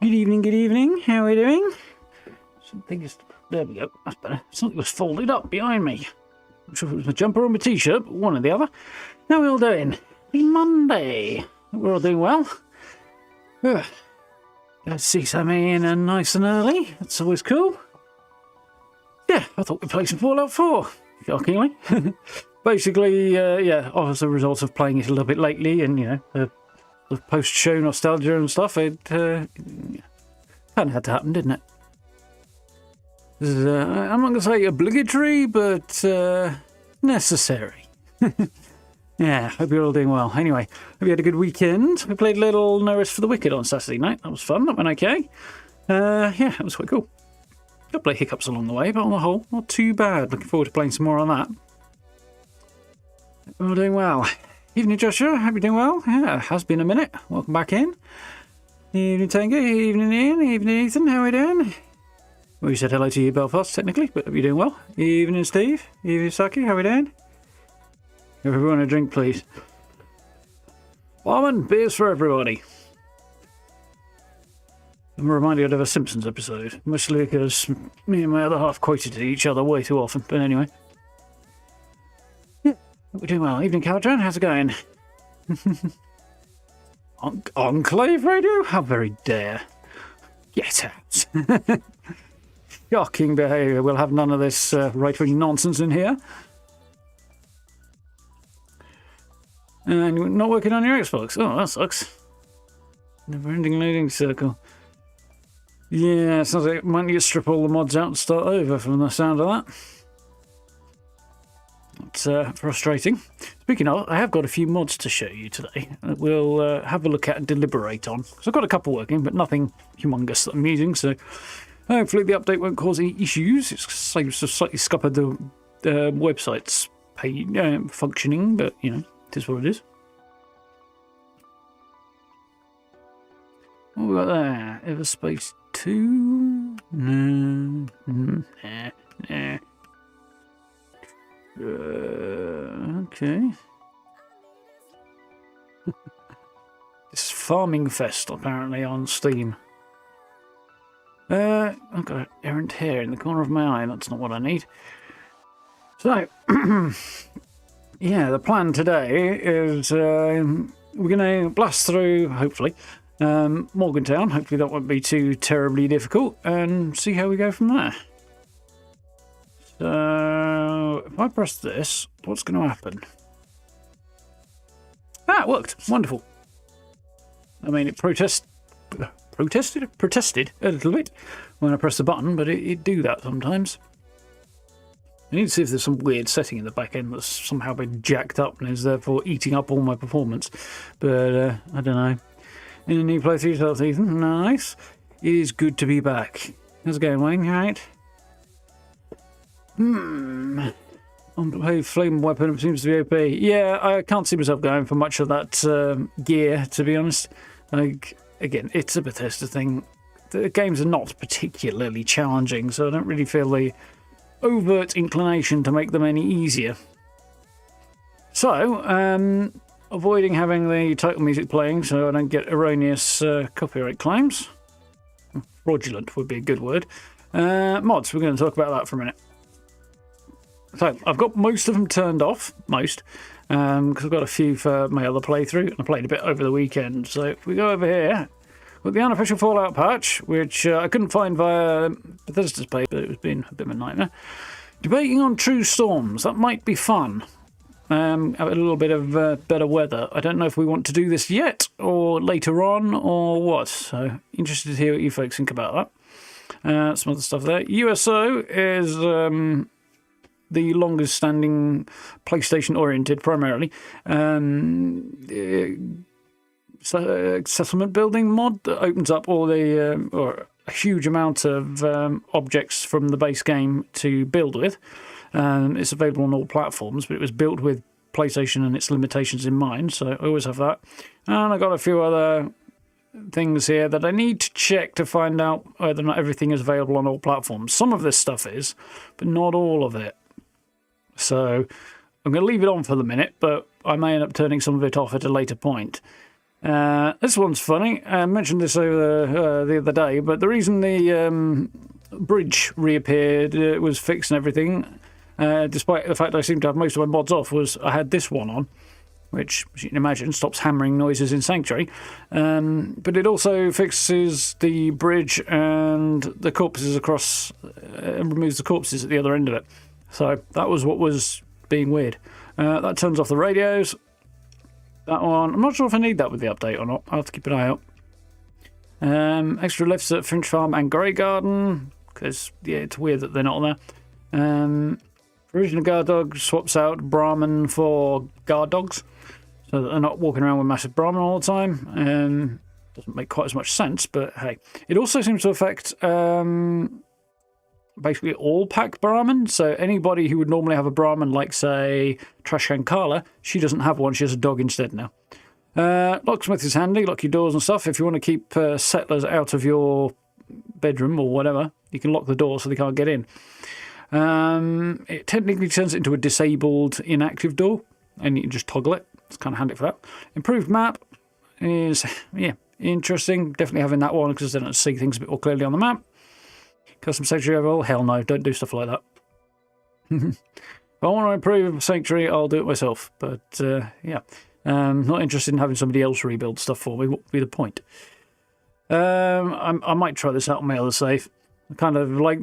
Good evening. How are we doing? Something is... There we go. That's better. Something was folded up behind me. I'm sure if it was my jumper or my t-shirt, but one or the other. How are we all doing? Monday. We're all doing well. Let's see something in nice and early. That's always cool. Yeah, I thought we'd play some Fallout 4. Shockingly. Basically, yeah, as a result of playing it a little bit lately and, you know, the post-show nostalgia and stuff, it kind of had to happen, didn't it? This is, I'm not going to say obligatory, but necessary. Yeah, hope you're all doing well. Anyway, hope you had a good weekend. We played a little No Rest for the Wicked on Saturday night. That was fun. That went okay. Yeah, that was quite cool. A couple of hiccups along the way, but on the whole, not too bad. Looking forward to playing some more on that. We're all doing well. Evening, Joshua. Hope you're doing well. Yeah, it has been a minute. Welcome back in. Evening, Tango. Evening, Ian. Evening, Ethan. How are we doing? Well, you said hello to you, Belfast, technically, but hope you're doing well. Evening, Steve. Evening, Saki. How are we doing? Everyone a drink, please. Barman, beers for everybody. I'm reminded of a Simpsons episode, mostly because me and my other half quoted each other way too often, but anyway. Yeah, we're doing well. Evening, Caltran, how's it going? Enclave Radio? How very dare. Get out. Shocking behaviour. We'll have none of this right-wing nonsense in here. And you're not working on your Xbox. Oh, that sucks. Never-ending loading circle. Yeah, sounds like it might need to strip all the mods out and start over from the sound of that. It's frustrating. Speaking of, I have got a few mods to show you today that we'll have a look at and deliberate on. So I've got a couple working, but nothing humongous that I'm using, so hopefully the update won't cause any issues. It seems to slightly scuppered the website's functioning, but, you know, it is what it is. What we got there? Everspace 2? No. Nah. Okay. This is Farming Fest, apparently, on Steam. I've got an errant hair in the corner of my eye. That's not what I need. So... Yeah, the plan today is we're going to blast through, hopefully, Morgantown. Hopefully that won't be too terribly difficult, and see how we go from there. So, if I press this, what's going to happen? Ah, it worked. Wonderful. I mean, it protested a little bit when I press the button, but it do that sometimes. I need to see if there's some weird setting in the back end that's somehow been jacked up and is therefore eating up all my performance. But, I don't know. Any new playthroughs, Darth, Ethan? Nice. It is good to be back. How's it going, Wayne? You alright? On flame weapon seems to be OP. Yeah, I can't see myself going for much of that gear, to be honest. Like, again, it's a Bethesda thing. The games are not particularly challenging, so I don't really feel the overt inclination to make them any easier. So, avoiding having the title music playing so I don't get erroneous copyright claims. Fraudulent would be a good word. Mods, we're going to talk about that for a minute. So, I've got most of them turned off, because I've got a few for my other playthrough, and I played a bit over the weekend. So, if we go over here, with the unofficial Fallout patch, which I couldn't find via Bethesda's page, but it was been a bit of a nightmare. Debating on True Storms, that might be fun. A little bit of better weather. I don't know if we want to do this yet, or later on, or what. So, interested to hear what you folks think about that. Some other stuff there. USO is the longest standing PlayStation-oriented, primarily. Settlement building mod that opens up all the or a huge amount of objects from the base game to build with. It's available on all platforms, but it was built with PlayStation and its limitations in mind, so I always have that. And I got a few other things here that I need to check to find out whether or not everything is available on all platforms. Some of this stuff is, but not all of it. So I'm going to leave it on for the minute, but I may end up turning some of it off at a later point. This one's funny. I mentioned this over the other day, but the reason the bridge reappeared, was fixed and everything, despite the fact I seem to have most of my mods off, was I had this one on, which, as you can imagine, stops hammering noises in Sanctuary. But it also fixes the bridge and the corpses across, and removes the corpses at the other end of it. So that was what was being weird. That turns off the radios. That one, I'm not sure if I need that with the update or not. I'll have to keep an eye out. Extra lifts at Finch Farm and Grey Garden, because, yeah, it's weird that they're not there. Provision of guard dogs swaps out Brahmin for guard dogs, so that they're not walking around with massive Brahmin all the time. Doesn't make quite as much sense, but hey. It also seems to affect basically all pack Brahmin, so anybody who would normally have a Brahmin, like, say, Trashcan Carla, she doesn't have one, she has a dog instead now. Locksmith is handy, lock your doors and stuff. If you want to keep settlers out of your bedroom or whatever, you can lock the door so they can't get in. It technically turns it into a disabled inactive door, and you can just toggle it. It's kind of handy for that. Improved map is, yeah, interesting. Definitely having that one because then I see things a bit more clearly on the map. Custom Sanctuary overall? Hell no, don't do stuff like that. If I want to improve Sanctuary, I'll do it myself. But, yeah, not interested in having somebody else rebuild stuff for me. What would be the point? I might try this out on my other save. Kind of like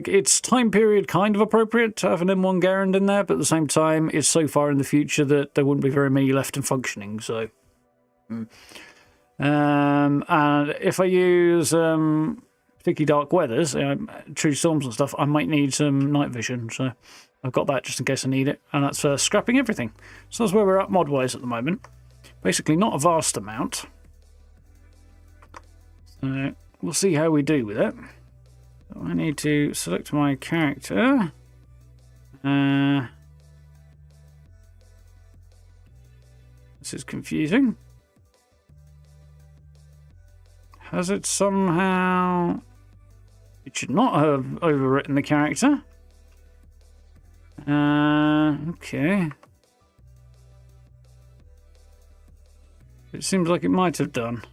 it's time period kind of appropriate to have an M1 Garand in there, but at the same time it's so far in the future that there wouldn't be very many left and functioning, so and if I use particularly dark weathers, true storms and stuff, I might need some night vision, so I've got that just in case I need it, and that's for scrapping everything. So that's where we're at mod wise at the moment. Basically not a vast amount, so we'll see how we do with it. I need to select my character. This is confusing. Has it somehow... It should not have overwritten the character. Okay. It seems like it might have done.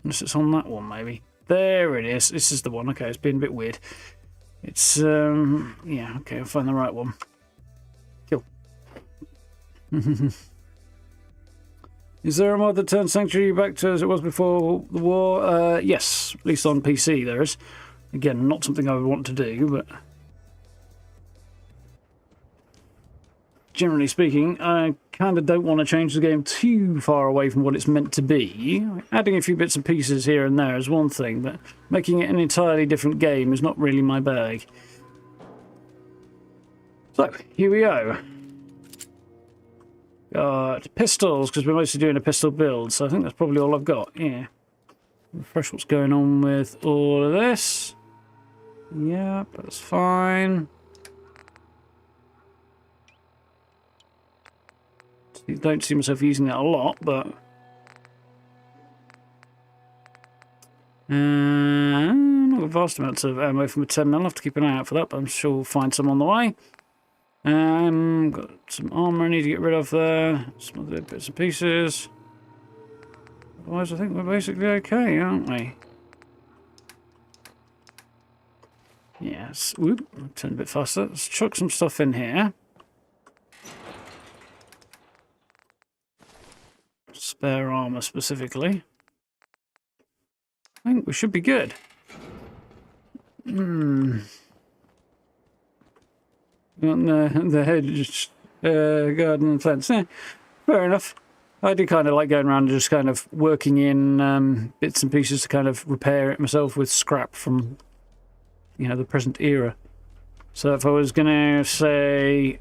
Unless it's on that one, maybe. There it is. This is the one. Okay, it's been a bit weird. It's, yeah, okay, I'll find the right one. Kill. Is there a mod that turns Sanctuary back to as it was before the war? Yes, at least on PC there is. Again, not something I would want to do, but... Generally speaking, I kind of don't want to change the game too far away from what it's meant to be. Adding a few bits and pieces here and there is one thing, but making it an entirely different game is not really my bag. So, here we go. Got pistols, because we're mostly doing a pistol build, so I think that's probably all I've got, yeah. Refresh what's going on with all of this. Yep, that's fine. Don't see myself using that a lot, but not vast amounts of ammo from a 10mm. I'll have to keep an eye out for that, but I'm sure we'll find some on the way. Got some armour I need to get rid of there, some other bits and pieces. Otherwise, I think we're basically okay, aren't we? Yes. Whoop, turn a bit faster. Let's chuck some stuff in here. Spare armour specifically. I think we should be good. Got the hedge, garden and fence. Yeah, fair enough. I do kind of like going around and just kind of working in bits and pieces to kind of repair it myself with scrap from, you know, the present era. So if I was going to say,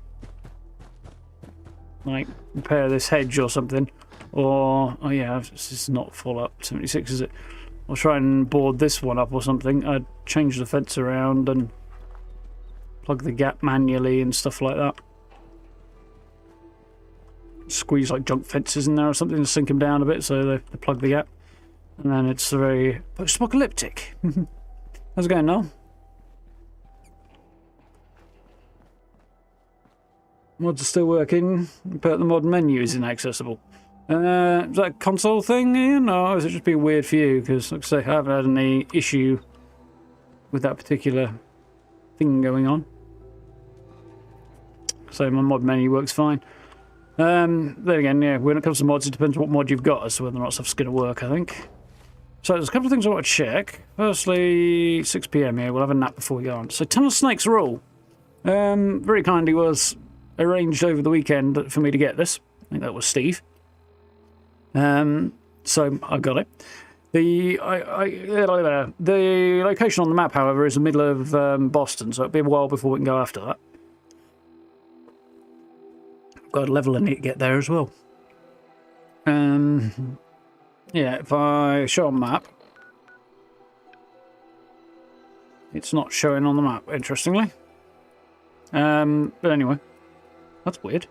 like, repair this hedge or something, or, oh yeah, this is not Fallout 76, is it? I'll try and board this one up or something. I'd change the fence around and plug the gap manually and stuff like that. Squeeze like junk fences in there or something to sink them down a bit so they plug the gap. And then it's very post-apocalyptic. How's it going, Noel? Mods are still working, but the mod menu is inaccessible. Is that a console thing, Ian, or is it just being weird for you? Because, like I say, I haven't had any issue with that particular thing going on. So my mod menu works fine. Then again, yeah, when it comes to mods, it depends what mod you've got as to whether or not stuff's going to work, I think. So there's a couple of things I want to check. Firstly, 6 PM here, we'll have a nap before we go on. So Tunnel Snakes Rule. Very kindly was arranged over the weekend for me to get this. I think that was Steve. So I got it. The location on the map, however, is the middle of Boston, so it'll be a while before we can go after that. I've got a level in it to get there as well. Yeah, if I show a map, it's not showing on the map, interestingly. But anyway, that's weird.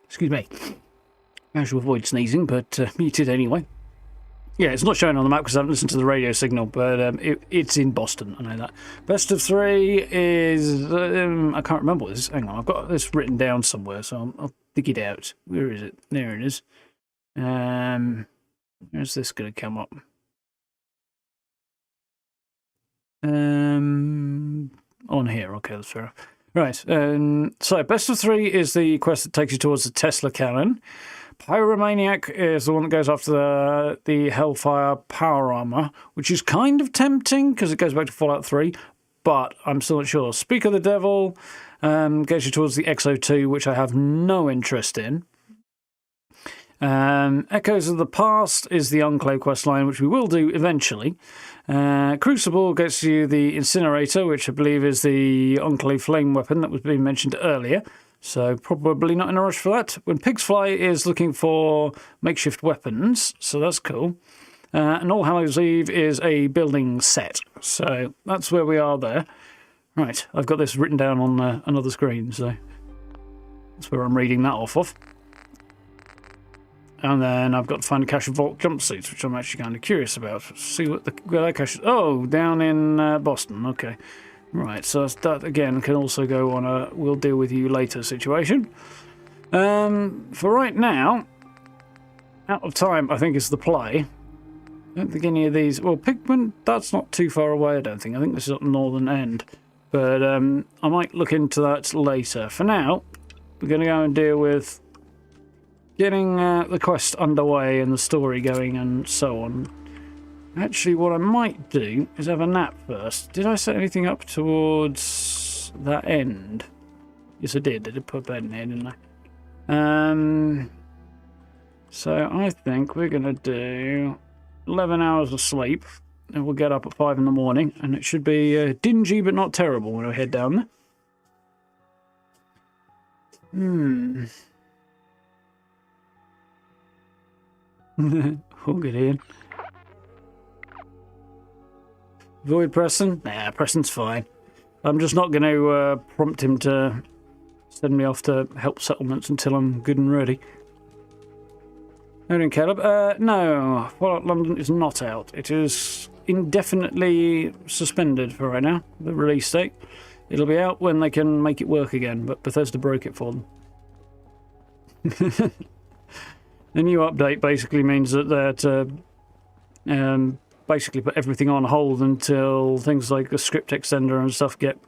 Excuse me. Managed to avoid sneezing, but muted anyway. Yeah, it's not showing on the map because I haven't listened to the radio signal, but it's in Boston, I know that. Best of 3 is... I can't remember what this is. Hang on, I've got this written down somewhere, so I'll dig it out. Where is it? There it is. Where's this going to come up? On here, okay, that's fair enough. Right, so Best of 3 is the quest that takes you towards the Tesla cannon. Pyromaniac is the one that goes after the Hellfire power armor, which is kind of tempting because it goes back to Fallout 3, but I'm still not sure. Speak of the Devil gets you towards the XO2, which I have no interest in. Echoes of the Past is the Enclave questline, which we will do eventually. Crucible gets you the Incinerator, which I believe is the Enclave flame weapon that was being mentioned earlier. So probably not in a rush for that. When Pigs Fly is looking for makeshift weapons, so that's cool. And All Hallows Eve is a building set. So that's where we are there. Right, I've got this written down on another screen, so that's where I'm reading that off of. And then I've got to find a cache of Vault jumpsuits, which I'm actually kind of curious about. See what where that cache is. Oh, down in Boston. Okay. Right, so that, again, can also go on a we'll deal with you later situation. For right now, out of time, I think, is the play. I don't think any of these... Well, Pigment, that's not too far away, I don't think. I think this is at the northern end. But I might look into that later. For now, we're going to go and deal with getting the quest underway and the story going and so on. Actually, what I might do is have a nap first. Did I set anything up towards that end? Yes, I did. I did put a bed in there, didn't I? So I think we're going to do 11 hours of sleep, and we'll get up at 5 in the morning, and it should be dingy but not terrible when we head down there. All good, Ian. Avoid Preston? Nah, Preston's fine. I'm just not going to prompt him to send me off to help settlements until I'm good and ready. How Caleb? No, Fallout London is not out. It is indefinitely suspended for right now, the release date. It'll be out when they can make it work again, but Bethesda broke it for them. The new update basically means that basically put everything on hold until things like the script extender and stuff get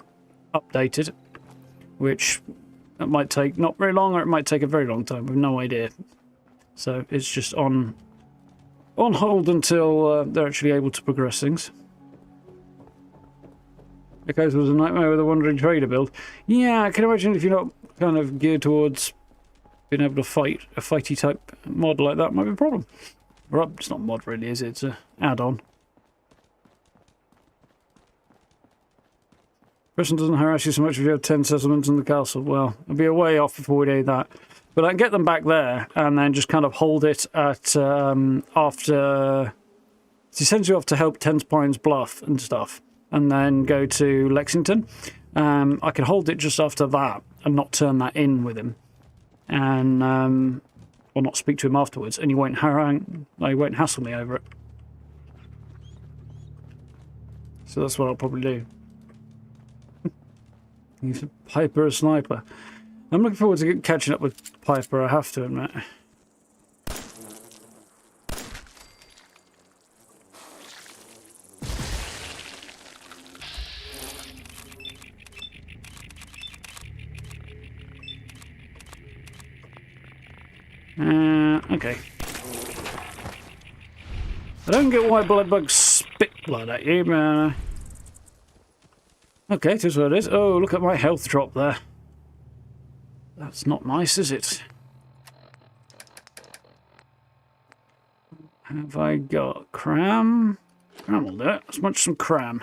updated, which it might take not very long, or it might take a very long time. We've no idea. So it's just on hold until they're actually able to progress things. Because it was a nightmare with a wandering trader build. Yeah, I can imagine if you're not kind of geared towards being able to fight, a fighty type mod like that might be a problem. Or it's not mod really, is it? It's an add-on. Person doesn't harass you so much if you have 10 settlements in the castle. Well, it'll be a way off before we do that. But I can get them back there and then just kind of hold it at after... It sends you off to help Tense Pines Bluff and stuff, and then go to Lexington. I can hold it just after that and not turn that in with him. And or not speak to him afterwards, and he won't hassle me over it. So that's what I'll probably do. Use Piper a sniper. I'm looking forward to catching up with Piper, I have to admit. Okay. I don't get why blood bugs spit blood at you, man. Okay, it is what it is. Oh, look at my health drop there. That's not nice, is it? Have I got cram? Cram will do it. Let's munch some cram.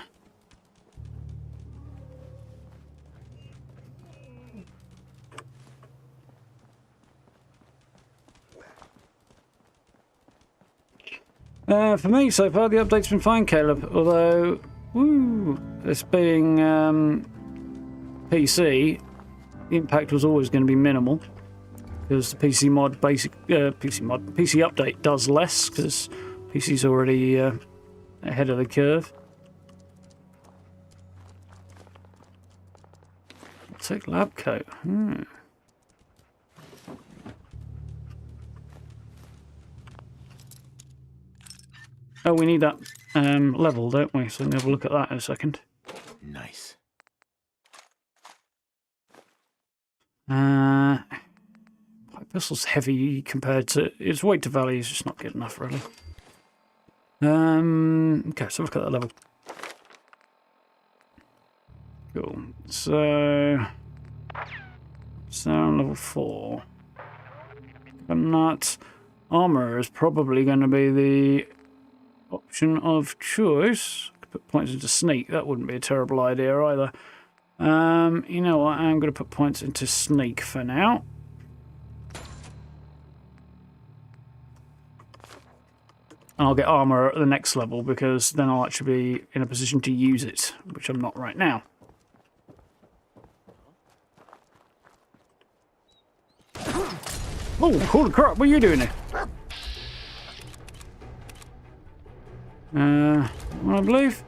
For me, so far, the update's been fine, Caleb. Although, this being PC, the impact was always going to be minimal because the PC update does less because PC's already ahead of the curve. I'll take lab coat. Oh, we need that level, don't we? So let me have a look at that in a second. Nice. Pistols heavy compared to its weight to value is just not good enough, really. Okay, so look at that level. Cool. So level 4. And that armor is probably going to be the option of choice. Could put points into sneak. That wouldn't be a terrible idea either. You know what? I'm going to put points into sneak for now. And I'll get armor at the next level because then I'll actually be in a position to use it, which I'm not right now. Oh, holy crap! What are you doing there? I believe.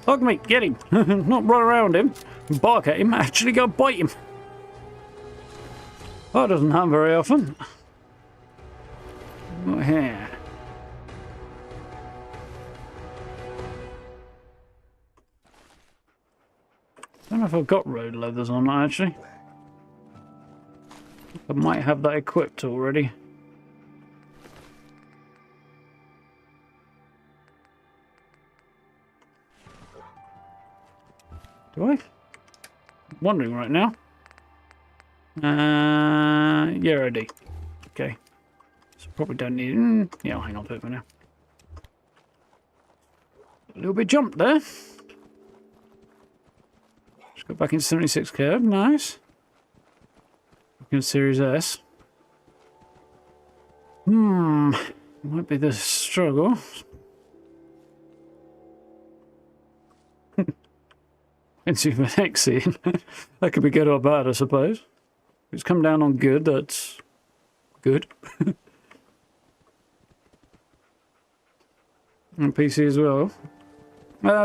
Hug me, get him. Not run around him, bark at him, actually go bite him. That doesn't happen very often. Not here. I don't know if I've got road leathers on that, actually. I might have that equipped already. Do I? I'm wondering right now. Yeah, I do. Okay. So probably don't need it. Yeah, I'll hang on to it for now. A little bit jump there. Just go back into 76 curve. Nice. Back in Series S. Might be the struggle. Into the next scene. That could be good or bad, I suppose. If it's come down on good, that's good. And PC as well.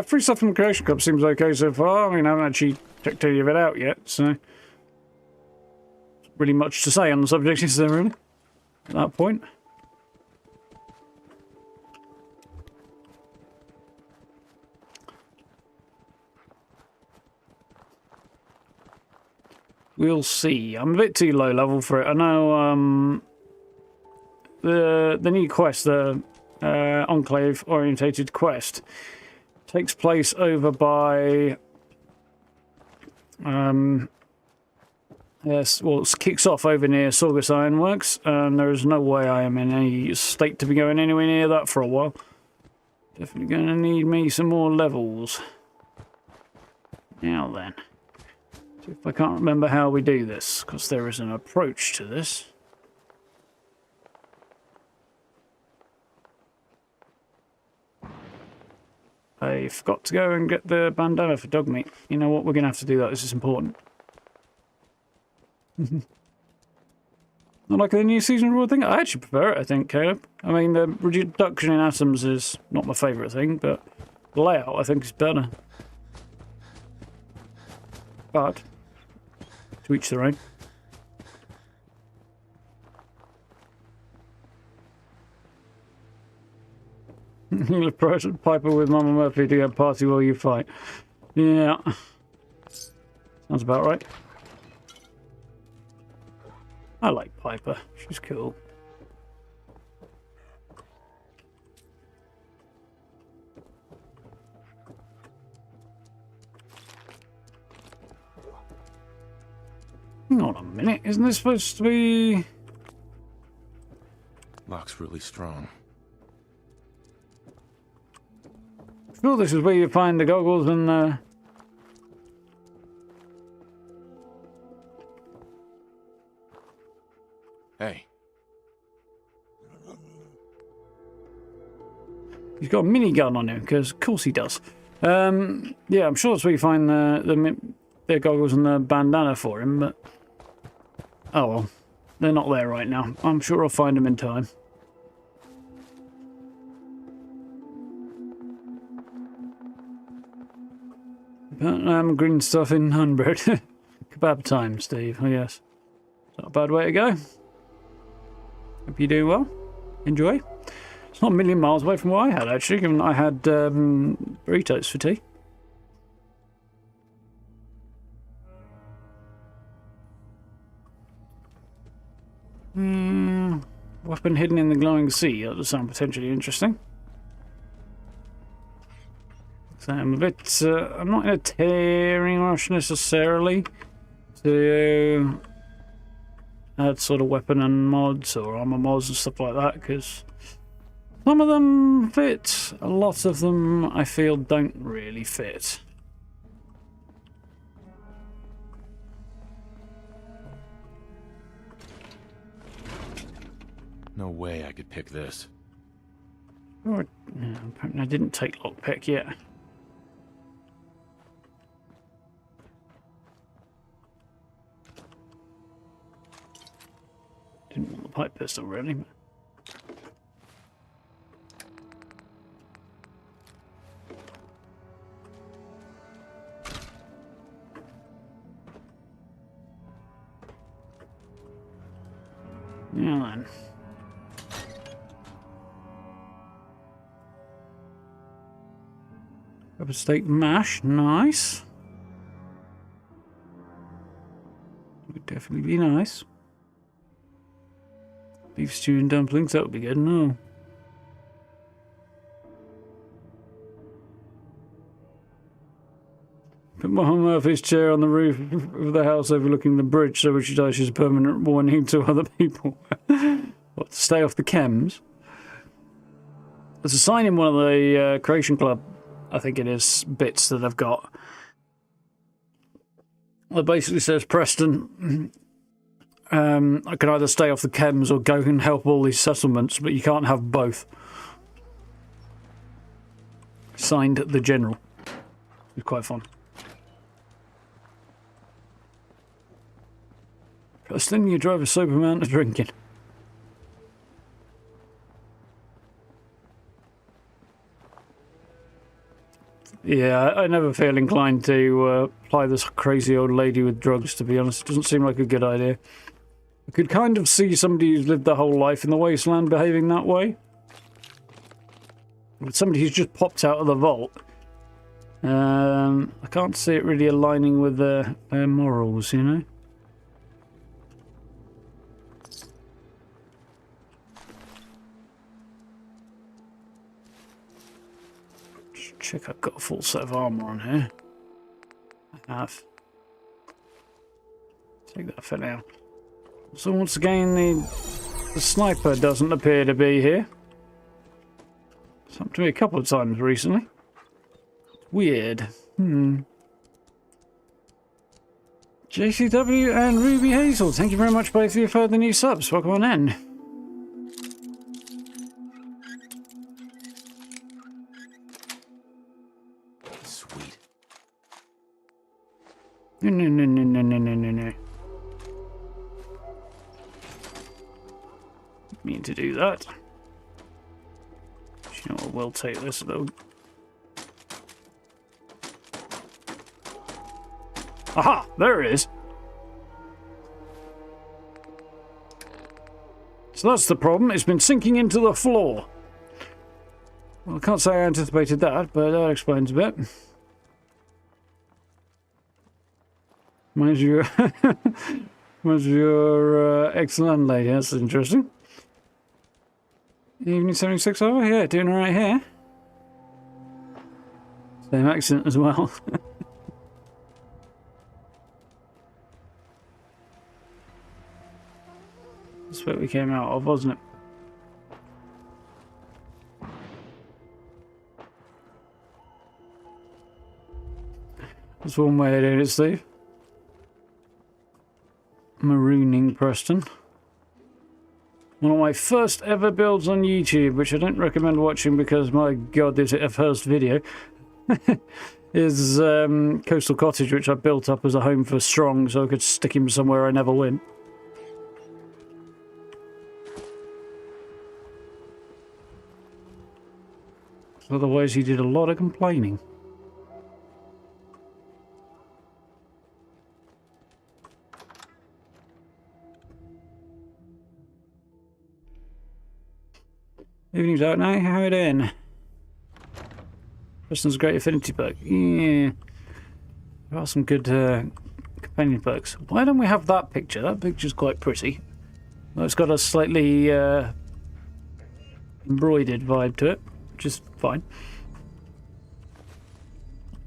Free stuff from the Creation Club seems okay so far. I mean, I haven't actually checked any of it out yet, so... really much to say on the subject, is there really? At that point. We'll see. I'm a bit too low level for it. I know the new quest, the Enclave orientated quest, takes place over by yes, well, it kicks off over near Sorgus Ironworks, and there is no way I am in any state to be going anywhere near that for a while. Definitely going to need me some more levels. Now then. See if I can't remember how we do this, because there is an approach to this. I forgot to go and get the bandana for dog meat. You know what? We're going to have to do that. This is important. Not like the new season reward thing. I actually prefer it, I think, Caleb. I mean, the reduction in atoms is not my favourite thing, but the layout, I think, is better. But, to each their own. Piper with Mama Murphy to get party while you fight. Yeah. Sounds about right. I like Piper. She's cool. Hang on a minute. Isn't this supposed to be... Lock's really strong. I feel this is where you find the goggles and Hey. He's got a minigun on him, because of course he does. Yeah, I'm sure that's where you find the goggles and the bandana for him, but... Oh well, they're not there right now. I'm sure I'll find them in time. But green stuff in Hunbred. Kebab time, Steve, I guess. Not a bad way to go. Hope you're doing well. Enjoy. It's not a million miles away from what I had, actually, given I had burritos for tea. Weapon hidden in the glowing sea. That does sound potentially interesting. So I'm a bit... I'm not in a tearing rush necessarily to add sort of weapon and mods or armor mods and stuff like that, because some of them fit, a lot of them I feel don't really fit. No way I could pick this. Or, no, apparently I didn't take lockpick yet. Didn't want the pipe pistol really. But... Now then. Rubber steak mash, nice. Would definitely be nice. Beef stew and dumplings, that would be good, no. Put Mama Murphy's chair on the roof of the house overlooking the bridge so when she dies she's a permanent warning to other people. What, to stay off the chems? There's a sign in one of the Creation Club, I think it is, bits that I've got. That basically says, Preston, I can either stay off the chems or go and help all these settlements, but you can't have both. Signed, the General. It's quite fun. Preston, you drive a sober man to drinking. Yeah, I never feel inclined to apply this crazy old lady with drugs, to be honest. It doesn't seem like a good idea. I could kind of see somebody who's lived their whole life in the wasteland behaving that way. But somebody who's just popped out of the vault. I can't see it really aligning with their morals, you know? Just check I've got a full set of armour on here. I have. Take that for now. So once again, the sniper doesn't appear to be here. It's happened to me a couple of times recently. Weird. JCW and Ruby Hazel, thank you very much both of you for the new subs. Welcome on in. Sweet. No. Mean to do that. You know what, we'll take this though. Aha! There it is! So that's the problem, it's been sinking into the floor. Well, I can't say I anticipated that, but that explains a bit. Reminds you of your ex-landlady, that's interesting. Evening 76 hour? Yeah, doing alright here. Same accent as well. That's what we came out of, wasn't it? That's one way of doing it, Steve. Marooning Preston. One of my first ever builds on YouTube, which I don't recommend watching because, my god, is it a first video, is Coastal Cottage, which I built up as a home for Strong so I could stick him somewhere I never went. Otherwise, he did a lot of complaining. Evening's out now, how are you doing? Preston's great affinity perk. Yeah. There are some good companion perks. Why don't we have that picture? That picture's quite pretty. Well, it's got a slightly embroidered vibe to it, which is fine.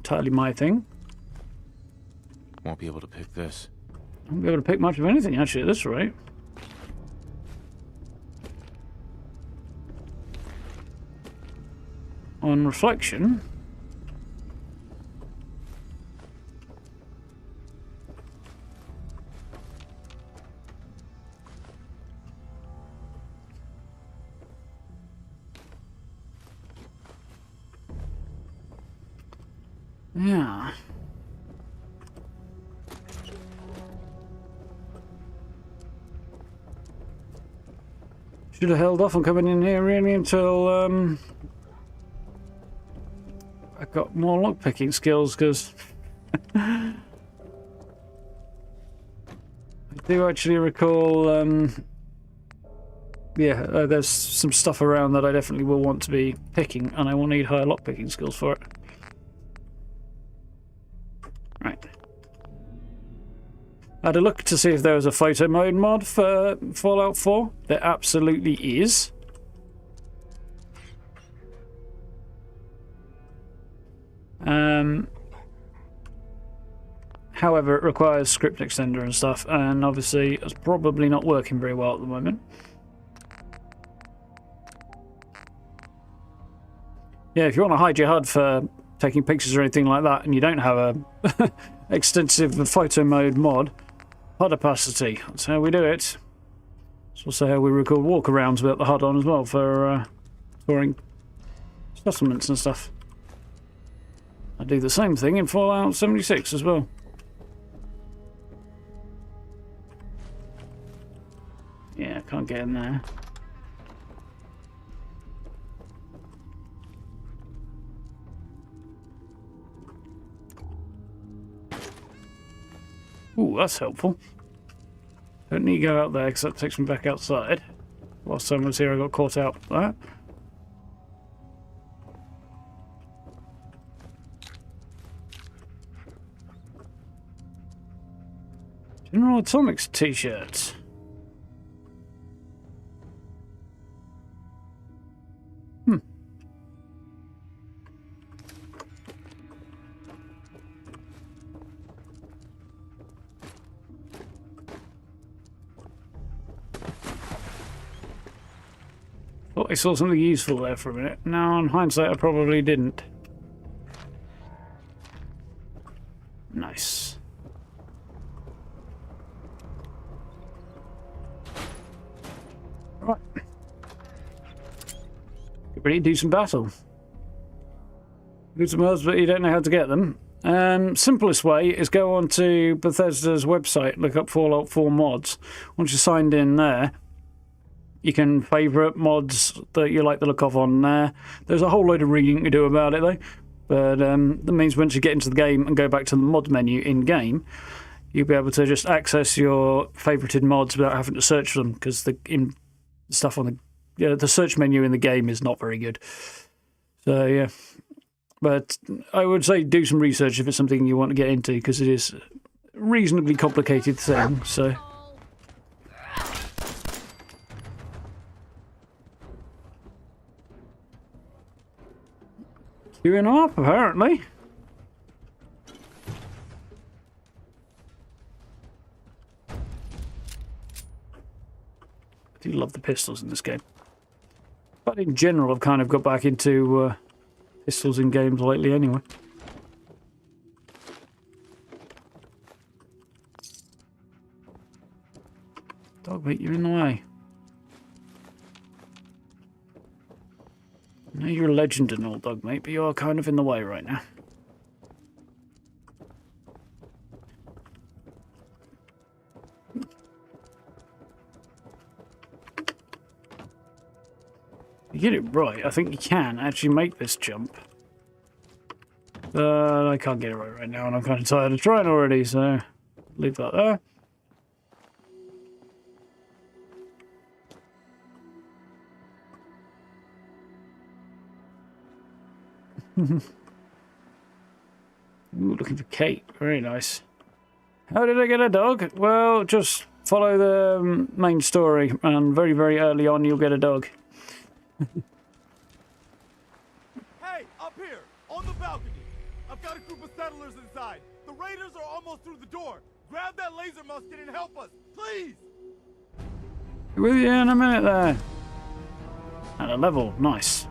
Entirely my thing. Won't be able to pick this. I won't be able to pick much of anything, actually, at this rate. On reflection, yeah. Should have held off on coming in here really until I got more lockpicking skills, because I do actually recall, there's some stuff around that I definitely will want to be picking, and I will need higher lockpicking skills for it. Right. I had a look to see if there was a photo mode mod for Fallout 4. There absolutely is. However, it requires script extender and stuff, and obviously it's probably not working very well at the moment. Yeah, if you want to hide your HUD for taking pictures or anything like that, and you don't have a extensive photo mode mod, HUD opacity. That's how we do it. It's also how we record walkarounds without the HUD on as well for storing settlements and stuff. I do the same thing in Fallout 76 as well. Yeah, I can't get in there. Ooh, that's helpful. Don't need to go out there because that takes me back outside. Last time I was here I got caught out with that. General Atomics t-shirts. Thought I saw something useful there for a minute. Now, in hindsight, I probably didn't. Nice. pretty decent battle. Good some mods, but you don't know how to get them. Simplest way is go onto Bethesda's website, look up Fallout 4 mods. Once you're signed in there, you can favourite mods that you like the look of on there. There's a whole load of reading to do about it though. But that means once you get into the game and go back to the mod menu in-game, you'll be able to just access your favourited mods without having to search for them, because the stuff on the search menu in the game is not very good. So yeah, but I would say do some research if it's something you want to get into, because it is a reasonably complicated thing. So. Queuing up, apparently. I do love the pistols in this game. But in general, I've kind of got back into pistols in games lately anyway. Dogmeat, you're in the way. I know you're a legend and all, Dogmeat, but you are kind of in the way right now. You get it right, I think you can actually make this jump. But I can't get it right now, and I'm kind of tired of trying already, so leave that there. Ooh, looking for Kate. Very nice. How did I get a dog? Well, just follow the main story, and very, very early on you'll get a dog. Hey, up here, on the balcony. I've got a group of settlers inside. The raiders are almost through the door. Grab that laser musket and help us, please. With you in a minute there. And a level, nice.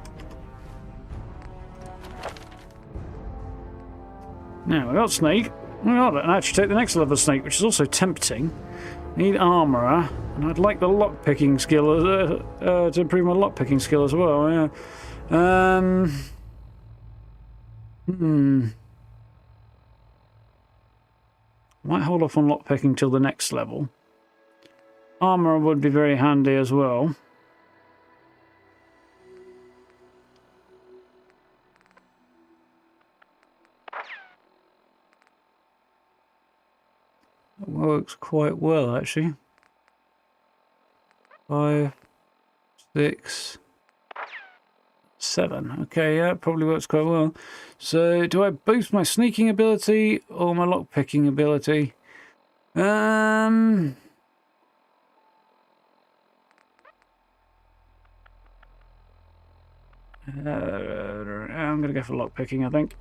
Now, we got Snake. We got it. And actually take the next level of Snake, which is also tempting. Need Armourer. And I'd like the lockpicking skill to improve my lockpicking skill as well, yeah. Might hold off on lockpicking till the next level. Armourer would be very handy as well. It works quite well, actually. 5, 6, 7. Okay, yeah, it probably works quite well. So, do I boost my sneaking ability or my lockpicking ability? I'm going to go for lockpicking, I think.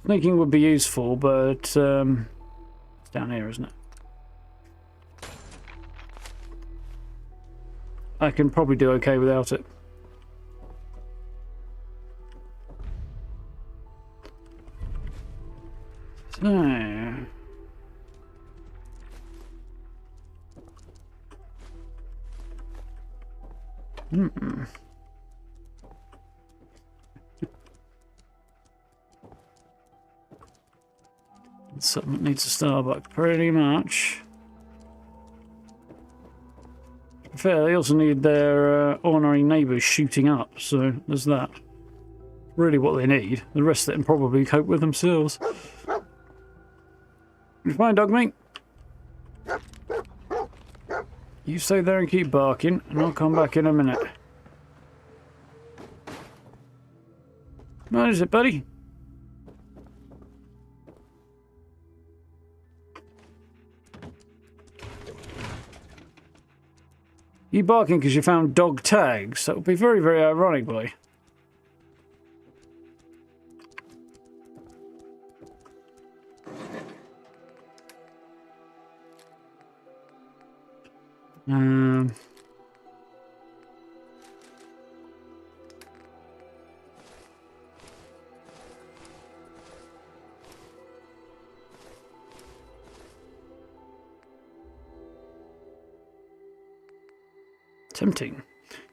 Sneaking would be useful, but it's down here, isn't it? I can probably do okay without it. So... Something that needs a Starbuck, pretty much. To be fair, they also need their ornery neighbours shooting up, so there's that. Really what they need. The rest of them probably cope with themselves. You fine, Dogmeat? You stay there and keep barking, and I'll come back in a minute. What is it, buddy? You barking because you found dog tags? That would be very, very ironic, boy. Tempting.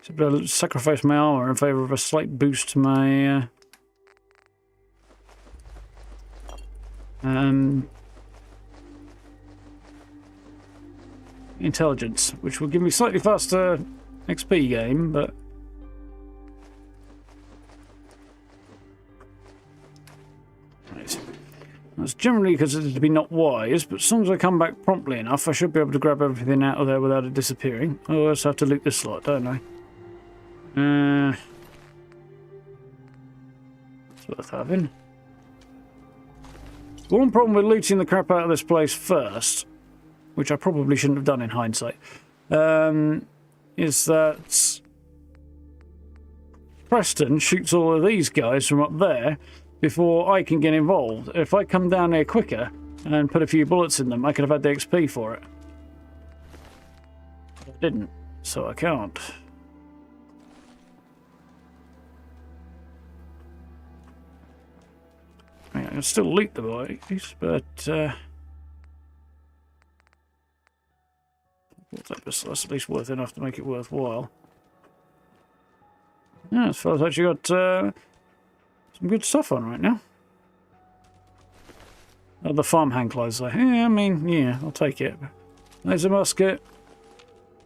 So I'll sacrifice my armor in favour of a slight boost to my intelligence, which will give me slightly faster XP gain, but right. That's generally because it'd be not wise, but as long as I come back promptly enough, I should be able to grab everything out of there without it disappearing. Oh, I also have to loot this slot, don't I? It's worth having. One problem with looting the crap out of this place first, which I probably shouldn't have done in hindsight, is that Preston shoots all of these guys from up there before I can get involved. If I come down here quicker and put a few bullets in them, I could have had the XP for it. But I didn't, so I can't. I mean, I can still loot the boys, but that's at least worth enough to make it worthwhile. Yeah, this fella's actually got some good stuff on right now. Oh, the farmhand clothes, though. Yeah, I mean, yeah, I'll take it. There's a musket.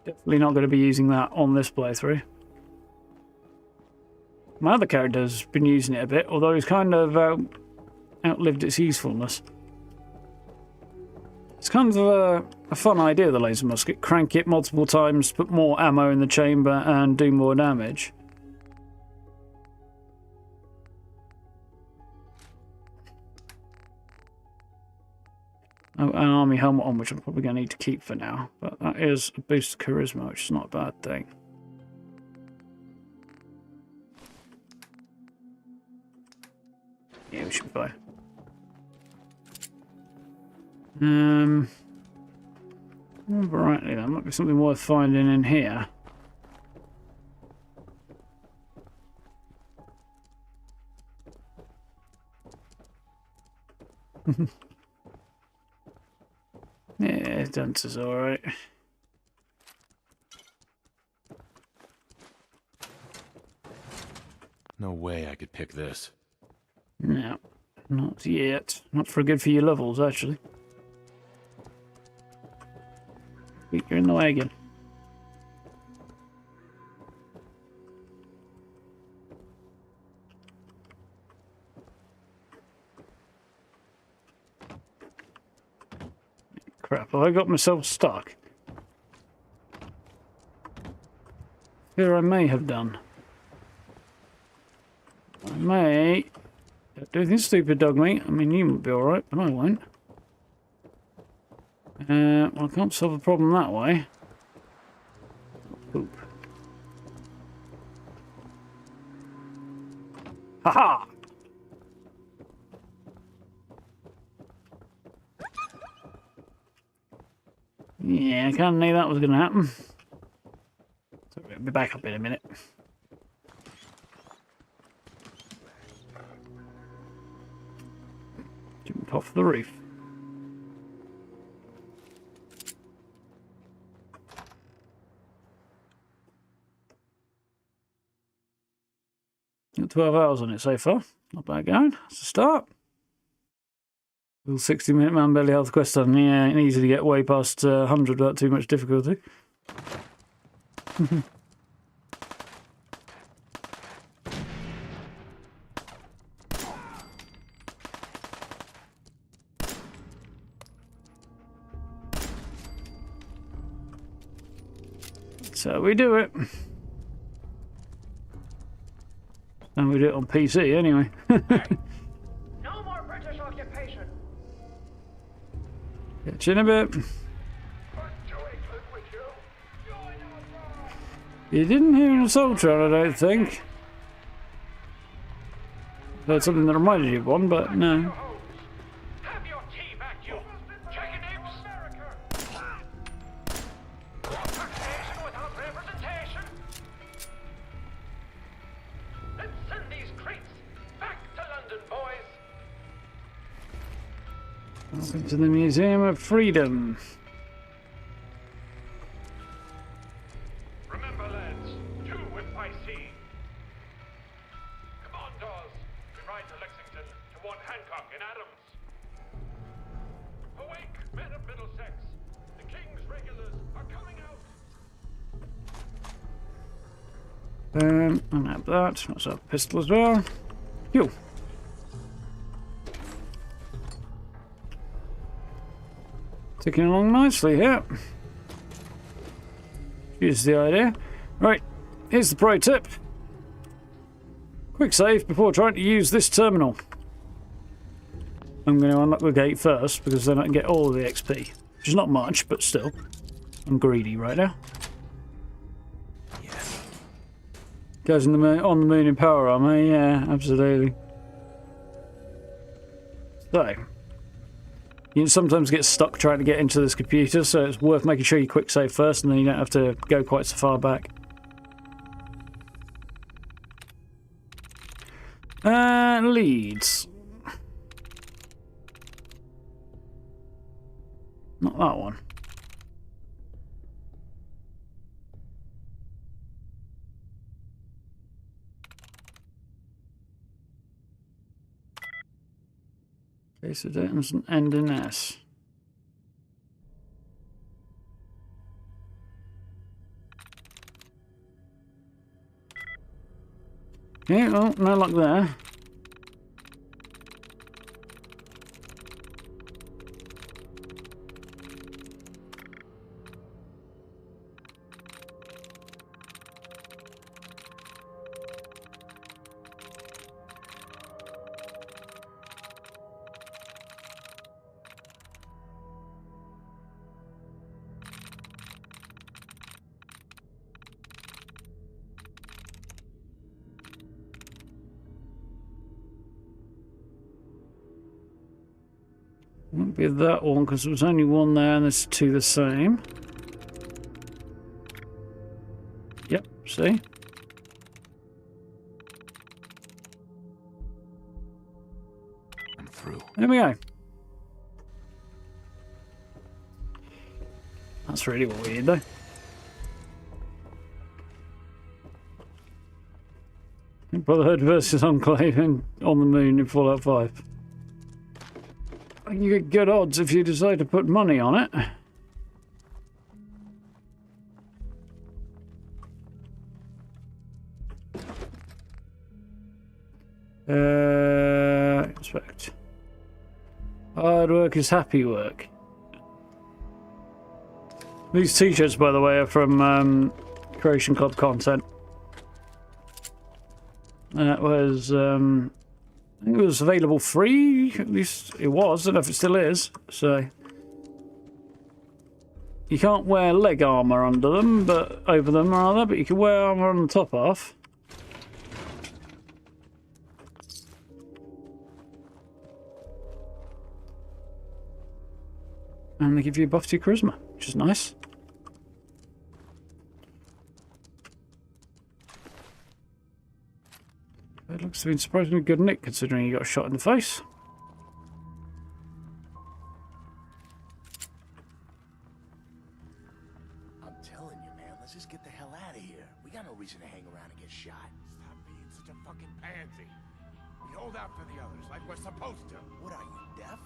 Definitely not going to be using that on this playthrough. My other character's been using it a bit, although he's kind of outlived its usefulness. It's kind of a fun idea, the laser musket. Crank it multiple times, put more ammo in the chamber, and do more damage. Oh, an army helmet on, which I'm probably going to need to keep for now. But that is a boost of charisma, which is not a bad thing. Yeah, we should be fine. Remember rightly, there might be something worth finding in here. Yeah, dance is alright. No way I could pick this. No, not yet. Not for good for your levels, actually. You're in the way again. Crap, have I got myself stuck? Here I may have done. I may... Don't do anything stupid, dog meat. I mean, you might be alright, but I won't. Well, I can't solve the problem that way. Poop. Ha-ha! Yeah, I kind of knew that was going to happen. So we'll be back up in a minute. Jump off the roof. Got 12 hours on it so far. Not bad going. That's a start. Little 60-minute man belly health quest done. Yeah, easy to get way past 100 without too much difficulty. So we do it. And we do it on PC anyway. No more British occupation. Catch you in a bit. You didn't hear an assault run, I don't think. Heard something that reminded you of one, but no. Have your tea back, you chicken apes. Taxation without representation. Let's send these crates back to London, boys. Welcome to the Museum of Freedom. Remember, lads, by sea. Commandos, we ride to Lexington to warn Hancock and Adams. Awake, men of Middlesex. The King's regulars are coming out. And have that. Let's have a pistol as well. Phew. Ticking along nicely here. Here's the idea. Right, here's the pro tip. Quick save before trying to use this terminal. I'm going to unlock the gate first because then I can get all of the XP. Which is not much, but still. I'm greedy right now. Goes in the moon, on the moon in power armor, yeah, absolutely. So, you can sometimes get stuck trying to get into this computer, so it's worth making sure you quick save first, and then you don't have to go quite so far back. Leads. Not that one. Okay, so that doesn't end in S. Okay, well, no luck there. Won't be that one because there was only one there and there's two the same. Yep, see? I'm through. There we go. That's really what we need though. Brotherhood versus Enclave on the moon in Fallout 5. You get good odds if you decide to put money on it. Inspect. Hard work is happy work. These t-shirts, by the way, are from Creation Club content. That was... I think it was available free, at least it was, I don't know if it still is, so... You can't wear leg armour under them, but over them rather, but you can wear armour on the top half. And they give you a buff to your charisma, which is nice. It looks to be surprisingly good nick considering you got shot in the face. I'm telling you, man, let's just get the hell out of here. We got no reason to hang around and get shot. Stop being such a fucking pansy. We hold out for the others like we're supposed to. What are you, deaf?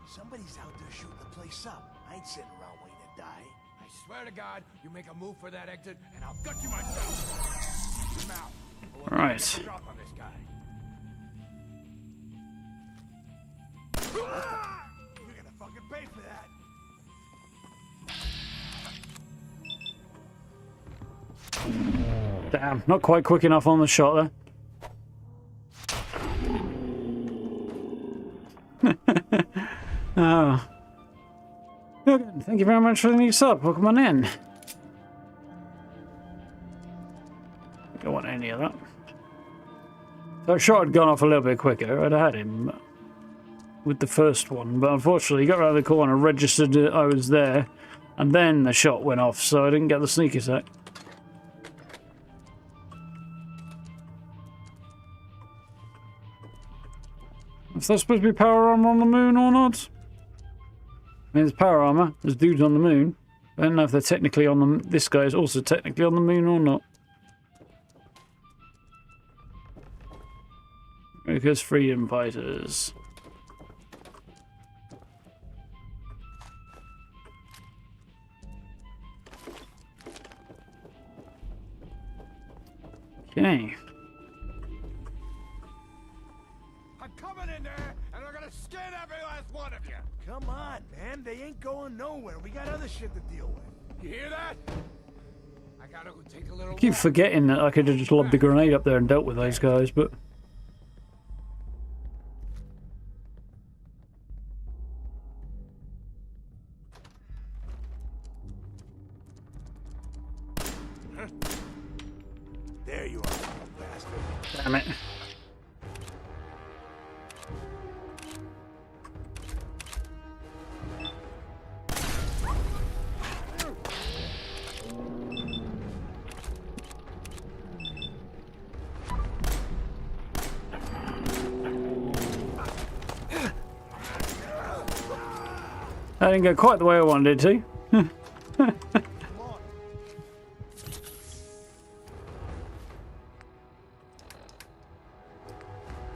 Somebody's out there shooting the place up. I ain't sitting around waiting to die. I swear to God, you make a move for that exit, and I'll gut you myself. Come out. Right. Drop on this guy. You're gonna fucking pay for that. Damn, not quite quick enough on the shot there. Oh. Good. Thank you very much for the new sub. Welcome on in. I don't want any of that. So a shot had gone off a little bit quicker. I'd had him with the first one, but unfortunately he got around the corner, registered that I was there, and then the shot went off, so I didn't get the sneak attack. Is that supposed to be power armor on the moon or not? I mean, there's power armor, there's dudes on the moon. I don't know if they're technically on the... This guy is also technically on the moon or not. America's freedom fighters. Okay. I'm coming in there, and I'm gonna skin every last one of you. Come on, man. They ain't going nowhere. We got other shit to deal with. You hear that? I gotta go take a little I keep walk. forgetting that I could have just lobbed a grenade up there and dealt with those guys, but... There you are, you bastard. Damn it. That didn't go quite the way I wanted it to.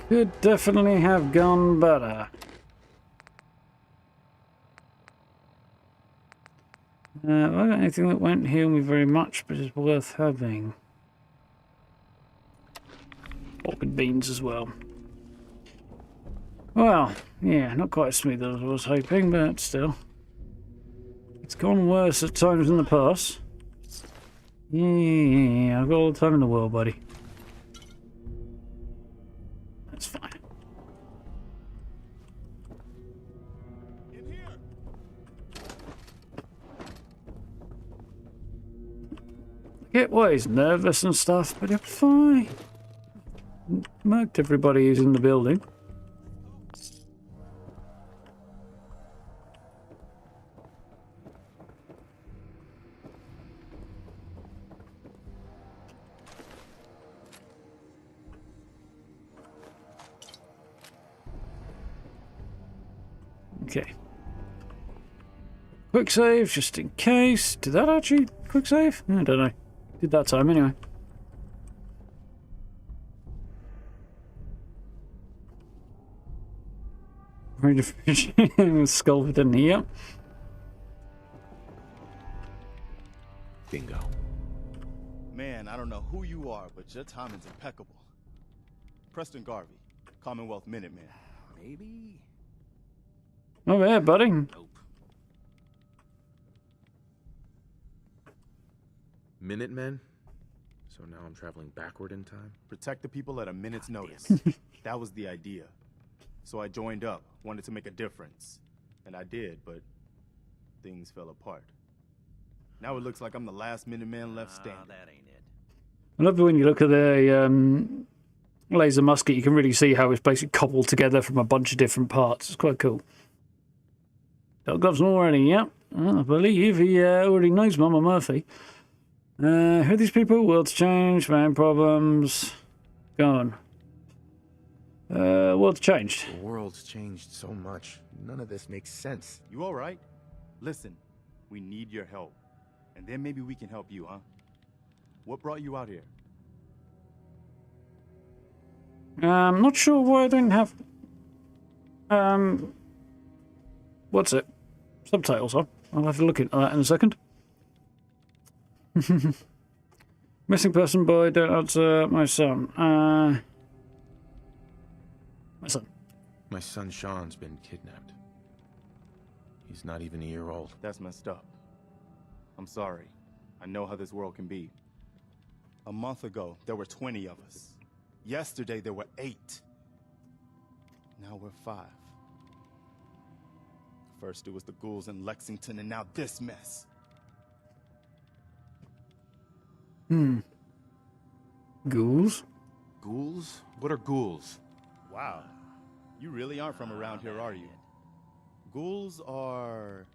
Could definitely have gone better. I don't got anything that won't heal me very much, but is worth having. Orchid beans as well. Well, yeah, not quite as smooth as I was hoping, but still. It's gone worse at times in the past. Yeah, I've got all the time in the world, buddy. That's fine. In here. I get why he's nervous and stuff, but if I marked everybody who's in the building. Okay. Quick save, just in case. Did that actually quick save? I don't know. Did that time anyway. Ready to finish Sculpted in here. Bingo. Man, I don't know who you are, but your timing's impeccable. Preston Garvey, Commonwealth Minuteman. Maybe? Over here, buddy. Nope. Minutemen? So now I'm traveling backward in time? Protect the people at a minute's notice. That was the idea. So I joined up, wanted to make a difference. And I did, but things fell apart. Now it looks like I'm the last Minuteman left standing. That ain't it. I love it when you look at the laser musket, you can really see how it's basically cobbled together from a bunch of different parts. It's quite cool. Got gloves already, yeah. I believe he already knows Mama Murphy. Who are these people? World's changed, main problems. Gone. World's changed. The world's changed so much. None of this makes sense. You alright? Listen, we need your help. And then maybe we can help you, huh? What brought you out here? Not sure why I don't have... what's it? Subtitles on. I'll have to look at that in a second. Missing person boy, don't answer. My son. My son. My son Xion's been kidnapped. He's not even a year old. That's messed up. I'm sorry. I know how this world can be. A month ago, there were 20 of us. Yesterday, there were 8. Now we're 5. First, it was the ghouls in Lexington, and now this mess. Ghouls? Ghouls? What are ghouls? Wow. You really aren't from around here, are you? Ghouls are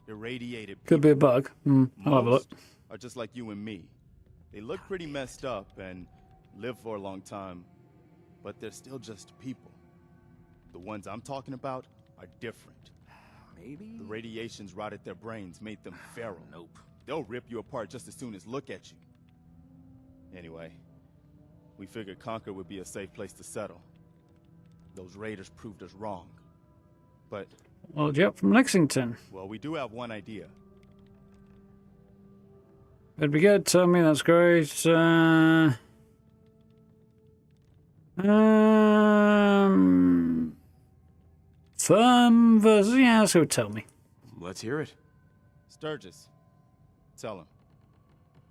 irradiated people. Could be a bug. I'll have a look. Most are just like you and me. They look pretty messed up and live for a long time, but they're still just people. The ones I'm talking about are different. Maybe? The radiations rotted their brains, made them feral. Nope. They'll rip you apart just as soon as look at you. Anyway, we figured Concord would be a safe place to settle. Those raiders proved us wrong. But, Well, yep, from Lexington. well, we do have one idea. That'd be good. Tell me that's great. Firm versus yeah. So tell me. Let's hear it. Sturgis, tell him.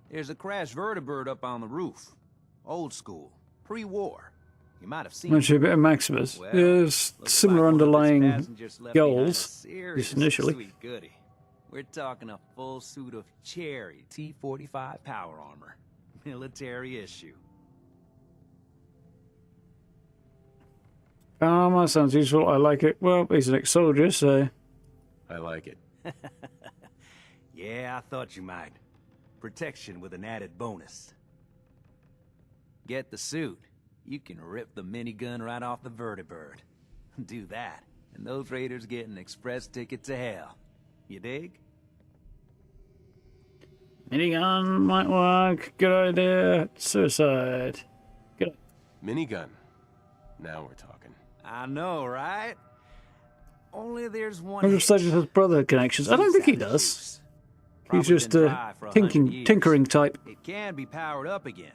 There's a crashed vertibird up on the roof. Old school. Pre-war. You might have seen Actually, a it. bit of Maximus. Well, There's looks similar like one of its underlying passengers left behind a goals, serious just initially. Sweet goodie. We're talking a full suit of cherry T-45 power armor. Military issue. That sounds useful. I like it. Well, he's an ex-soldier, so I like it. Yeah, I thought you might. Protection with an added bonus. Get the suit. You can rip the minigun right off the vertibird. Do that, and those raiders get an express ticket to hell. You dig? minigun might work. Good idea. Suicide. Good. Minigun. Now we're talking. I know, right? Only there's one. Wonder if Sturgis has brother connections. I don't think he does. He's just a tinkering type. It can be powered up again,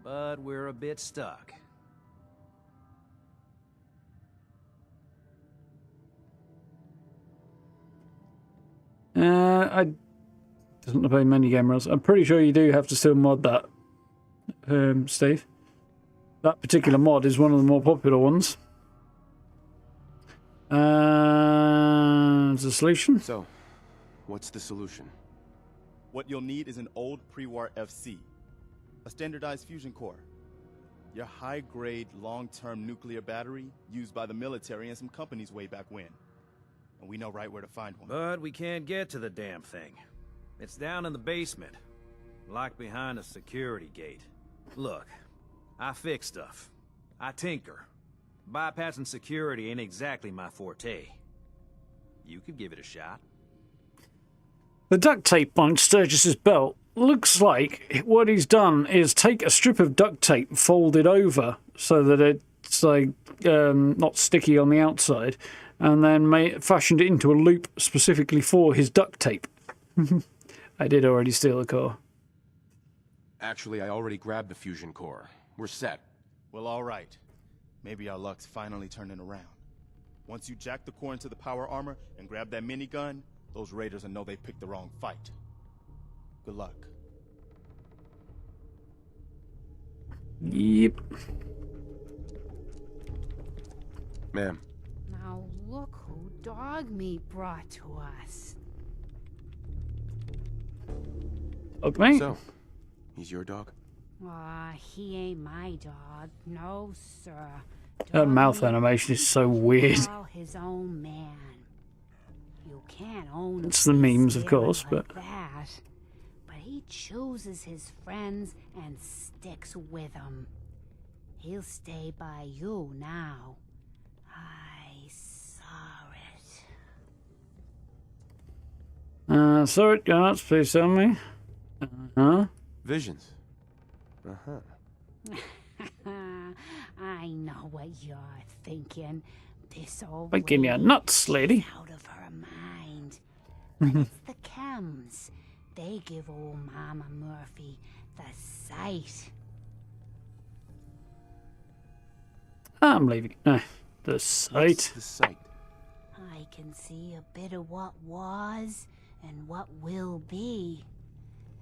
but we're a bit stuck. I doesn't obey many game rules. I'm pretty sure you do have to still mod that, Steve. That particular mod is one of the more popular ones. The solution? So, what's the solution? What you'll need is an old pre-war FC, a standardized fusion core, your high-grade, long-term nuclear battery used by the military and some companies way back when. And we know right where to find one. But we can't get to the damn thing. It's down in the basement, locked behind a security gate. Look, I fix stuff. I tinker. Bypassing security ain't exactly my forte. You could give it a shot. The duct tape on Sturgis's belt looks like what he's done is take a strip of duct tape, fold it over so that it's like not sticky on the outside, and then fashioned it into a loop specifically for his duct tape. I did already steal the car. Actually, I already grabbed the fusion core. We're set. Well, all right. Maybe our luck's finally turning around. Once you jack the core into the power armor and grab that minigun, those raiders will know they picked the wrong fight. Good luck. Yep. Ma'am. Now look who dog meat brought to us. Okay. So, he's your dog? Aw, he ain't my dog. No, sir. Her Dog mouth meat animation is so weird. all his own man. You can't own It's the memes, of course, like but that. But he chooses his friends and sticks with them. He'll stay by you now. I saw it. Saw it, guards, please tell me. Visions. Uh-huh. I know what you're thinking. This old Thinking you're lady nuts, lady. is out of her mind. But it's the chems. They give old Mama Murphy the sight. I'm leaving. The sight. The sight. I can see a bit of what was and what will be,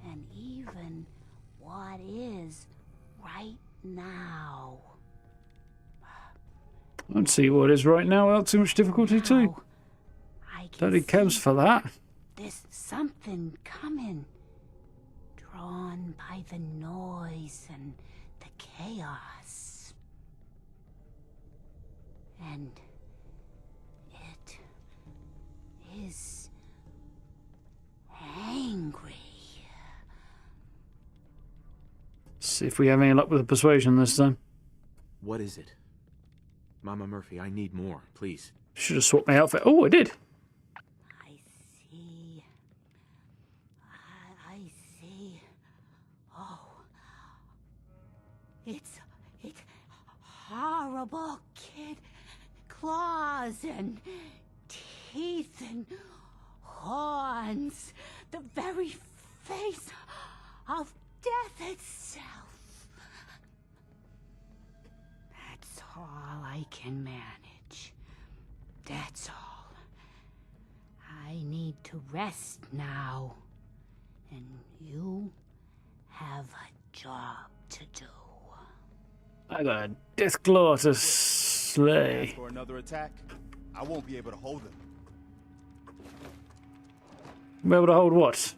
and even what is right now. I don't see what is right now without too much difficulty too. Now, I can Bloody cabs see for that. there's something coming, drawn by the noise and the chaos. And it is angry. See if we have any luck with the persuasion this time. What is it? Mama Murphy, I need more, please. Should have swapped my outfit. Oh, I did. I see. I see. Oh. It's horrible kid. Claws and teeth and horns. The very face of death itself. That's all I can manage. That's all. I need to rest now. And you have a job to do. I got a death claw to slay. For another attack, I won't be able to hold him. Be able to hold what?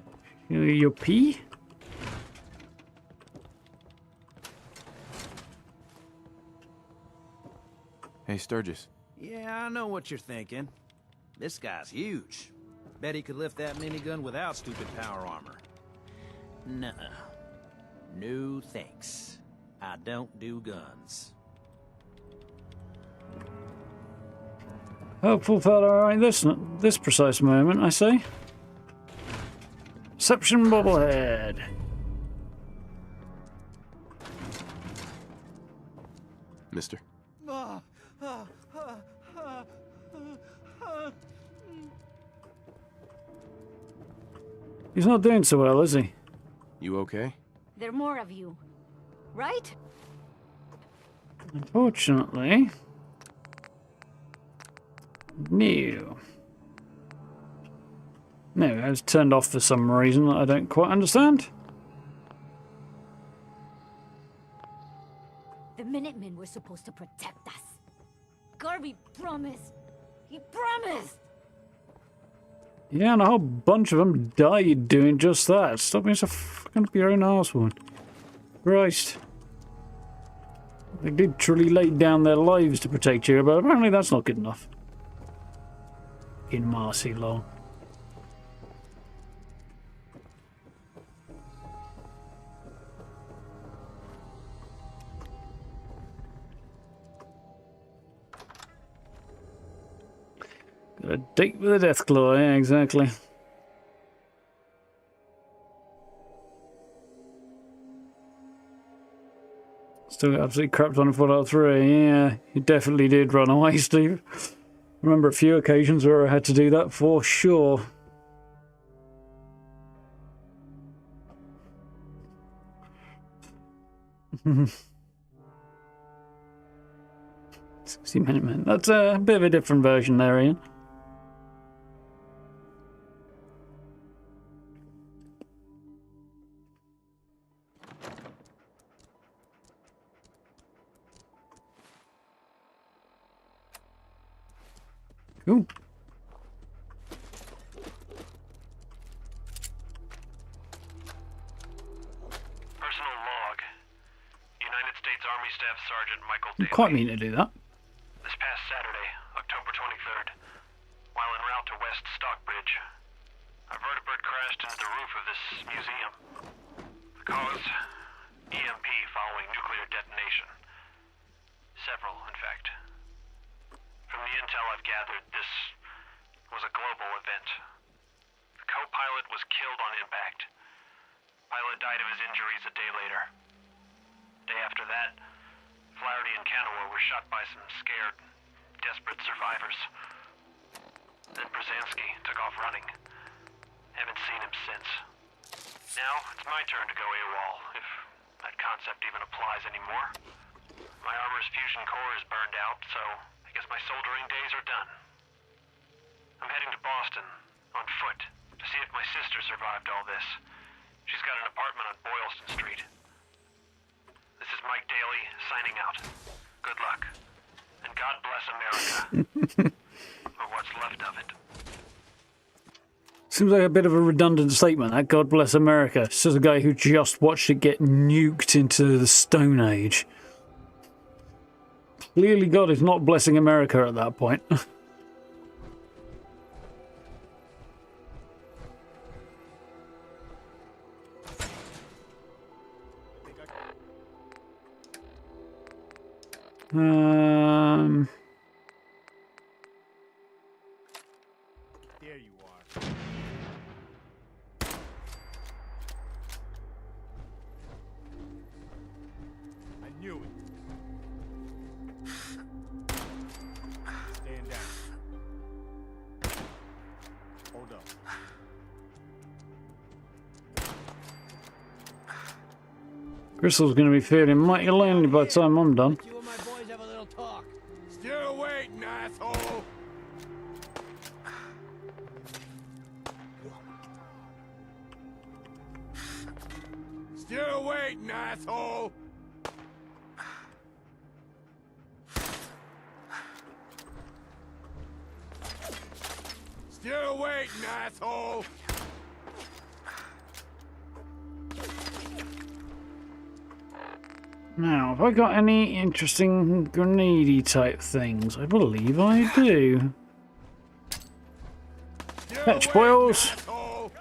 Your pee? Hey, Sturgis. Yeah, I know what you're thinking. This guy's huge. Bet he could lift that minigun without stupid power armor. Nuh-uh. No thanks. I don't do guns. Helpful fella right this precise moment, I say. Perception bobblehead. Mister. He's not doing so well, is he? You okay? There are more of you, right? Unfortunately. No. No, it was turned off for some reason that I don't quite understand. The Minutemen were supposed to protect us. Garvey promised. He promised! Yeah, and a whole bunch of them died doing just that. Stop being so fucking up your own arsewound. Christ. They did truly lay down their lives to protect you, but apparently that's not good enough. In Marcy Long. Got a date with a death claw, yeah, exactly. Still got absolutely crapped on 4.3. Yeah, you definitely did run away, Steve. Remember a few occasions where I had to do that for sure. $60 That's a bit of a different version there, Ian. Cool. Personal log. United States Army Staff Sergeant Michael You Daly. quite mean to do that. This past Saturday, October 23rd, while en route to West Stockbridge, a vertibird crashed into the roof of this museum. The cause? EMP following nuclear detonation. Several, in fact. From the intel I've gathered, this was a global event. The co-pilot was killed on impact. Pilot died of his injuries a day later. Day after that, Flaherty and Canower were shot by some scared, desperate survivors. Then Brzezinski took off running. Haven't seen him since. Now, it's my turn to go AWOL, if that concept even applies anymore. My armor's fusion core is burned out, so I guess my soldering days are done. I'm heading to Boston, on foot, to see if my sister survived all this. She's got an apartment on Boylston Street. This is Mike Daly, signing out. Good luck. And God bless America. Or what's left of it. Seems like a bit of a redundant statement, that God bless America. Says a guy who just watched it get nuked into the Stone Age. Clearly God is not blessing America at that point. There you are. I knew it. Crystal's going to be feeling mighty lonely by the time I'm done. You and my boys have a little talk. Still waiting, asshole! Still waiting, asshole! Still waiting, asshole! Now, have I got any interesting grenadey type things? I believe I do. Still Fetch waiting, boils. asshole!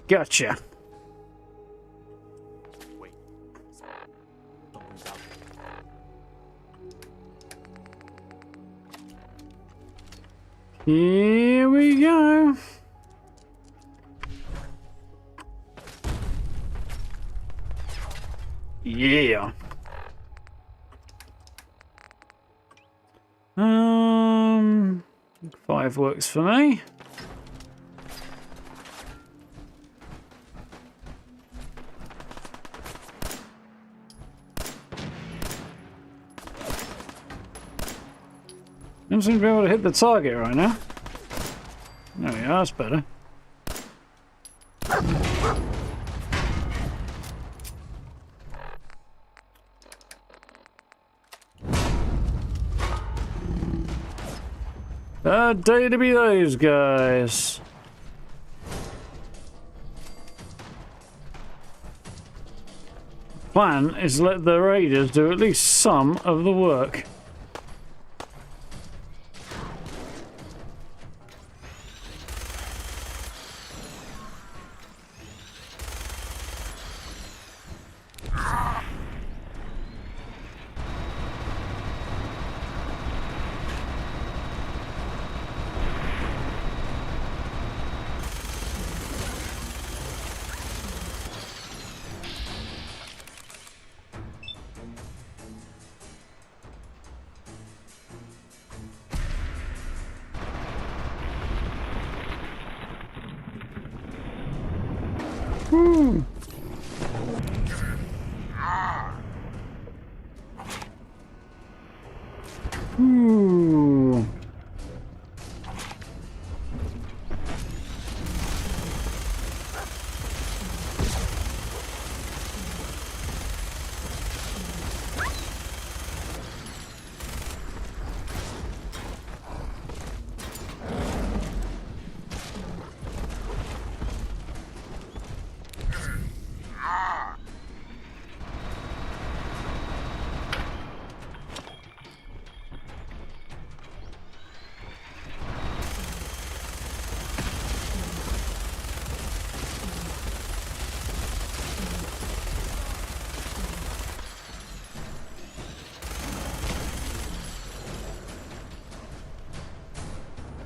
Gotcha. Wait. Someone's out there. Here we go. Yeah. 5 works for me. Don't seem to be able to hit the target right now. There we are, that's better. Bad day to be those guys. Plan is let the raiders do at least some of the work. Woo. Ooh.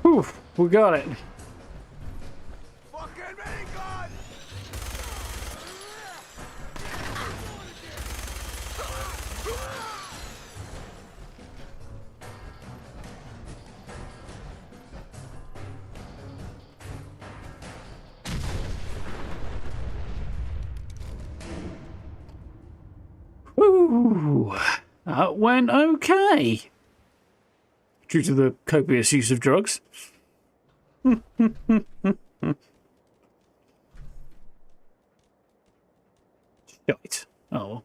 Oof, we got it. Fucking mini gun! Ooh, that went okay. Due to the copious use of drugs. Shite. Oh well.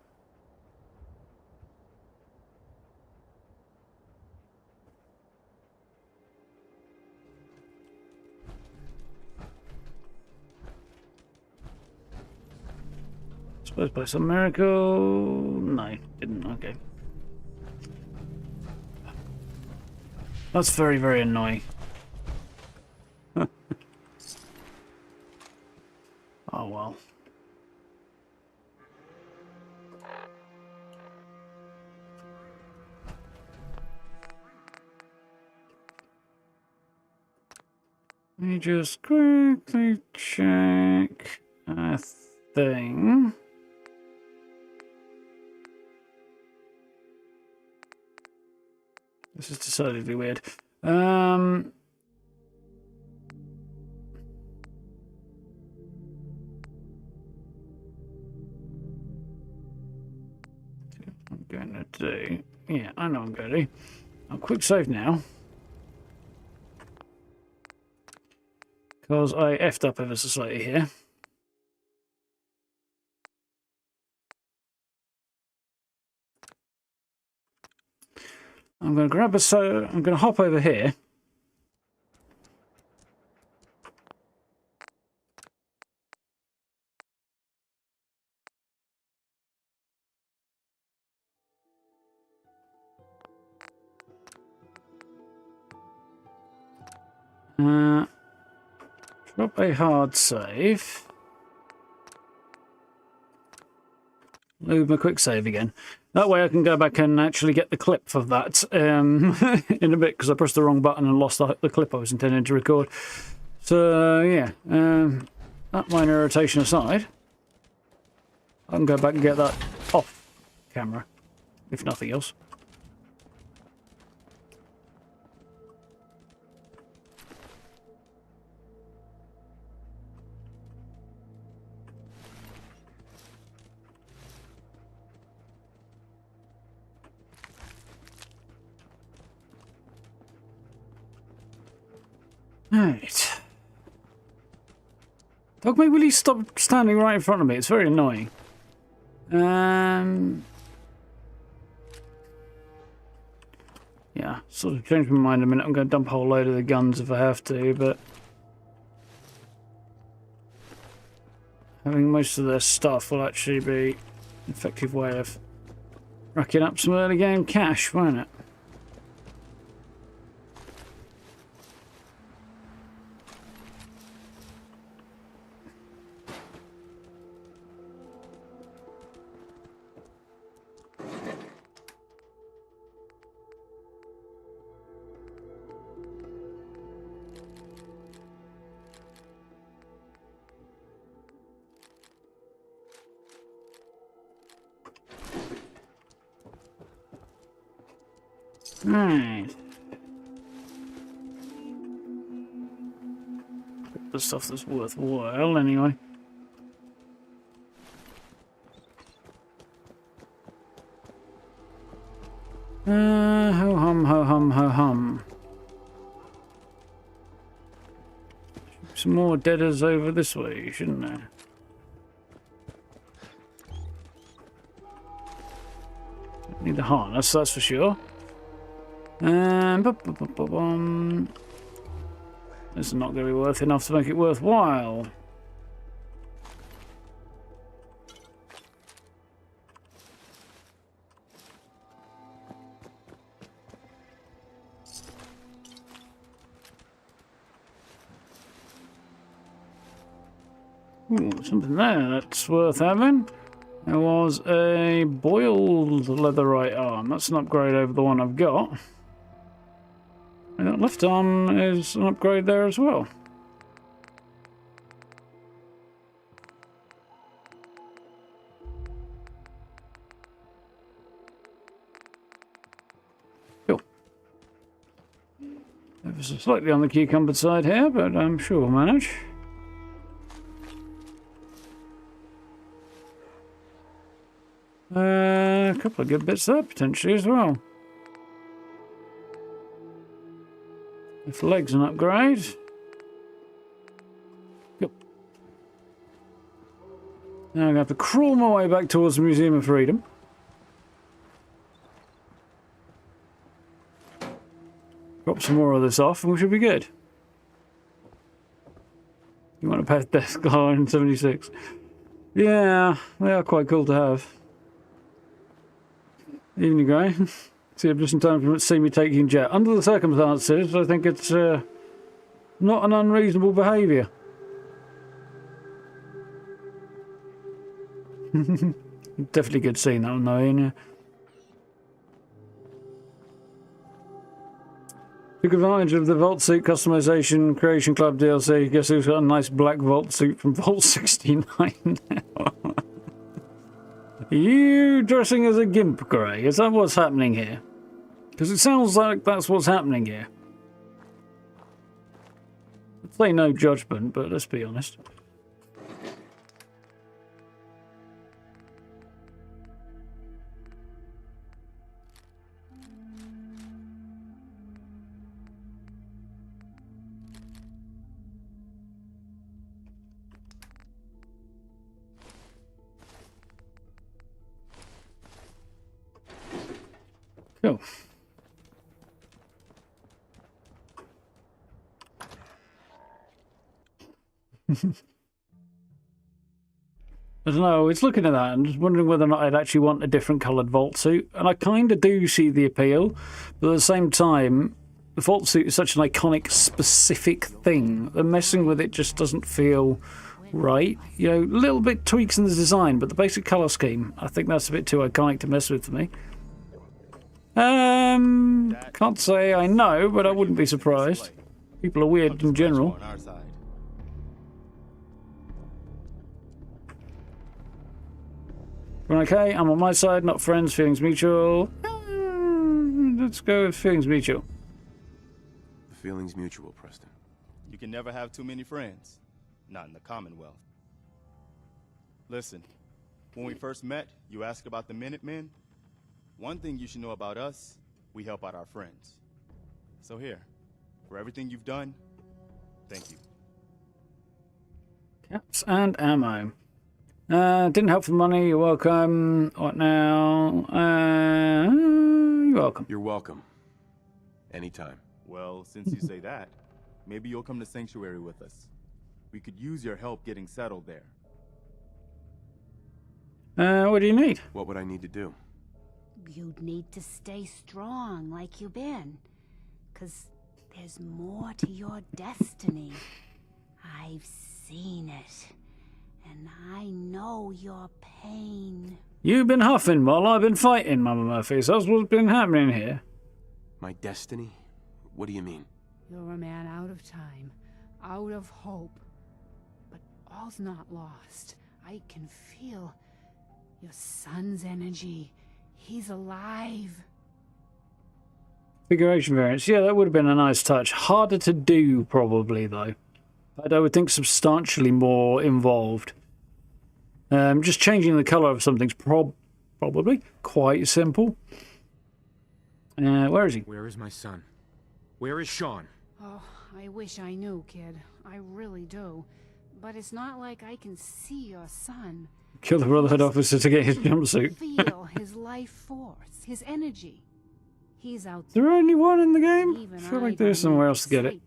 Suppose by some miracle. No, didn't. Okay. That's very, very annoying. Oh well. Let me just quickly check a thing. This is decidedly weird. I'm going to do. Yeah, I know I'm going to do. I'll quick save now. Because I effed up ever so slightly here. I'm going to grab a I'm going to hop over here. Drop a hard save. Move my quick save again. That way I can go back and actually get the clip of that in a bit, because I pressed the wrong button and lost the clip I was intending to record. So, yeah. That minor irritation aside, I can go back and get that off camera, if nothing else. Right. Dogmeat, will you stop standing right in front of me? It's very annoying. Yeah, sort of changed my mind a minute. I'm going to dump a whole load of the guns if I have to, but having most of their stuff will actually be an effective way of racking up some early game cash, won't it? Right. The stuff that's worthwhile, anyway. Ho hum, ho hum, ho hum. Some more deaders over this way, shouldn't there? Need the harness, that's for sure. This is not going to be worth enough to make it worthwhile. Ooh, something there that's worth having. There was a boiled leatherite arm. That's an upgrade over the one I've got. And that left arm is an upgrade there as well. Cool. Ever so slightly on the cucumbered side here, but I'm sure we'll manage. A couple of good bits there potentially as well. If legs an upgrade. Yep. Now I'm going to have to crawl my way back towards the Museum of Freedom. Drop some more of this off and we should be good. You want a Bethesda 76? Yeah, they are quite cool to have. Evening, Gray. See, I'm just in time to see me taking jet. Under the circumstances, I think it's not an unreasonable behaviour. Definitely good scene, that one, though, yeah. Took advantage of the Vault Suit customization Creation Club DLC. Guess who's got a nice black Vault Suit from Vault 69 now? You dressing as a gimp, Grey? Is that what's happening here? Because it sounds like that's what's happening here. I'd say no judgment, but let's be honest. Cool. I don't know, it's looking at that and just wondering whether or not I'd actually want a different coloured vault suit. And I kind of do see the appeal, but at the same time, the vault suit is such an iconic, specific thing. And messing with it just doesn't feel right. You know, little bit tweaks in the design, but the basic colour scheme, I think that's a bit too iconic to mess with for me. Can't say I know, but I wouldn't be surprised. People are weird in general. Okay, I'm on my side, not friends, feelings mutual. Let's go with feelings mutual. The feeling's mutual, Preston. You can never have too many friends. Not in the Commonwealth. Listen, when we first met, you asked about the Minutemen. One thing you should know about us, we help out our friends. So here, for everything you've done, thank you. Caps and ammo. Didn't help for money, you're welcome. What now? You're welcome. You're welcome. Anytime. Well, since you say that, maybe you'll come to Sanctuary with us. We could use your help getting settled there. What do you need? What would I need to do? You'd need to stay strong like you've been. 'Cause there's more to your destiny. I've seen it. And I know your pain. You've been huffing while I've been fighting, Mama Murphy. So that's what's been happening here. My destiny? What do you mean? You're a man out of time, out of hope. But all's not lost. I can feel your son's energy. He's alive. Configuration variants. Yeah, that would have been a nice touch. Harder to do, probably, though. I would think substantially more involved. Just changing the colour of something's probably quite simple. Where is he? Where is my son? Where is Xion? Oh, I wish I knew, kid. I really do. But it's not like I can see your son. Kill the Brotherhood officer to get his jumpsuit. Feel his life force, his energy. He's out Is there only one in the game? Even I feel like there's somewhere else to get it.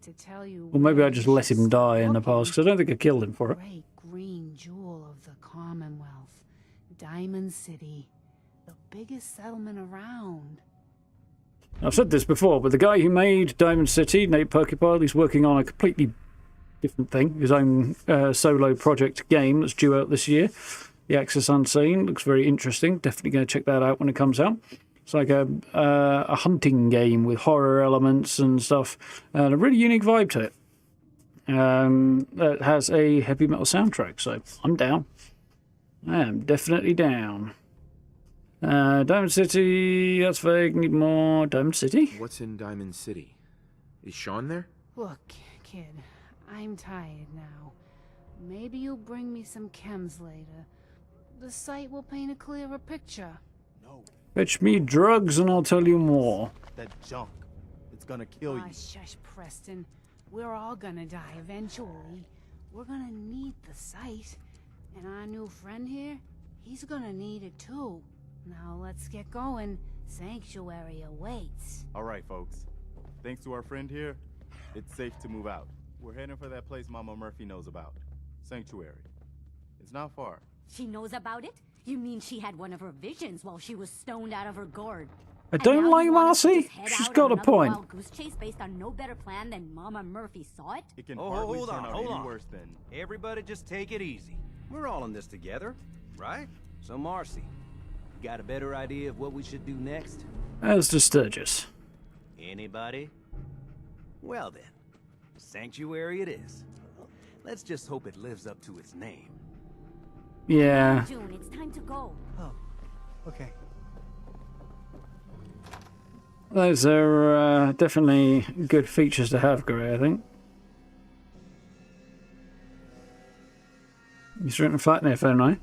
Or maybe I just let him die in the past, because I don't think I killed him for it. Great green jewel of the Commonwealth. Diamond City. The biggest settlement around. I've said this before, but the guy who made Diamond City, Nate Perkypile, he's working on a completely different thing. His own solo project game that's due out this year. The Axis Unseen. Looks very interesting. Definitely going to check that out when it comes out. It's like a hunting game with horror elements and stuff, and a really unique vibe to it. That has a heavy metal soundtrack, so I'm down. I am definitely down. Diamond City, that's vague, need more. Diamond City? What's in Diamond City? Is Xion there? Look, kid, I'm tired now. Maybe you'll bring me some chems later. The site will paint a clearer picture. No. Fetch me drugs and I'll tell you more. That junk. It's gonna kill you. Shush, Preston. We're all gonna die eventually. We're gonna need the site. And our new friend here, he's gonna need it too. Now let's get going. Sanctuary awaits. Alright, folks. Thanks to our friend here, it's safe to move out. We're heading for that place Mama Murphy knows about. Sanctuary. It's not far. She knows about it? You mean she had one of her visions while she was stoned out of her gourd? I don't like Marcy. She's got a point. Wild goose chase based on no better plan than Mama Murphy saw it? It can hardly turn out any worse than... Everybody just take it easy. We're all in this together, right? So Marcy, you got a better idea of what we should do next? As to Sturgis. Anybody? Well then, sanctuary it is. Let's just hope it lives up to its name. Yeah. June, it's time to go. Oh, okay. Those are definitely good features to have, Gray, I think. You're starting to flatten it, phone, right?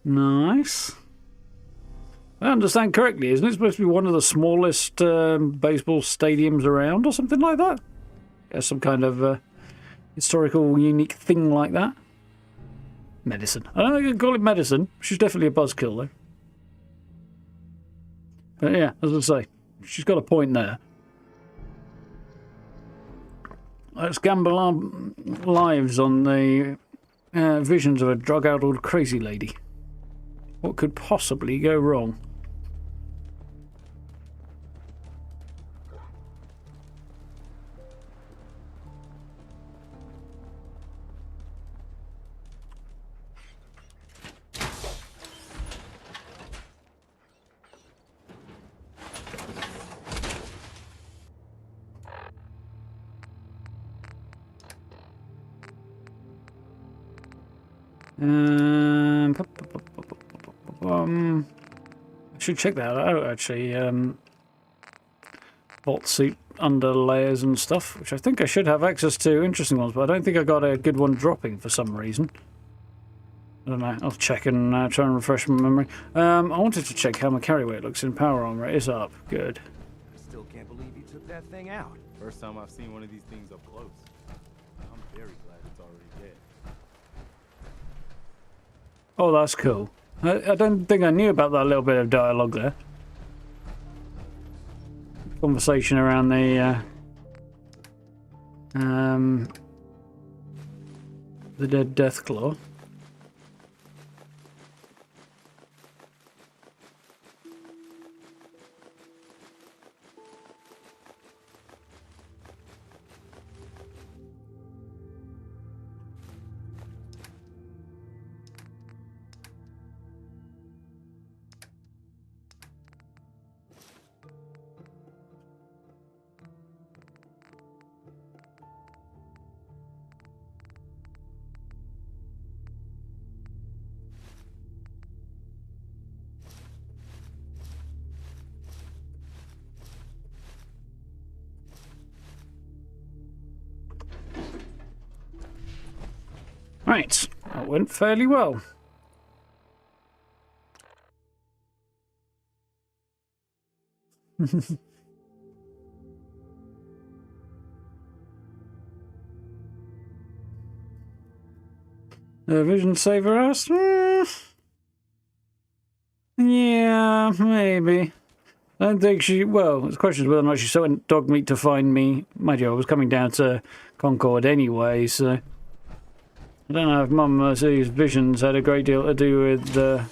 Nice. I understand correctly, isn't it supposed to be one of the smallest baseball stadiums around or something like that? Yeah, some kind of historical, unique thing like that. Medicine. I don't think I can call it medicine. She's definitely a buzzkill, though. But yeah, as I say, she's got a point there. Let's gamble our lives on the visions of a drug-addled crazy lady. What could possibly go wrong? I should check that out actually. Vault suit under layers and stuff, which I think I should have access to. Interesting ones, but I don't think I got a good one dropping for some reason. I don't know. I'll check and try and refresh my memory. I wanted to check how my carry weight looks in power armor. It is up. Good. I still can't believe you took that thing out. First time I've seen one of these things up close. I'm very glad it's already dead. Oh, that's cool. I don't think I knew about that little bit of dialogue there. Conversation around the dead Deathclaw. Right, that went fairly well. Vision Saver us? Yeah, maybe. I don't think she... Well, the question is whether or not she sent dog meat to find me. Mind you, I was coming down to Concord anyway, so... I don't know if Mum Mercy's visions had a great deal to do with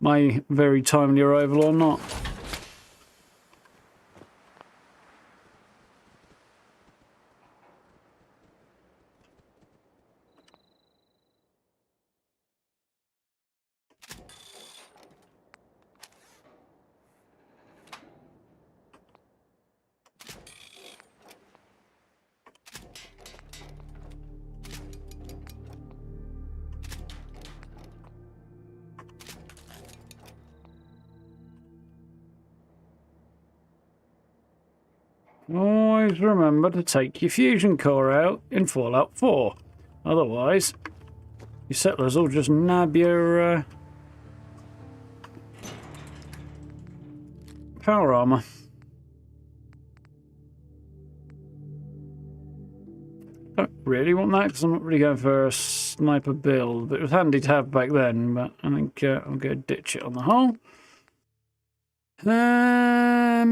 my very timely arrival or not. Always remember to take your fusion core out in Fallout 4. Otherwise, your settlers will just nab your power armor. Don't really want that because I'm not really going for a sniper build, but it was handy to have back then. But I think I'm going to ditch it on the whole. Yeah.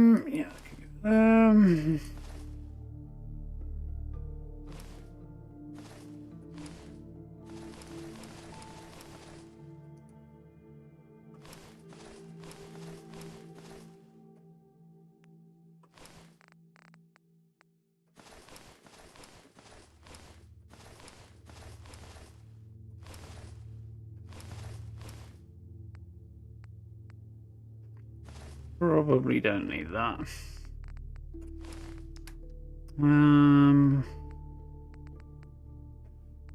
Probably don't need that.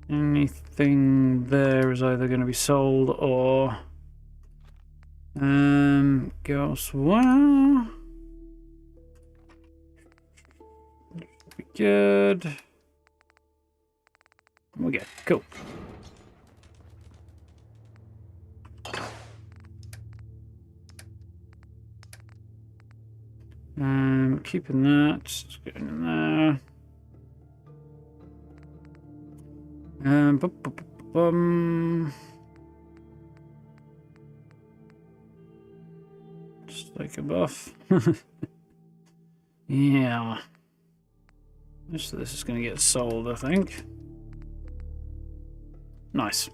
Anything there is either going to be sold or go elsewhere. Be good. Okay, cool. Keeping that. Just getting in there. Just take a buff. Yeah. Most of this is going to get sold, I think. Nice.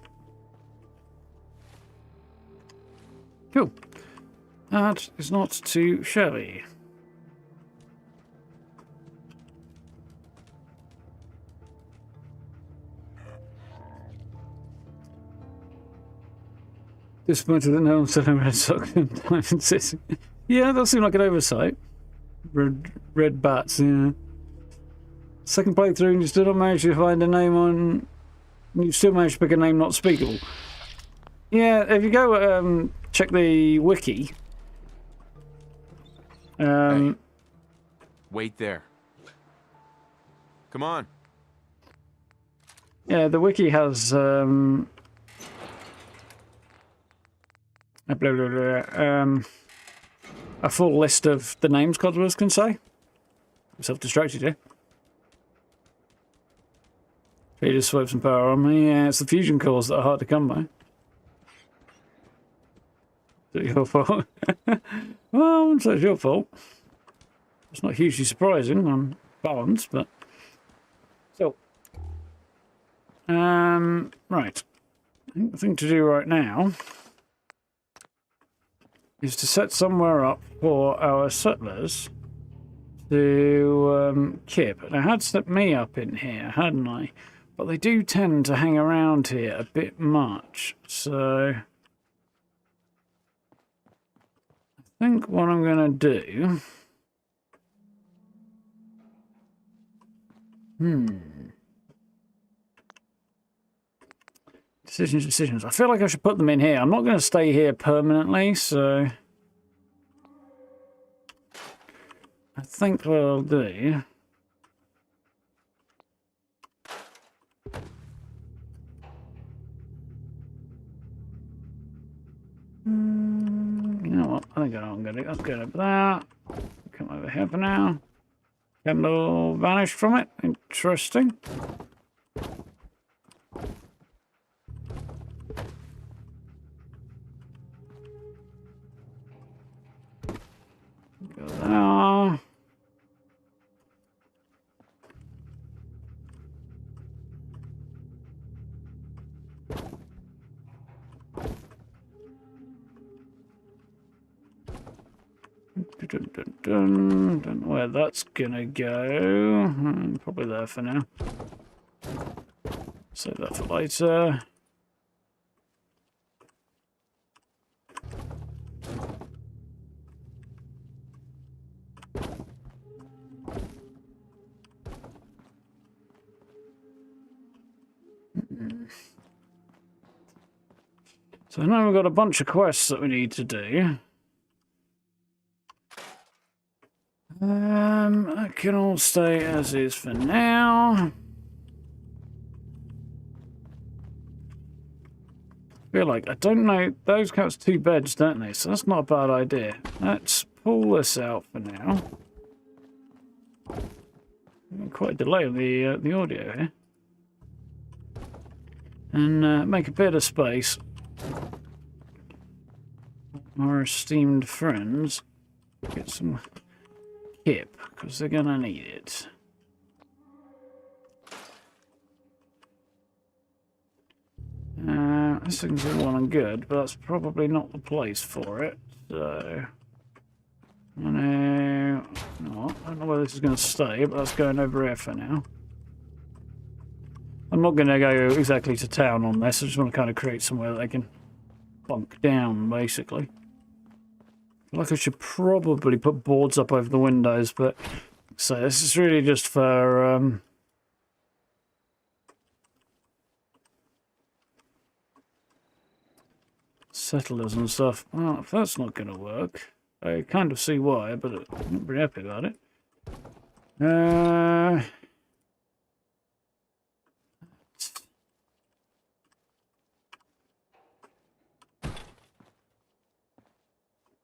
Cool. That is not too shabby. Disappointed that no one's selling red socks in Diamond City. Yeah, that seemed like an oversight. Red bats, yeah. Second playthrough and you still don't manage to find a name on... You still managed to pick a name not speakable. Yeah, if you go check the wiki... Hey. Wait there. Come on. Yeah, the wiki has... a full list of the names Codsworth can say. I'm self-distracted here. He just swiped some power on me. Yeah, it's the fusion cores that are hard to come by. Is it your fault? Well, so it's your fault. It's not hugely surprising on balance, but still. Right. I think the thing to do right now is to set somewhere up for our settlers to kip. And I had set me up in here, hadn't I? But they do tend to hang around here a bit much. So I think what I'm going to do... Decisions. I feel like I should put them in here. I'm not going to stay here permanently, so... I think what I'll do... You know what? I think I'm going to... Let's go over there. Come over here for now. Candle vanished from it. Interesting. Go there. Don't know where that's gonna go. Probably there for now. Save that for later. So now we've got a bunch of quests that we need to do. That can all stay as is for now. I feel like, I don't know, those count as 2 beds, don't they? So that's not a bad idea. Let's pull this out for now. Quite a delay on the audio here. And make a bit of space. Our esteemed friends get some kip, because they're gonna need it. This thing's all well and good, but that's probably not the place for it. So I don't know where this is going to stay, but that's going over here for now. I'm not going to go exactly to town on this. I just want to kind of create somewhere that they can bunk down, basically. I feel like I should probably put boards up over the windows, but So this is really just for settlers and stuff. Well, if that's not going to work, I kind of see why, but I'm not very happy about it.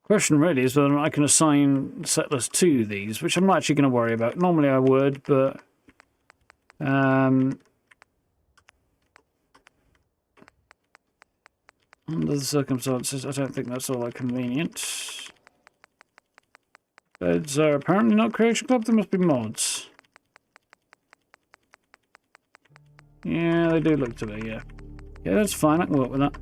Question really is whether I can assign settlers to these, which I'm not actually going to worry about. Normally I would, but under the circumstances, I don't think that's all that convenient. Beds are apparently not Creation Club, there must be mods. Yeah, they do look to be, yeah. Yeah, that's fine, I can work with that.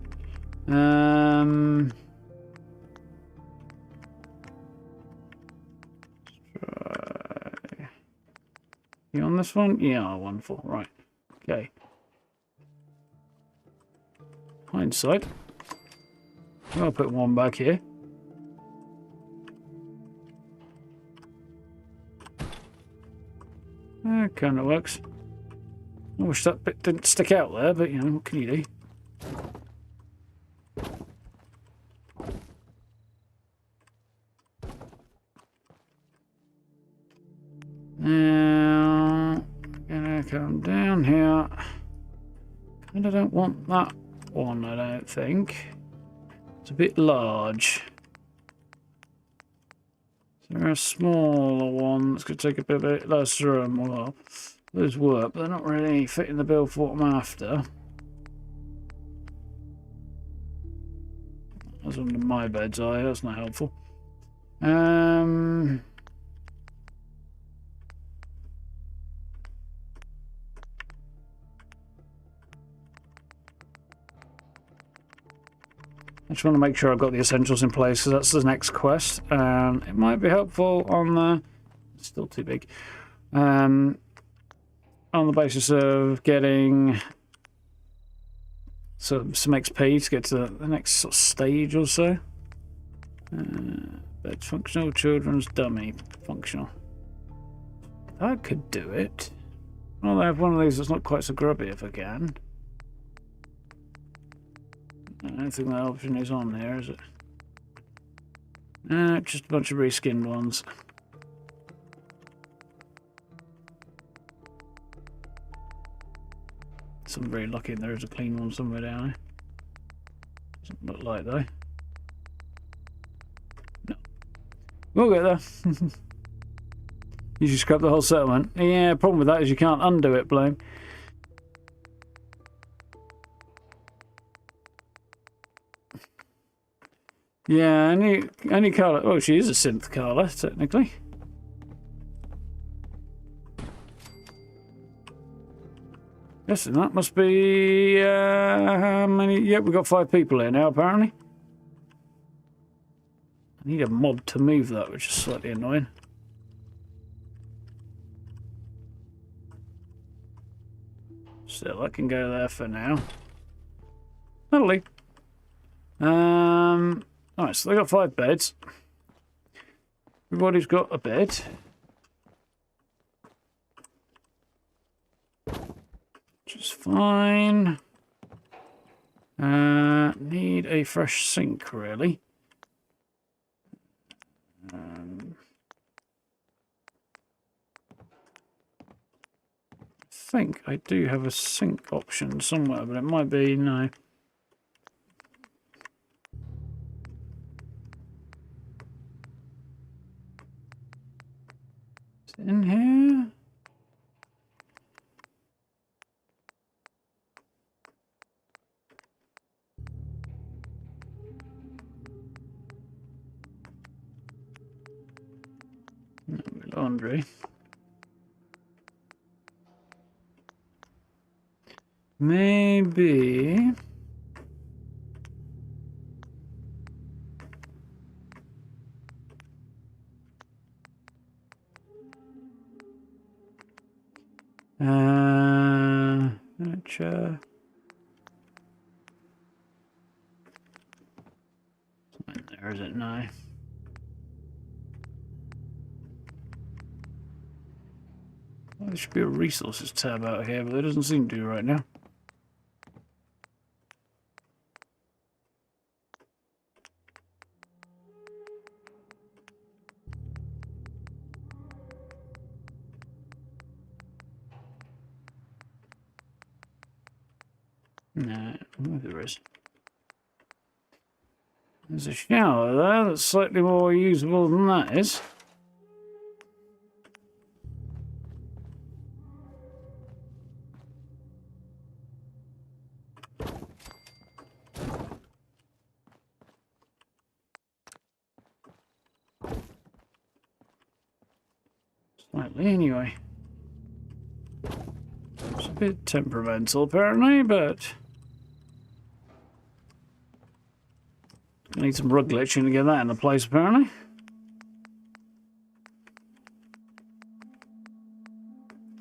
You on this one? Yeah, wonderful. Right. Okay. Hindsight. I'll put one back here. That kind of works. I wish that bit didn't stick out there, but you know, what can you do? Now, gonna come down here. And I don't want that one, I don't think. It's a bit large. Is there a smaller one that's going to take a bit less room? Well, those work, but they're not really fitting the bill for what I'm after. That's under my bed's eye, that's not helpful. I just want to make sure I've got the essentials in place because that's the next quest. It might be helpful on the... It's still too big. On the basis of getting some XP to get to the next sort of stage or so. Beds functional, children's dummy functional. That could do it. Well, I have one of these that's not quite so grubby if I can. I don't think that option is on there, is it? Just a bunch of reskinned ones. So I'm very lucky there is a clean one somewhere down there. Doesn't look like though. No. We'll get there. You should scrap the whole settlement. Yeah, problem with that is you can't undo it, blame. Yeah, any Carla. Oh, she is a synth Carla, technically. Yes, and that must be how many? Yep, we've got 5 people here now, apparently. I need a mod to move that, which is slightly annoying. Still, I can go there for now. Lovely. Alright, so they got 5 beds. Everybody's got a bed. Which is fine. Need a fresh sink, really. I think I do have a sink option somewhere, but it might be no. In here? No, laundry. Maybe. Furniture. There is it now? Well, there should be a resources tab out here, but there doesn't seem to right now. No, there is. There's a shower there that's slightly more usable than that is. Slightly, anyway. It's a bit temperamental, apparently, but need some rug glitching to get that into place, apparently.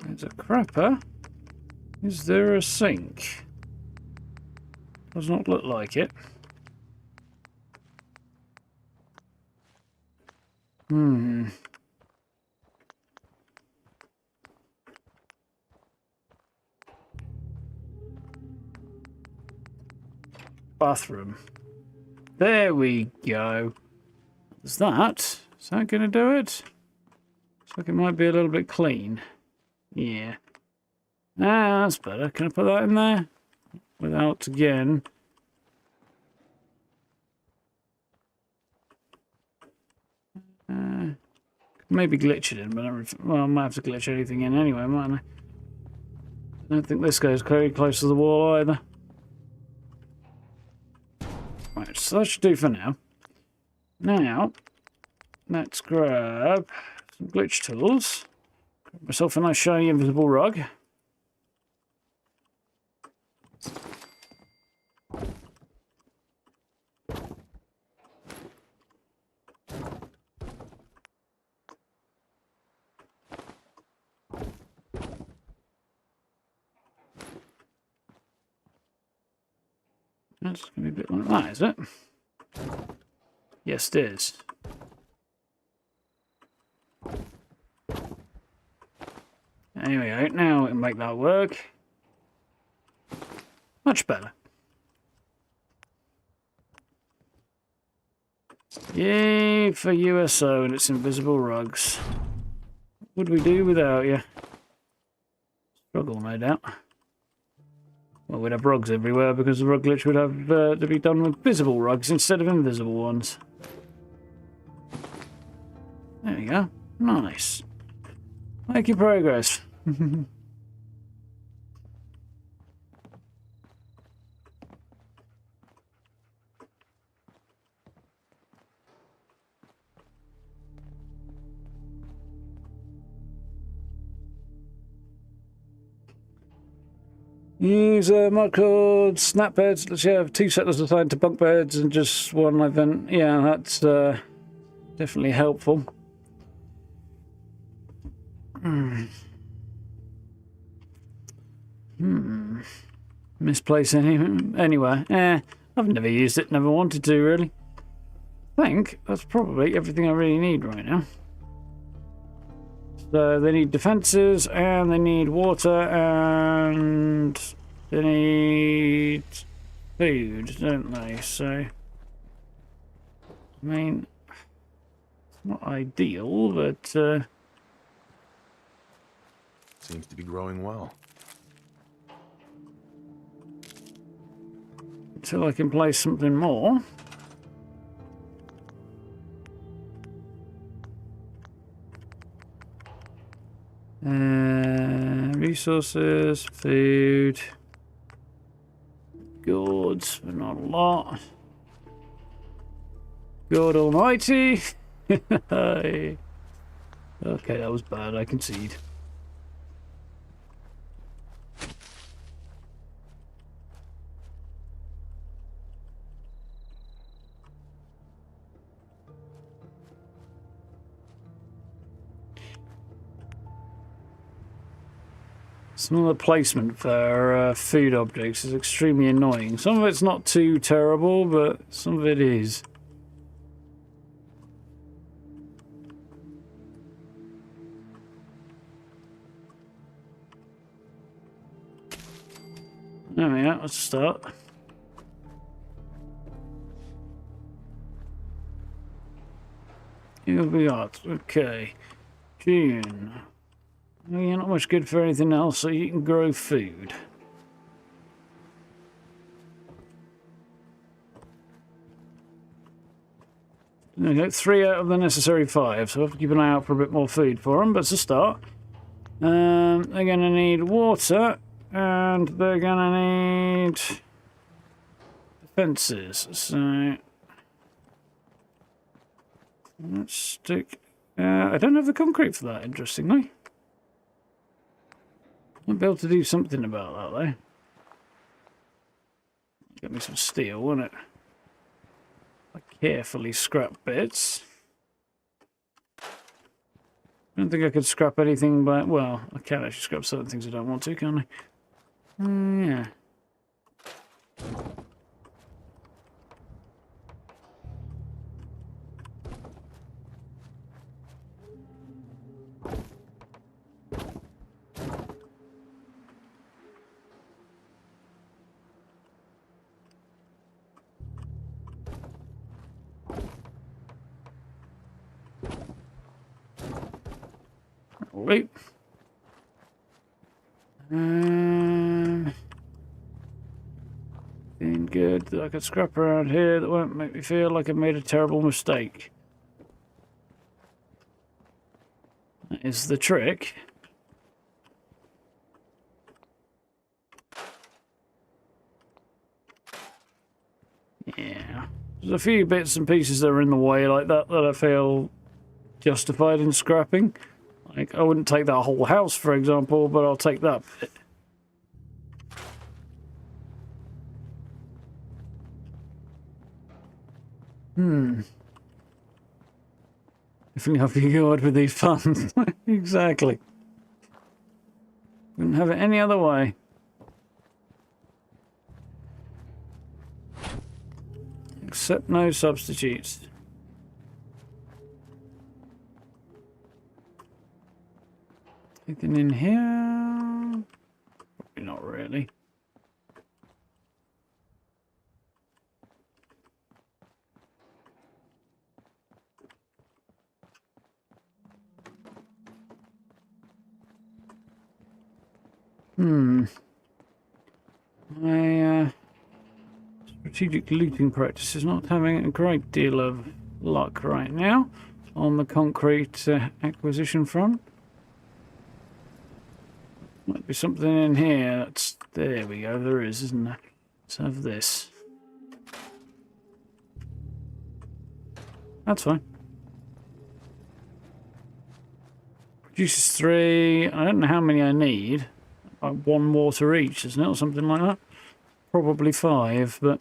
There's a crapper. Is there a sink? Does not look like it. Bathroom. There we go. Is that? Is that going to do it? Looks like it might be a little bit clean. Yeah. Ah, that's better. Can I put that in there? Without, again... maybe glitch it in, but well, I might have to glitch anything in anyway, mightn't I? I don't think this goes very close to the wall either. Right, so that should do for now. Now, let's grab some glitch tools. Grab myself a nice shiny invisible rug. That's going to be a bit like that, is it? Yes, it is. Anyway, now we can make that work. Much better. Yay for USO and its invisible rugs. What would we do without you? Struggle, no doubt. Well, we'd have rugs everywhere because the rug glitch would have to be done with visible rugs instead of invisible ones. There we go. Nice. Making progress. Use mod code snap beds. Let's have 2 settlers assigned to bunk beds and just 1 event. Yeah, that's definitely helpful. Misplace anywhere. I've never used it, never wanted to really. I think that's probably everything I really need right now. So they need defences, and they need water, and they need food, don't they? So, I mean, it's not ideal, but seems to be growing well. Until I can place something more. Resources, food, goods, but not a lot. God almighty! Okay, that was bad, I concede. Some of the placement for food objects is extremely annoying. Some of it's not too terrible, but some of it is. There we are, let's start. Here we are. Okay. Xion. Well, you're not much good for anything else, so you can grow food. There we go, 3 out of the necessary 5, so I have to keep an eye out for a bit more food for them, but it's a start. They're going to need water, and they're going to need defences, so let's stick... I don't have the concrete for that, interestingly. Might be able to do something about that, though. Get me some steel, won't it? I carefully scrap bits. I don't think I could scrap anything, but well, I can actually scrap certain things I don't want to, can't I? Yeah. Wait. Anything good that I could scrap around here that won't make me feel like I made a terrible mistake? That is the trick. Yeah. There's a few bits and pieces that are in the way like that that I feel justified in scrapping. Like, I wouldn't take that whole house, for example, but I'll take that bit. Definitely have to go out with these funds. Exactly. Wouldn't have it any other way. Except no substitutes. Anything in here? Probably not really. My strategic looting practice is not having a great deal of luck right now on the concrete acquisition front. Might be something in here. That's, there we go, there is, isn't there? Let's have this. That's fine. Produces 3. I don't know how many I need. Like 1 water each, isn't it? Or something like that. Probably 5, but...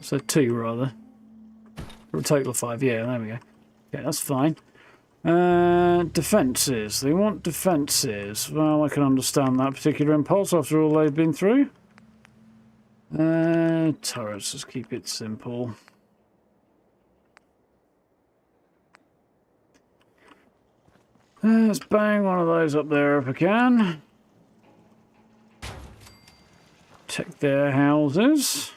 So 2, rather. For a total of 5, yeah, there we go. Okay, that's fine. Defences. They want defences. Well, I can understand that particular impulse after all they've been through. Turrets, let's keep it simple. Let's bang one of those up there if I can. Protect their houses.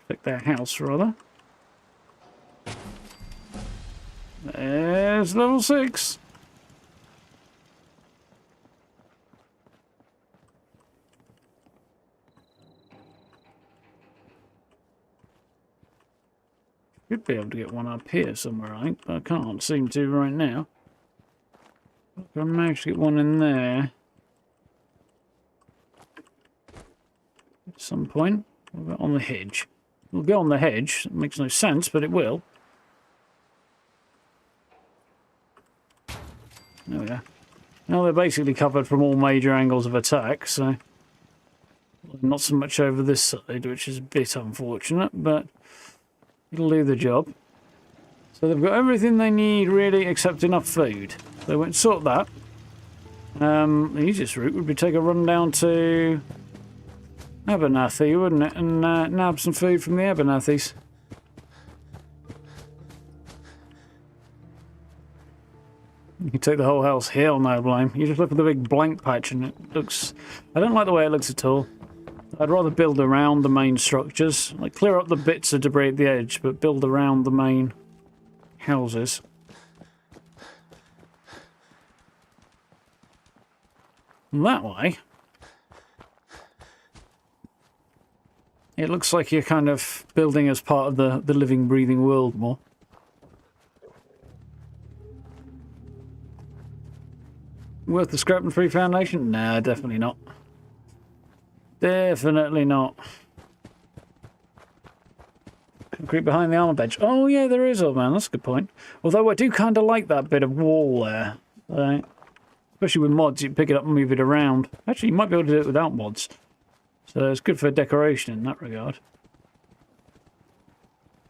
Protect their house, rather. There's level 6. Should be able to get one up here somewhere, I think, but I can't seem to right now. I managed to get one in there at some point. What about on the hedge? It'll go on the hedge. It makes no sense, but it will. There we are. Now they're basically covered from all major angles of attack, so not so much over this side, which is a bit unfortunate, but it'll do the job. So they've got everything they need, really, except enough food. They won't sort that. The easiest route would be to take a run down to Abernathy, wouldn't it? And nab some food from the Abernathies. You can take the whole house. Hell no, blame. You just look at the big blank patch and it looks... I don't like the way it looks at all. I'd rather build around the main structures. Like, clear up the bits of debris at the edge, but build around the main houses. And that way, it looks like you're kind of building as part of the living, breathing world more. Worth the scrap and free foundation? Nah, definitely not. Definitely not. Concrete behind the armor bench. Oh yeah, there is, old man. That's a good point. Although I do kind of like that bit of wall there. Especially with mods, you can pick it up and move it around. Actually, you might be able to do it without mods. So it's good for decoration in that regard.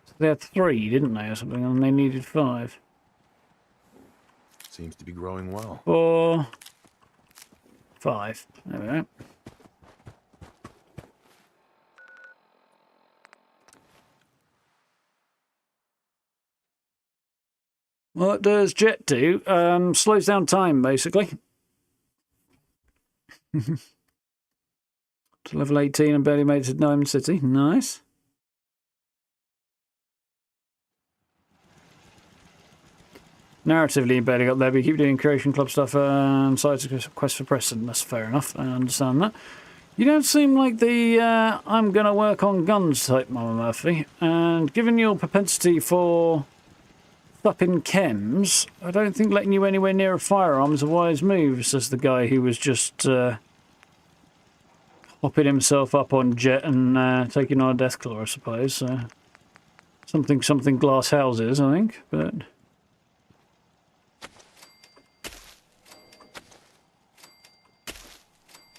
So they had 3, didn't they, or something, and they needed 5. Seems to be growing well. 4, 5. There we go. What does Jet do? Slows down time, basically. To level 18 and barely made it to Diamond City. Nice. Narratively, you barely got there, but you keep doing Creation Club stuff and sides Quest for Preston. That's fair enough. I understand that. You don't seem like the I'm going to work on guns type, Mama Murphy. And given your propensity for thupping chems, I don't think letting you anywhere near a firearm is a wise move, says the guy who was just hopping himself up on Jet and taking on a Deathclaw, I suppose. Something glass houses, I think, but...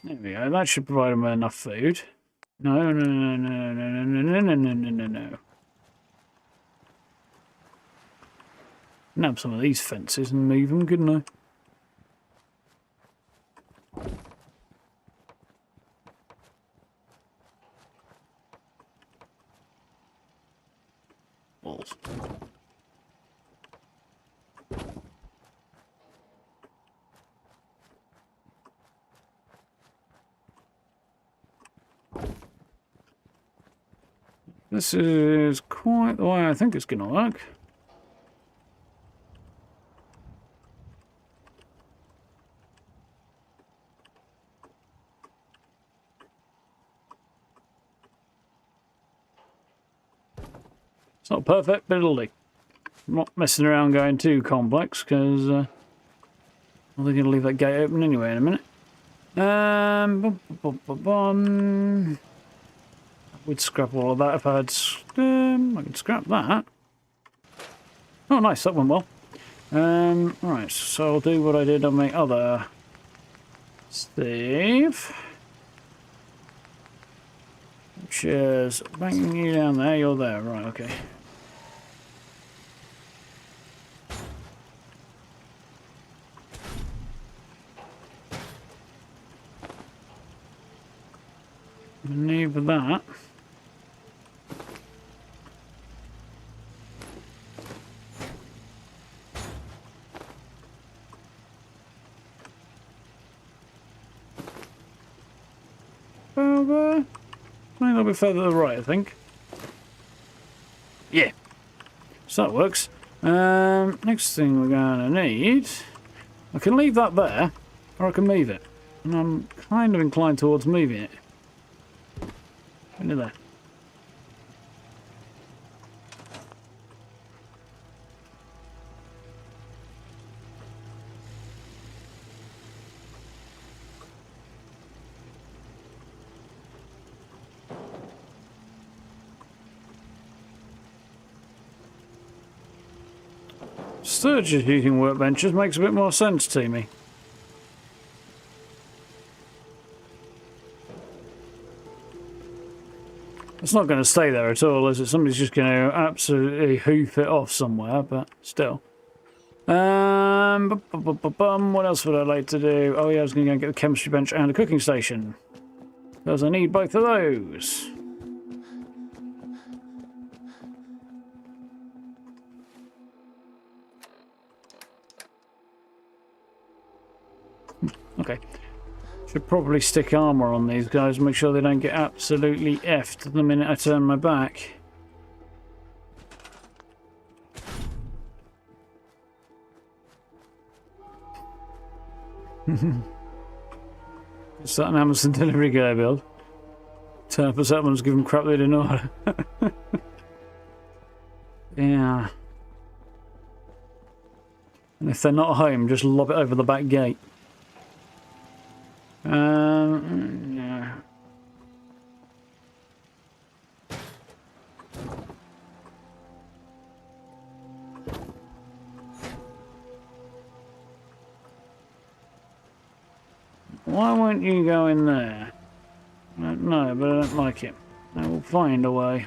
There we go, that should provide him with enough food. No, no, no, no, no, no, no, no, no, no, no, no. Nab some of these fences and move them, couldn't I? Walls. This is quite the way I think it's going to work. It's not perfect, but it'll do. I'm not messing around going too complex because they're going to leave that gate open anyway in a minute. We'd scrap all of that if I had... I could scrap that. Oh, nice. That went well. Right, so I'll do what I did on my other Steve. Which is banging you down there. You're there. Right, okay. Maneuver that. Over. A little bit further to the right, I think. Yeah. So that works. Next thing we're going to need... I can leave that there, or I can move it. And I'm kind of inclined towards moving it. Into there. Sturgis using workbenches makes a bit more sense to me. It's not going to stay there at all, is it? Somebody's just going to absolutely hoof it off somewhere, but still. What else would I like to do? Oh yeah, I was going to go and get the chemistry bench and a cooking station. Because I need both of those. Okay. Should probably stick armor on these guys and make sure they don't get absolutely effed the minute I turn my back. Is that an Amazon delivery guy build? Turn up at someone's give them crap they didn't order. Yeah. And if they're not home, just lob it over the back gate. Yeah. Why won't you go in there? I don't know, but I don't like it. I will find a way.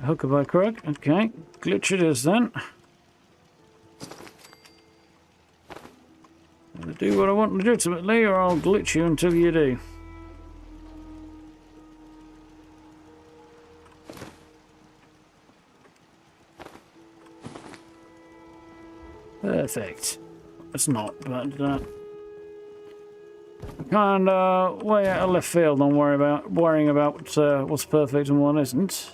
Hooker by crook. Okay, glitch it is then. Either do what I want legitimately, or I'll glitch you until you do. Perfect. It's not, but kind of way out of left field. Don't worrying about what's perfect and what isn't.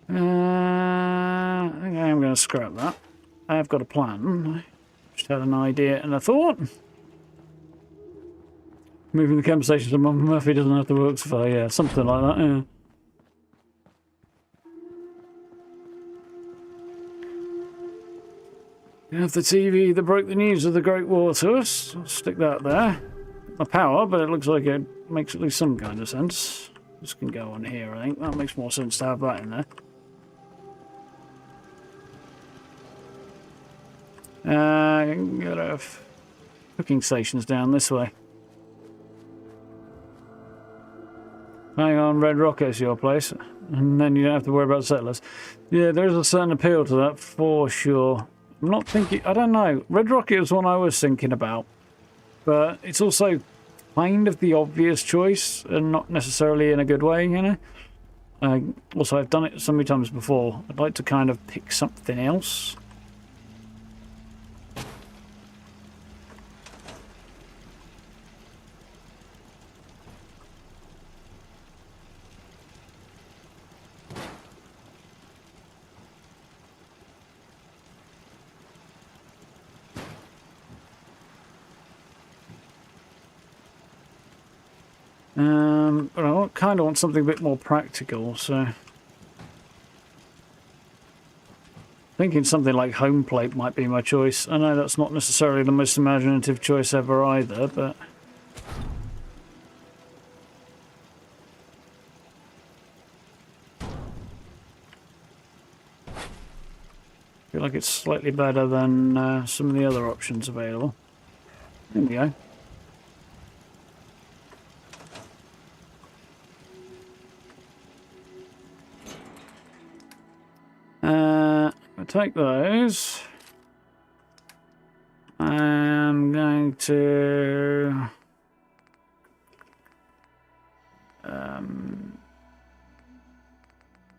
I think I am going to scrap that. I have got a plan. Just had an idea and a thought. Moving the conversation to Mum Murphy doesn't have to work so far. Yeah, something like that. Yeah. You have the TV that broke the news of the Great War to us. I'll stick that there. The power, but it looks like it makes at least some kind of sense. This can go on here, I think. That makes more sense to have that in there. Got a cooking stations down this way. Hang on, Red Rocket's your place. And then you don't have to worry about settlers. Yeah, there's a certain appeal to that for sure. I'm not thinking... I don't know. Red Rocket was one I was thinking about. But it's also kind of the obvious choice, and not necessarily in a good way, you know? Also, I've done it so many times before. I'd like to kind of pick something else. But I kind of want something a bit more practical, so... Thinking something like home plate might be my choice. I know that's not necessarily the most imaginative choice ever either, but... I feel like it's slightly better than some of the other options available. There we go. I'll take those. I'm going to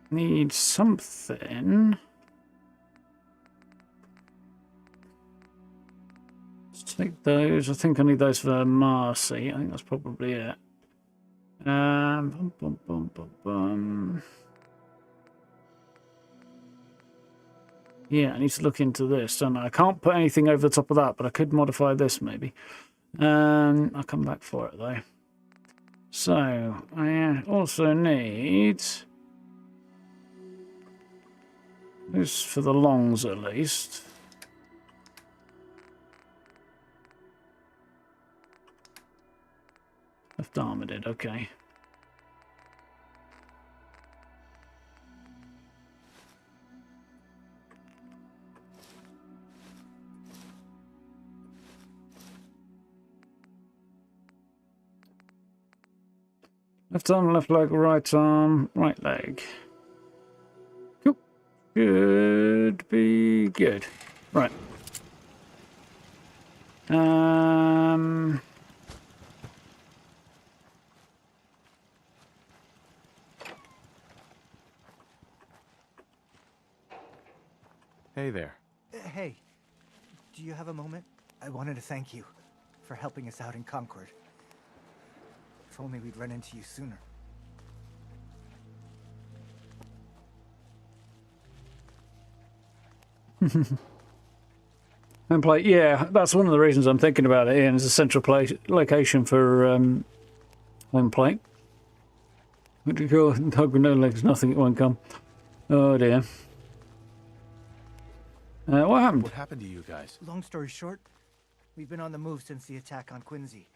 need something. Let's take those. I think I need those for Marcy. I think that's probably it. Bum, bum, bum, bum, bum. Yeah, I need to look into this, don't I? I can't put anything over the top of that, but I could modify this maybe. I'll come back for it though. So, I also need this for the longs at least. Left armored, okay. Left arm, left leg, right arm, right leg. Cool. Should be good. Right. Hey there. Hey, do you have a moment? I wanted to thank you for helping us out in Concord. If only we'd run into you sooner. And play, yeah, that's one of the reasons I'm thinking about it. Ian, is a central location for home plate. What do you call it? Dog with no legs, nothing, it won't come. Oh dear. What happened? What happened to you guys? Long story short, we've been on the move since the attack on Quincy.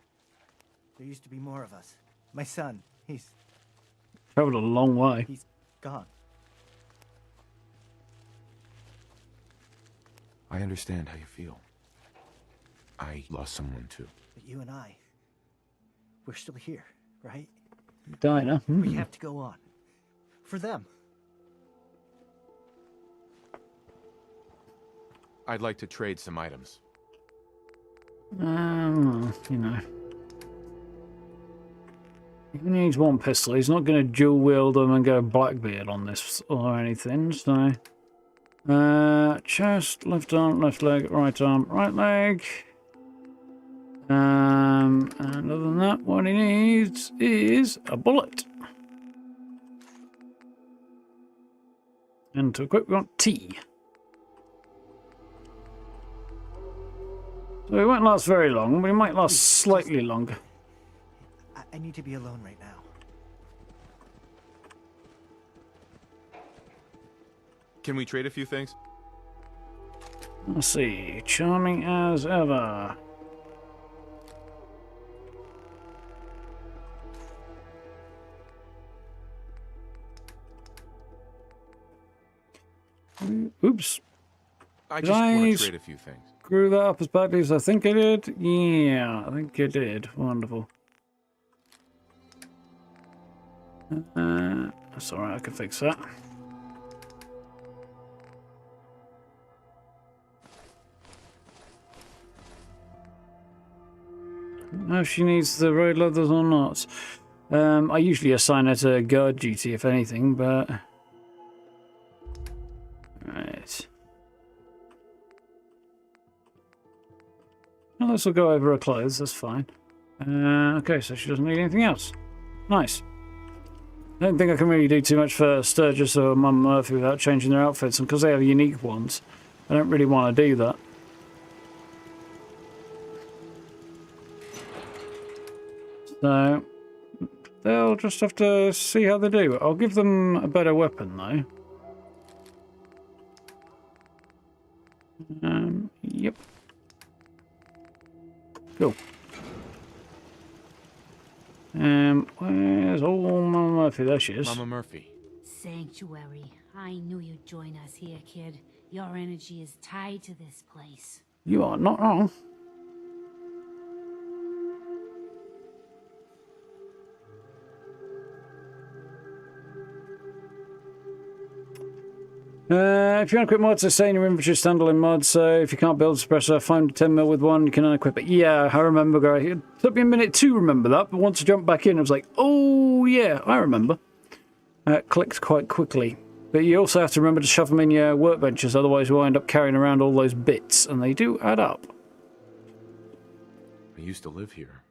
There used to be more of us. My son, he's Traveled a long way. gone. I understand how you feel. I lost someone too. But you and I, we're still here, right? Diner. We have to go on. For them. I'd like to trade some items. You know. He needs one pistol. He's not going to dual wield them and go Blackbeard on this or anything, so... chest, left arm, left leg, right leg. And other than that, what he needs is a bullet. And to equip, we want T. So it won't last very long, but it might last slightly longer. I need to be alone right now. Can we trade a few things? Let's see. Charming as ever. Oops. I just want to trade a few things. Screw that up as badly as I think I did? Yeah, I think I did. Wonderful. That's alright, I can fix that. No, she needs the road leathers or not. I usually assign her to guard duty, if anything, but... Right. Well, this will go over her clothes, that's fine. Okay, so she doesn't need anything else. Nice. I don't think I can really do too much for Sturgis or Mum Murphy without changing their outfits, and because they have unique ones, I don't really want to do that. So, they'll just have to see how they do. I'll give them a better weapon, though. Yep. Cool. Where's old Mama Murphy? There she is. Mama Murphy. Sanctuary. I knew you'd join us here, kid. Your energy is tied to this place. You are not wrong. If you unequip mods, they say in your inventory standalone mods, so if you can't build a suppressor, find 10mm with one, you can unequip it. Yeah, I remember, guys. It took me a minute to remember that, but once I jumped back in, I was like, oh yeah, I remember. Clicked quite quickly. But you also have to remember to shove them in your workbenches, otherwise you'll end up carrying around all those bits, and they do add up. I used to live here.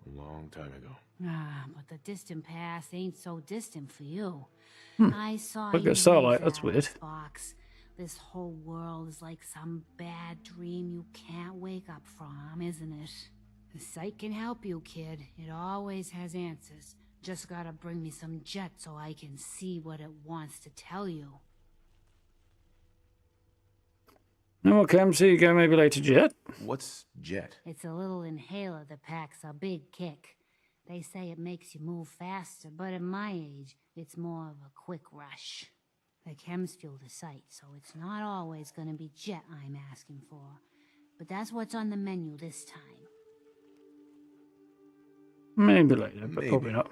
A long time ago. Ah, but the distant past ain't so distant for you. I saw Look you at Starlight, leave that's that weird. box. This whole world is like some bad dream you can't wake up from, isn't it? The site can help you, kid. It always has answers. Just gotta bring me some jet so I can see what it wants to tell you. No more cams, here you go, maybe later, Jet. What's jet? It's a little inhaler that packs a big kick. They say it makes you move faster, but at my age, it's more of a quick rush. The chems fuel the site, so it's not always gonna be jet I'm asking for. But that's what's on the menu this time. Maybe later, but Maybe. probably not.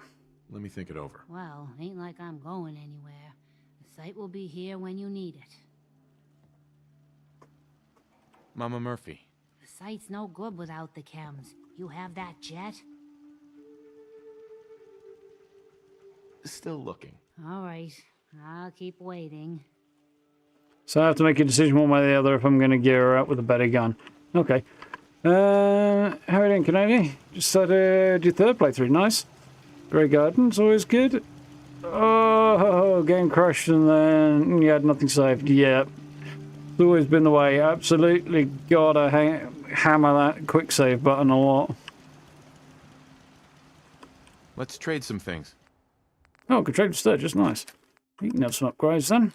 Let me think it over. Well, ain't like I'm going anywhere. The site will be here when you need it. Mama Murphy. The site's no good without the chems. You have that jet? Still looking. All right, I'll keep waiting. So I have to make a decision one way or the other if I'm going to gear her up with a better gun. Okay. How are you doing, Canadian? Just started your third playthrough. Nice. Grey Gardens, always good. Oh, getting crushed and then you had nothing saved. Yeah. It's always been the way. Absolutely gotta hammer that quick save button a lot. Let's trade some things. Oh, good trade with Sturgis. Nice. You can have some upgrades then.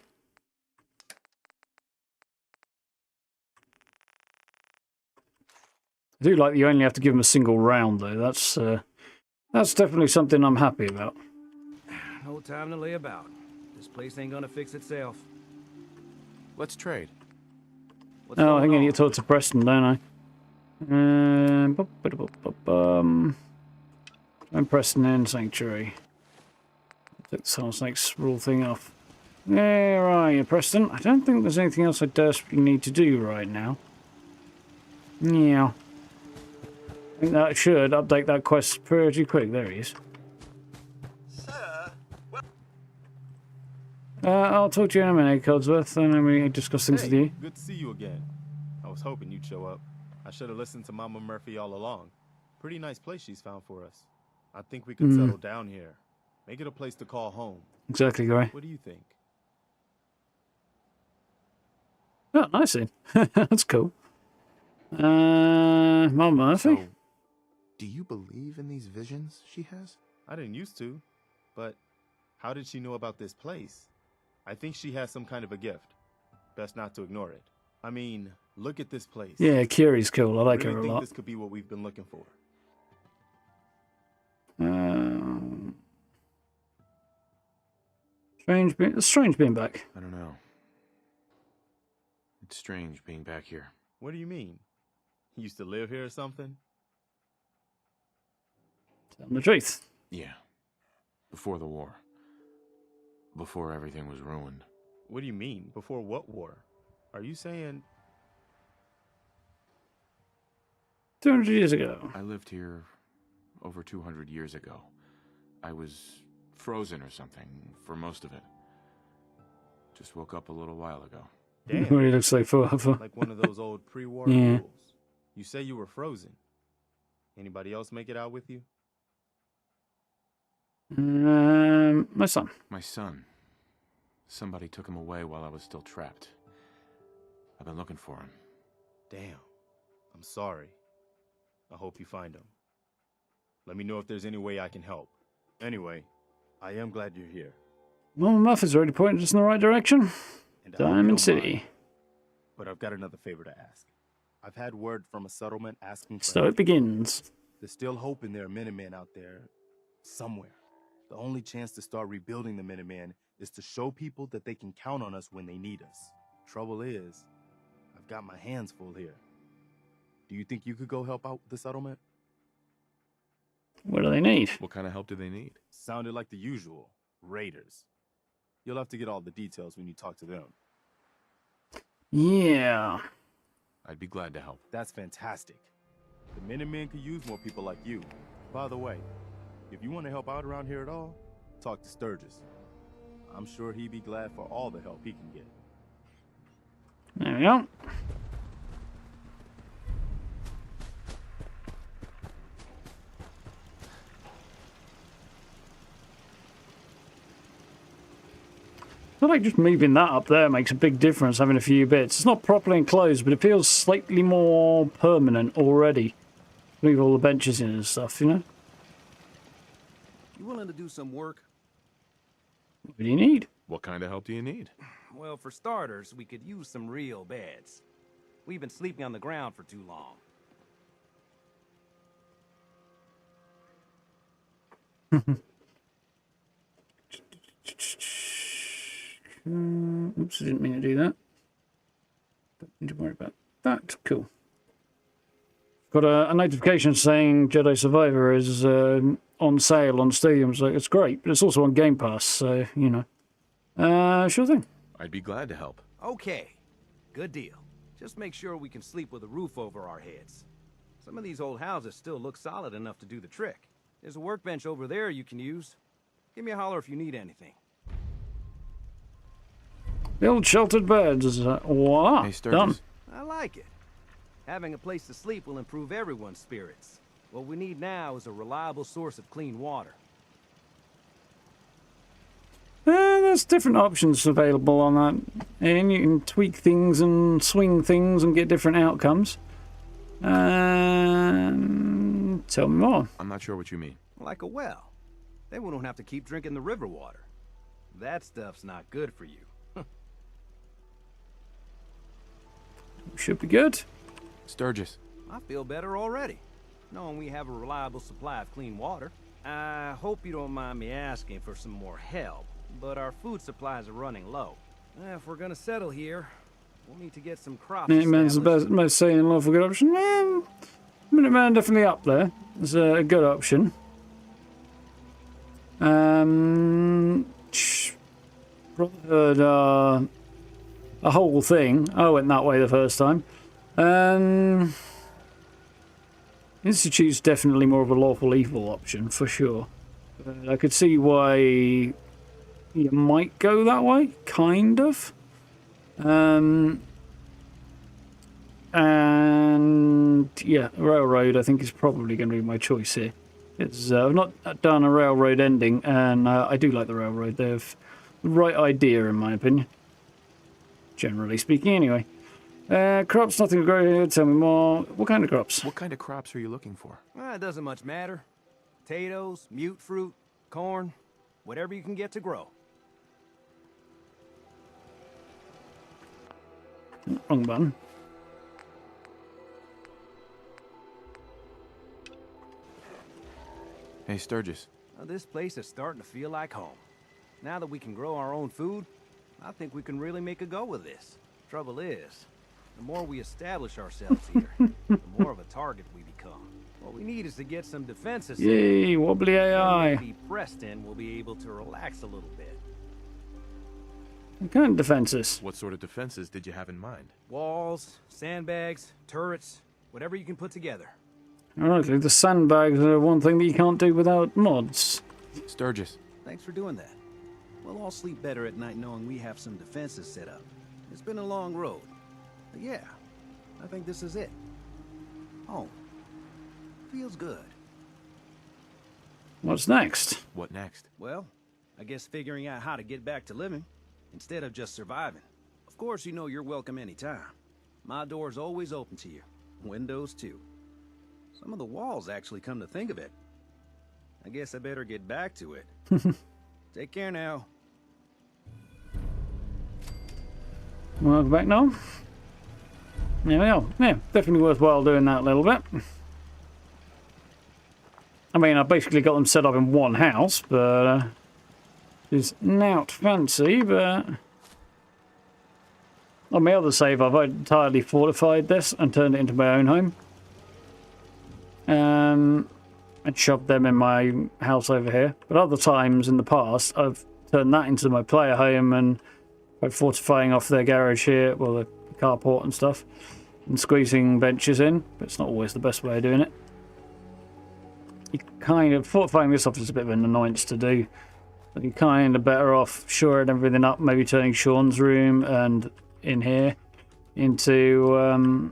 I do like that you only have to give them a single round, though. That's definitely something I'm happy about. No time to lay about. This place ain't gonna fix itself. Let's trade. What's Oh, I think I going need on? to talk to Preston, don't I? I'm Preston in Sanctuary. Take the Silent Snakes rule thing off. Where are you, Preston? I don't think there's anything else I desperately need to do right now. Yeah. I think that should update that quest pretty quick. There he is. Sir, I'll talk to you in a minute, Codsworth, and then we discuss things with you. good to see you again. I was hoping you'd show up. I should have listened to Mama Murphy all along. Pretty nice place she's found for us. I think we could settle down here. Make it a place to call home. Exactly, Gray. What do you think? Oh, nice. That's cool. Mum Murphy? So, do you believe in these visions she has? I didn't used to, but how did she know about this place? I think she has some kind of a gift. Best not to ignore it. I mean, look at this place. Yeah, Kiri's cool. I like really her a think lot. this could be what we've been looking for. Strange being back. I don't know. It's strange being back here. What do you mean? You used to live here or something? Tell them the truth. Yeah. Before the war. Before everything was ruined. What do you mean? Before what war? Are you saying... 200 years ago. I lived here over 200 years ago. I was frozen or something for most of it. Just woke up a little while ago. Damn. What he looks like forever. Like one of those old pre-war Yeah. rules. You say you were frozen. Anybody else make it out with you? My son. My son. Somebody took him away while I was still trapped. I've been looking for him. Damn. I'm sorry. I hope you find him. Let me know if there's any way I can help. Anyway, I am glad you're here. Mama Muffet's already pointed us in the right direction. And I hope you Diamond don't City. mind, but I've got another favor to ask. I've had word from a settlement asking for So help. it begins. There's still hope in there are Minutemen out there somewhere. The only chance to start rebuilding the Minutemen is to show people that they can count on us when they need us. Trouble is, I've got my hands full here. Do you think you could go help out the settlement? What do they need? What kind of help do they need? Sounded like the usual. Raiders. You'll have to get all the details when you talk to them. Yeah. I'd be glad to help. That's fantastic. The Minutemen could use more people like you. By the way, if you want to help out around here at all, talk to Sturgis. I'm sure he'd be glad for all the help he can get. There we go. I feel like just moving that up there makes a big difference, having a few bits. It's not properly enclosed, but it feels slightly more permanent already. Move all the benches in and stuff, you know? You willing to do some work? What do you need? What kind of help do you need? Well, for starters, we could use some real beds. We've been sleeping on the ground for too long. Oops, I didn't mean to do that. Don't need to worry about that. Cool. Got a notification saying Jedi Survivor is on sale on Steam, so it's great, but it's also on Game Pass, so, you know. Sure thing. I'd be glad to help. Okay, good deal. Just make sure we can sleep with a roof over our heads. Some of these old houses still look solid enough to do the trick. There's a workbench over there you can use. Give me a holler if you need anything. Build sheltered beds. Voila. Hey, Done. Sturgis. I like it. Having a place to sleep will improve everyone's spirits. What we need now is a reliable source of clean water. There's different options available on that. And you can tweak things and swing things and get different outcomes. Tell me more. I'm not sure what you mean. Like a well. Then we don't have to keep drinking the river water. That stuff's not good for you. Should be good. Sturgis. I feel better already, knowing we have a reliable supply of clean water. I hope you don't mind me asking for some more help, but our food supplies are running low. If we're gonna settle here, we'll need to get some crops Minuteman's the established. most saying lawful good option. Minuteman definitely up there. It's a good option. Brotherhood, a whole thing. I went that way the first time. Institute's definitely more of a lawful evil option, for sure. I could see why you might go that way, kind of. And yeah, railroad I think is probably going to be my choice here. It's I've not done a railroad ending, and I do like the railroad. They have the right idea, in my opinion. Generally speaking, anyway. Crops, nothing to grow here. Tell me more. What kind of crops? What kind of crops are you looking for? It doesn't much matter. Potatoes, mute fruit, corn, whatever you can get to grow. Wrong button. Hey, Sturgis. This place is starting to feel like home. Now that we can grow our own food, I think we can really make a go with this. Trouble is, the more we establish ourselves here, the more of a target we become. What we need is to get some defenses. Yay, wobbly AI. Maybe Preston will be able to relax a little bit. What kind of defenses? What sort of defenses did you have in mind? Walls, sandbags, turrets, whatever you can put together. Ironically, the sandbags are one thing that you can't do without mods. Sturgis. Thanks for doing that. We'll all sleep better at night knowing we have some defenses set up. It's been a long road. But yeah, I think this is it. Home. Feels good. What's next? What next? Well, I guess figuring out how to get back to living, instead of just surviving. Of course, you know you're welcome anytime. My door's always open to you. Windows, too. Some of the walls actually come to think of it. I guess I better get back to it. Take care now. Welcome back now. There we are. Yeah, definitely worthwhile doing that a little bit. I mean, I basically got them set up in one house, but it's not fancy, but on my other save, I've entirely fortified this and turned it into my own home. And shoved them in my house over here. But other times in the past, I've turned that into my player home and by fortifying off their garage here, well, the carport and stuff, and squeezing benches in. But it's not always the best way of doing it. You kind of fortifying this off is a bit of an annoyance to do. But you're kind of better off shoring everything up, maybe turning Sion's room and in here into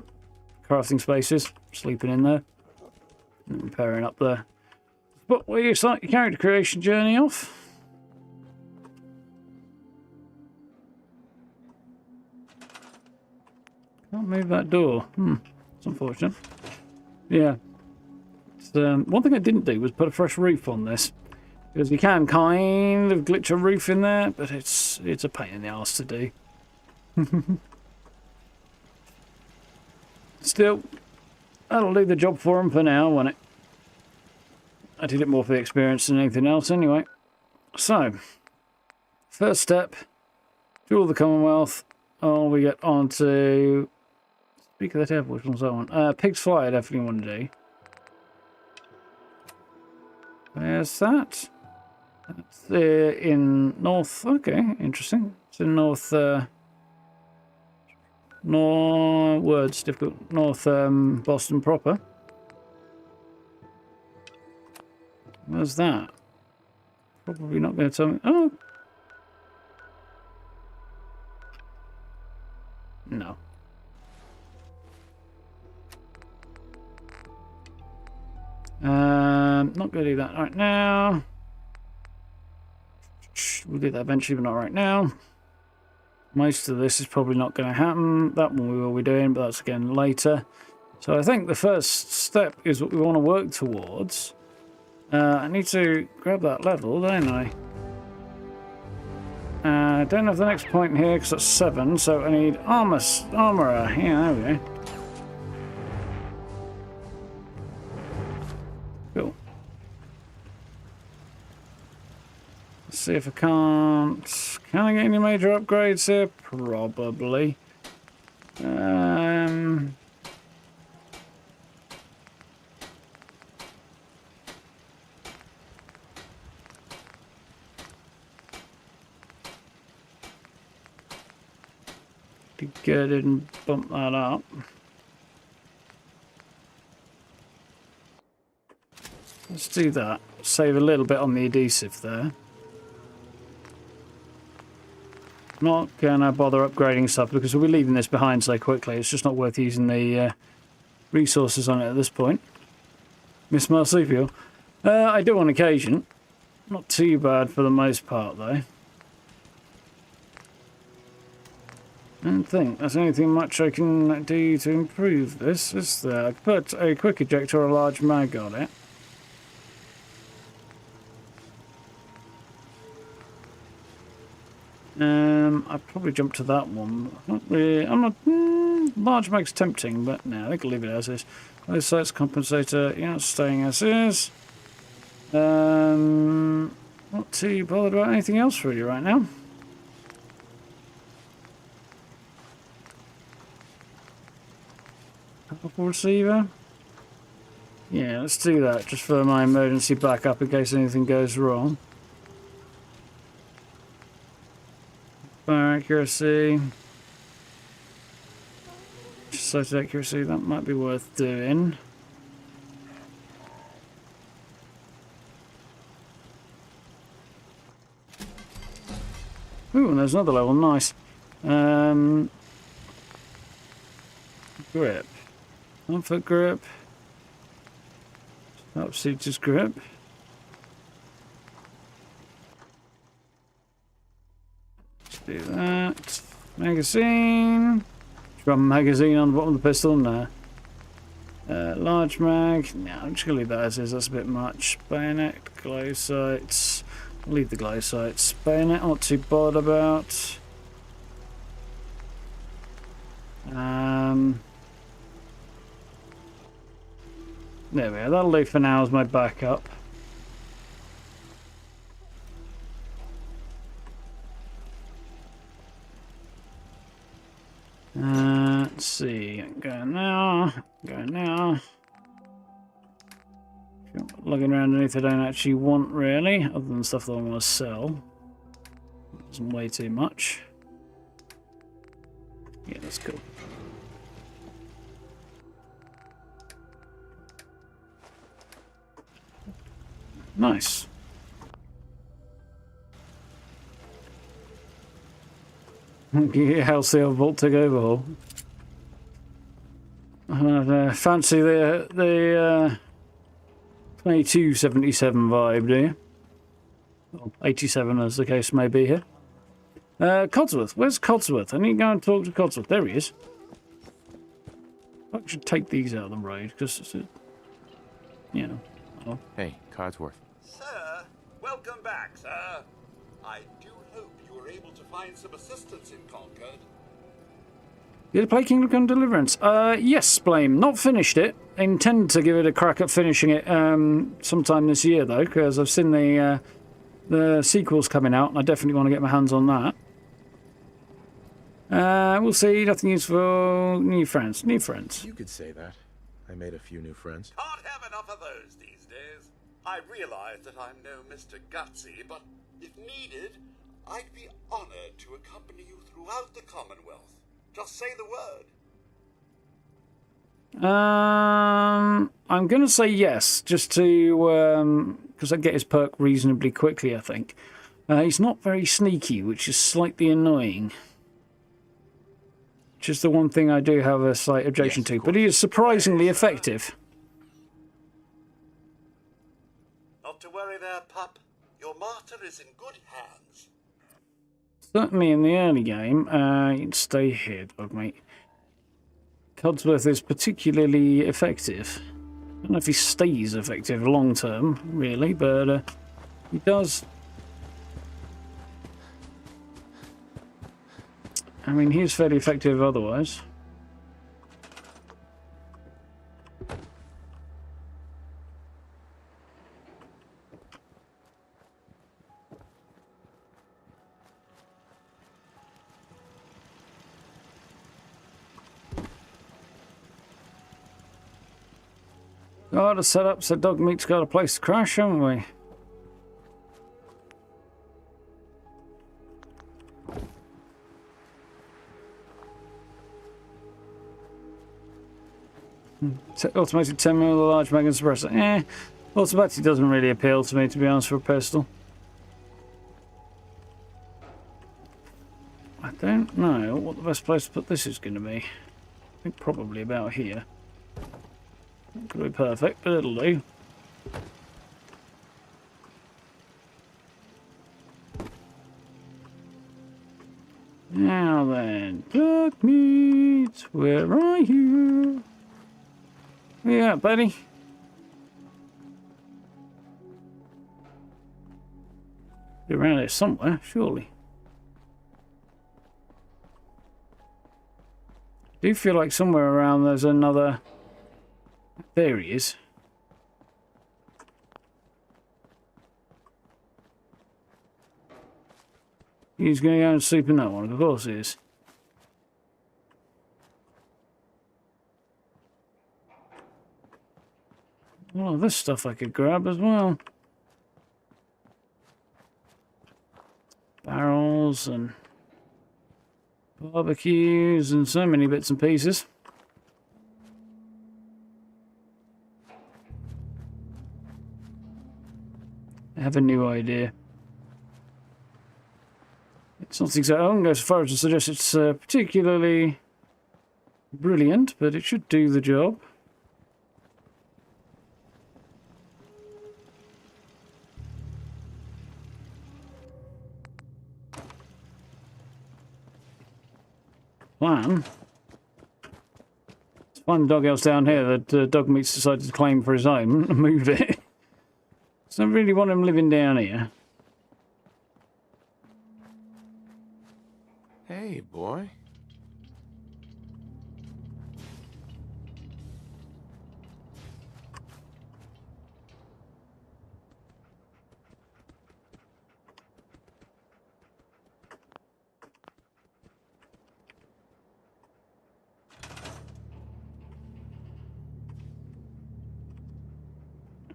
crafting spaces, sleeping in there. And pairing up there. But where you start your character creation journey off. Can't move that door. It's unfortunate. Yeah. It's, one thing I didn't do was put a fresh roof on this. Because you can kind of glitch a roof in there, but it's a pain in the arse to do. Still, that'll do the job for them for now, won't it? I did it more for the experience than anything else anyway. So, first step, Jewel of the Commonwealth. Oh, we get on to Speak of the Devil, which one's that one? Pig's Fly I definitely want to do. Where's that? That's in North, okay, interesting. It's in North, words difficult. North Boston proper. Where's that? Probably not going to tell me. Oh, not going to do that right now. We'll do that eventually, but not right now. Most of this is probably not going to happen. That one we will be doing, but that's again later. So I think the first step is what we want to work towards. I need to grab that level, don't I? I don't have the next point here because that's 7, so I need armourer. Yeah, there we go. Cool. Let's see if I can't... Can I get any major upgrades here? Probably. Be good and bump that up. Let's do that. Save a little bit on the adhesive there. Not gonna bother upgrading stuff because we'll be leaving this behind so quickly. It's just not worth using the resources on it at this point. Miss Marsupial. I do on occasion. Not too bad for the most part though. I don't think there's anything much I can do to improve this, is there? I could put a quick ejector or a large mag on it. I'd probably jump to that one. Not really. I'm not. Large mag's tempting, but no, I think I'll leave it as is. Close sights compensator, yeah, staying as is. Not too bothered about anything else really right now. Powerful receiver. Yeah, let's do that just for my emergency backup in case anything goes wrong. Fire accuracy. Just sight accuracy, that might be worth doing. Ooh, and there's another level, nice. Grip. Comfort grip. Upseater's grip. Let's do that. Magazine. Drum magazine on the bottom of the pistol. No. Large mag. No, I'm just going to leave that as is. That's a bit much. Bayonet. Glow sights. I'll leave the glow sights. Bayonet, not too bothered about. There we are. That'll do for now as my backup. Let's see. Go now. Go now. Lugging around anything I don't actually want really, other than stuff that I want to sell. Isn't way too much. Yeah, that's cool. Nice. Halcyon Voltic overhaul. Fancy the 2277 vibe, do you? Or 87 as the case may be here. Codsworth. Where's Codsworth? I need to go and talk to Codsworth. There he is. I should take these out of the road because, you know. Oh. Hey, Codsworth. Sir, welcome back, sir. I do hope you were able to find some assistance in Concord. Did you play Kingdom Come Deliverance? Yes, Blame. Not finished it. Intend to give it a crack at finishing it sometime this year, though, because I've seen the sequels coming out, and I definitely want to get my hands on that. We'll see. Nothing useful. New friends. New friends. You could say that. I made a few new friends. Can't have enough of those these days. I realize that I'm no Mr. Gutsy, but if needed, I'd be honored to accompany you throughout the Commonwealth. Just say the word. I'm going to say yes, just to because I get his perk reasonably quickly, I think. He's not very sneaky, which is slightly annoying. Which is the one thing I do have a slight objection to, but he is surprisingly effective. worry there, pup. Your master is in good hands. Certainly in the early game, you'd stay here, dog mate. Codsworth is particularly effective. I don't know if he stays effective long term, really, but he does. I mean, he is fairly effective otherwise. Got a setup so dog meat's got a place to crash, haven't we? Automated 10 mil with a large mag and suppressor. Automatic doesn't really appeal to me, to be honest, for a pistol. I don't know what the best place to put this is going to be. I think probably about here. Not going to be perfect, but it'll do. Now then, dog meat, where are you? Where you at, buddy? You're around here somewhere, surely. I do feel like somewhere around there's another... There he is. He's going to go and sleep in that one, of course he is. Oh, this stuff I could grab as well. Barrels and barbecues and so many bits and pieces. I have a new idea. It's not exactly, I won't go so far as to suggest it's particularly brilliant, but it should do the job. Plan. Let's find the dog house down here that Dog Meat's decided to claim for his own and move it. So I really want him living down here. Hey, boy.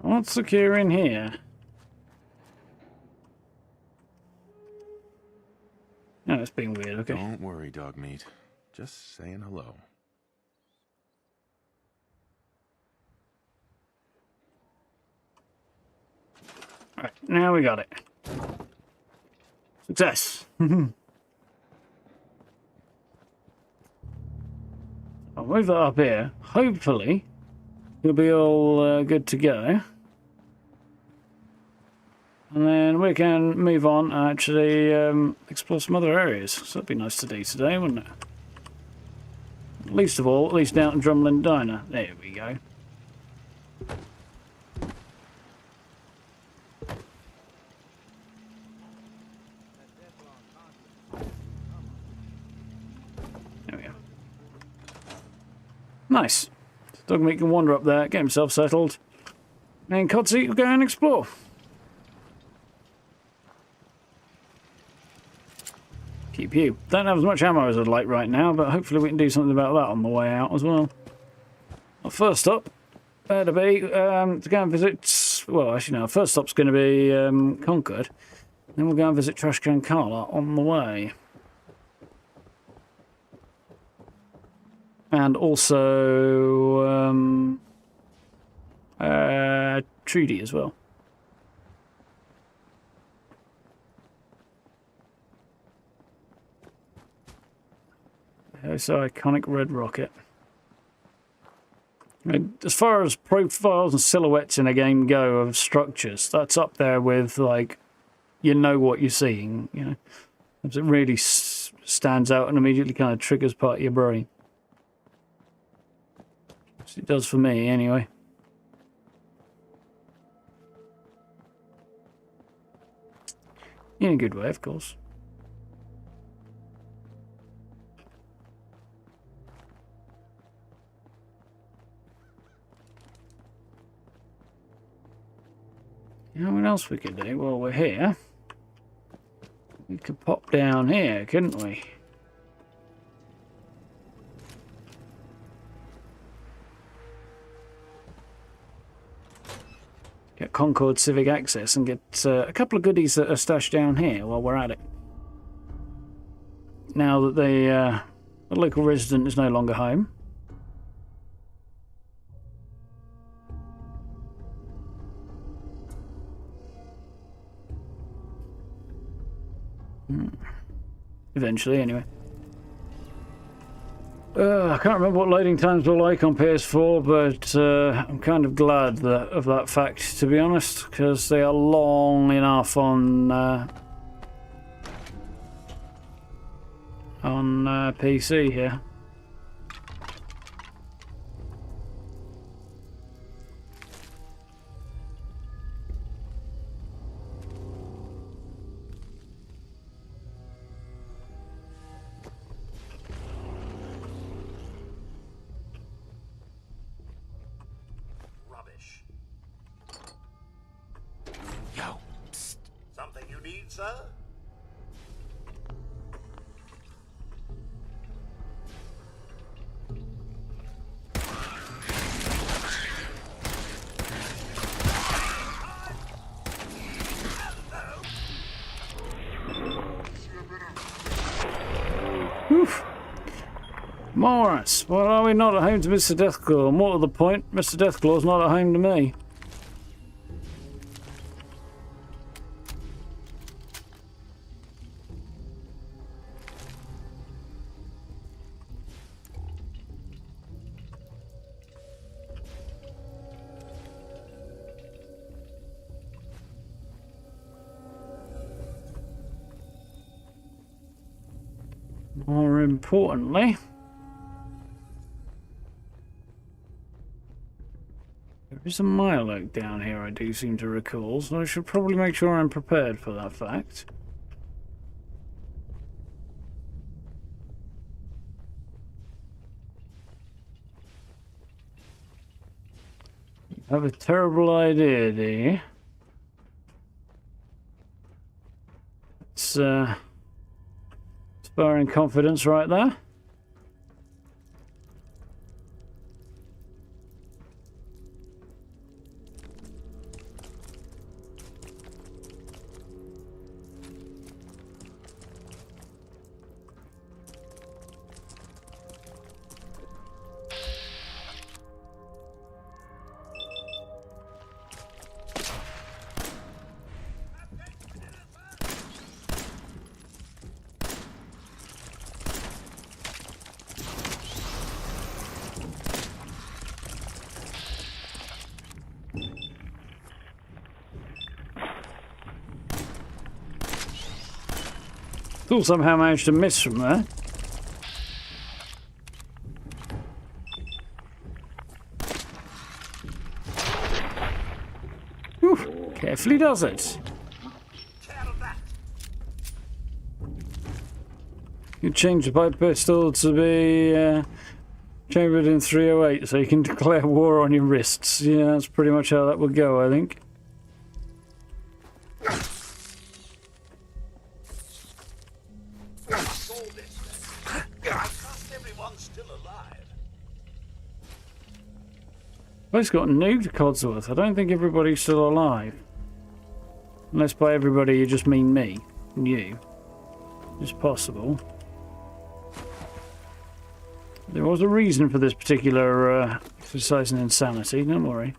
What's secure in here? No, it's being weird, okay. Don't worry, dog meat. Just saying hello. Alright, now we got it. Success! I'll move that up here. Hopefully, you'll be all good to go. And then we can move on and actually explore some other areas. So that'd be nice to do today, wouldn't it? Least of all, at least down at Drumlin Diner. There we go. There we go. Nice. Dog Meat can wander up there, get himself settled. And Codsy will go and explore. Keep you. Don't have as much ammo as I'd like right now, but hopefully we can do something about that on the way out as well. Well, first stop, to be to go and visit. Well, actually, no. First stop's going to be Concord. Then we'll go and visit Trashcan Carla on the way, and also Trudy as well. It's an iconic red rocket. As far as profiles and silhouettes in a game go of structures, that's up there with, like, you know what you're seeing, you know. It really stands out and immediately kind of triggers part of your brain. It does for me, anyway. In a good way, of course. You know what else we could do while we're here? We could pop down here, couldn't we? Get Concord Civic Access and get a couple of goodies that are stashed down here while we're at it. Now that the local resident is no longer home. Eventually, anyway. I can't remember what loading times were like on PS4, but I'm kind of glad of that fact, to be honest, because they are long enough on PC here. Something you need, sir? Oof. Morris, well, are we not at home to Mr. Deathclaw? More to the point, Mr. Deathclaw's not at home to me. More importantly, there is a Mile Oak down here, I do seem to recall, so I should probably make sure I'm prepared for that fact. You have a terrible idea, do you? It's, inspiring confidence right there. Still somehow managed to miss from there. Whew, carefully does it. You change the pipe pistol to be chambered in 308 so you can declare war on your wrists. Yeah, that's pretty much how that would go, I think. Place got nuked, Codsworth. I don't think everybody's still alive. Unless by everybody you just mean me. And you. It's possible. There was a reason for this particular exercise in insanity, don't worry.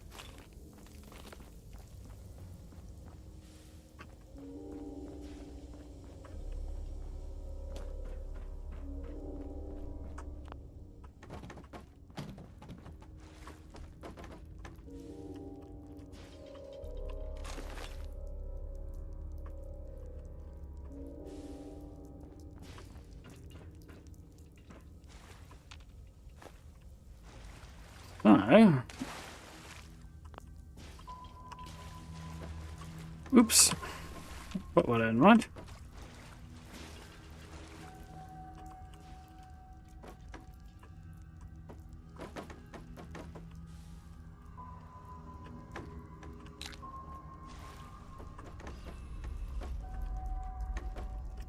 So... Oops. Put that in, right?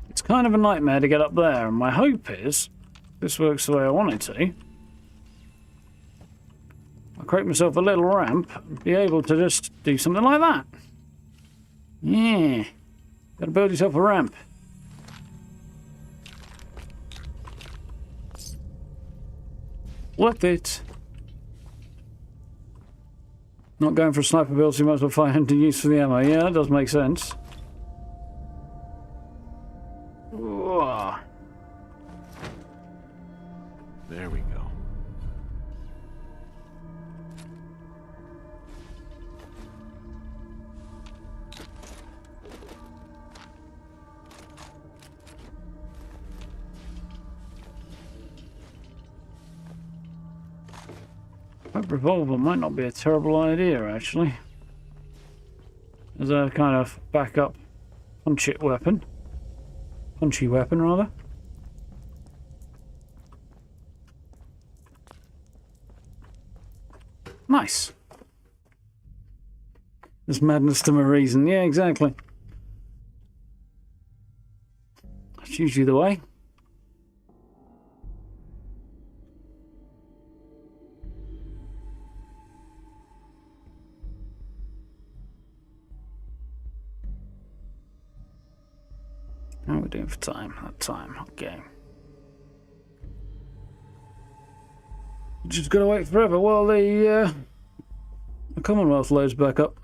It's kind of a nightmare to get up there, and my hope is this works the way I want it to. I'll create myself a little ramp and be able to just do something like that. Yeah. Gotta build yourself a ramp. Worth it. Not going for a sniper build, so you might as well find a use for the ammo. Yeah, that does make sense. Whoa. There we go. That revolver might not be a terrible idea, actually. As a kind of backup punchy weapon, rather. Nice. There's madness to my reason. Yeah, exactly. That's usually the way. How are we doing for time? Time, okay. Just gotta wait forever while the Commonwealth loads back up.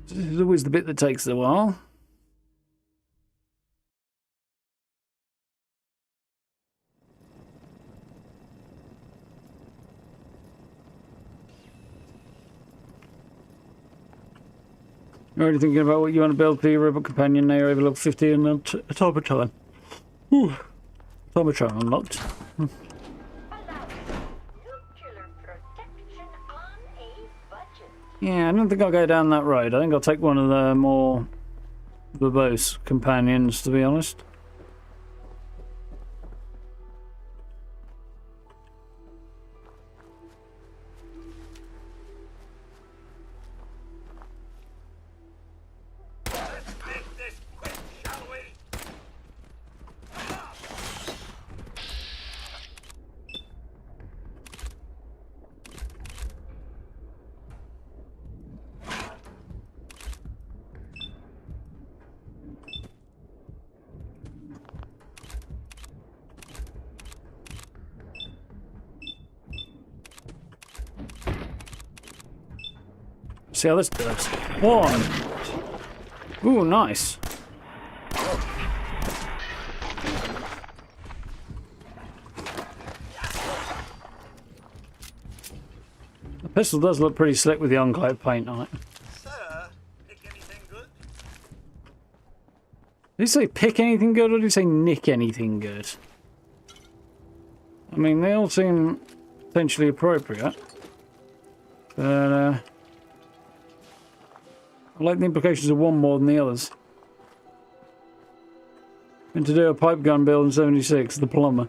This is always the bit that takes a while. You're already thinking about what you want to build for your robot companion now. You're over level 50 and automaton. Ooh. Automaton unlocked. Yeah, I don't think I'll go down that road. I think I'll take one of the more verbose companions, to be honest. See how this does. One. Ooh, nice. The pistol does look pretty slick with the enclave paint on it. Sir, pick anything good? Did he say pick anything good or did he say nick anything good? I mean, they all seem potentially appropriate. But, I like the implications of one more than the others. And to do a pipe gun build in 76, the plumber.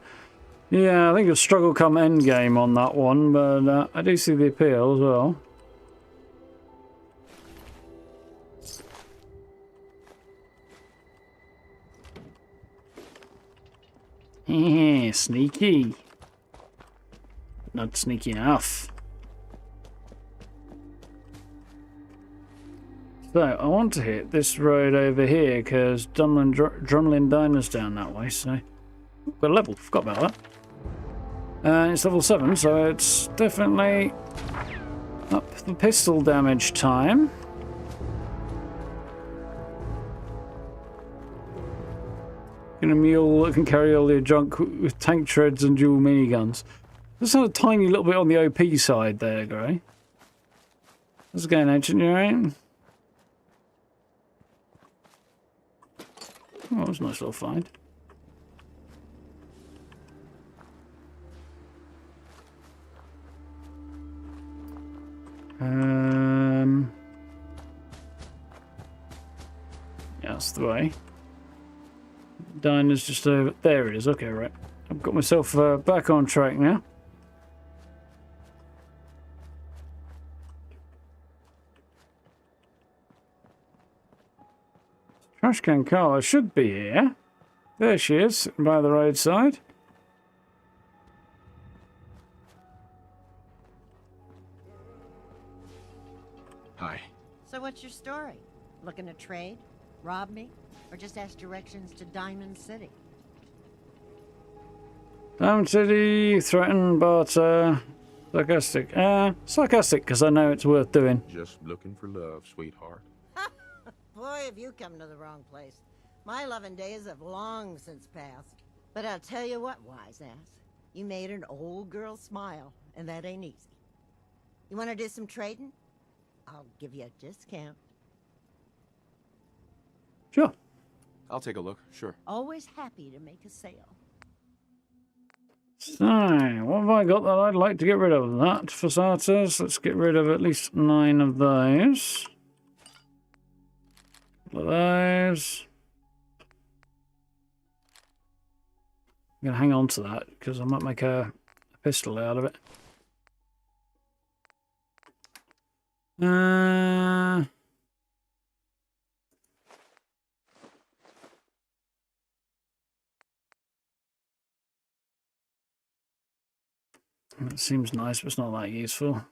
Yeah, I think you'll struggle come end game on that one, but I do see the appeal as well. Yeah, sneaky. Not sneaky enough. So, I want to hit this road over here because Drumlin Diner's down that way, so... We're level, forgot about that. And it's level 7, so it's definitely up the pistol damage time. In a mule that can carry all your junk with tank treads and dual miniguns. Just a tiny little bit on the OP side there, Gray. How's it going, Ancient? You alright? Oh, that was a nice little find. Yeah, that's the way. Diner's just over there. It is. Okay, right. I've got myself back on track now. Trash can Carla should be here. There she is, sitting by the roadside. Hi. So what's your story? Looking to trade? Rob me? Or just ask directions to Diamond City? Diamond City, threaten, barter, sarcastic. Sarcastic, because I know it's worth doing. Just looking for love, sweetheart. Boy, have you come to the wrong place. My loving days have long since passed. But I'll tell you what, wise ass. You made an old girl smile, and that ain't easy. You want to do some trading? I'll give you a discount. Sure. I'll take a look, sure. Always happy to make a sale. So, what have I got that I'd like to get rid of? That for starters. Let's get rid of at least 9 of those. Couple of those. I'm going to hang on to that because I might make a pistol out of it. It seems nice, but it's not that useful.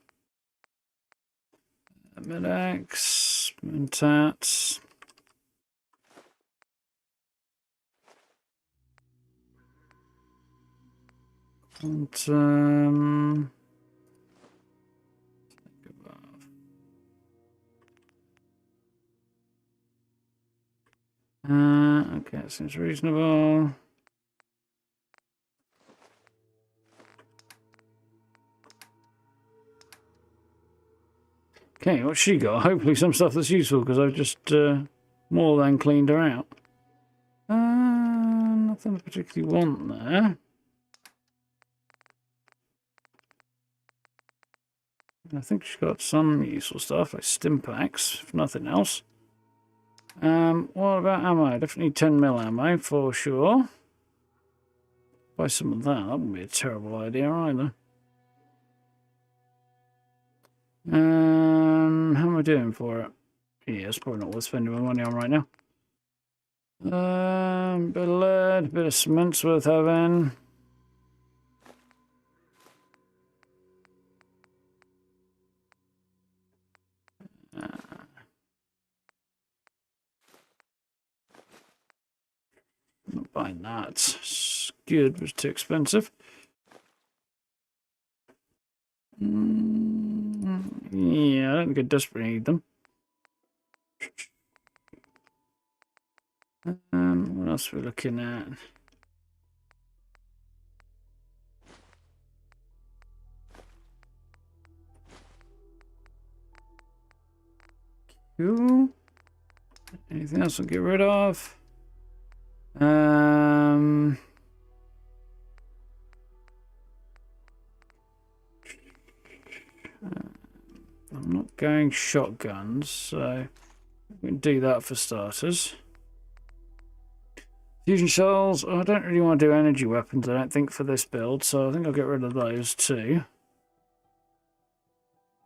Mid-X, Mentats. And, okay, that seems reasonable. Okay, what's she got? Hopefully some stuff that's useful, because I've just more than cleaned her out. Nothing I particularly want there. I think she's got some useful stuff, like stim packs, if nothing else. What about ammo? Definitely 10mm ammo, for sure. Buy some of that. That wouldn't be a terrible idea either. How am I doing for it? Yeah, it's probably not worth spending my money on right now. Bit of lead, bit of cement's worth having. Not buying that. It's good, but it's too expensive. Yeah, I don't think I desperately need them. What else are we looking at? Cool. Anything else we'll get rid of? I'm not going shotguns, so we can do that for starters. Fusion shells. Oh, I don't really want to do energy weapons, I don't think, for this build, so I think I'll get rid of those too.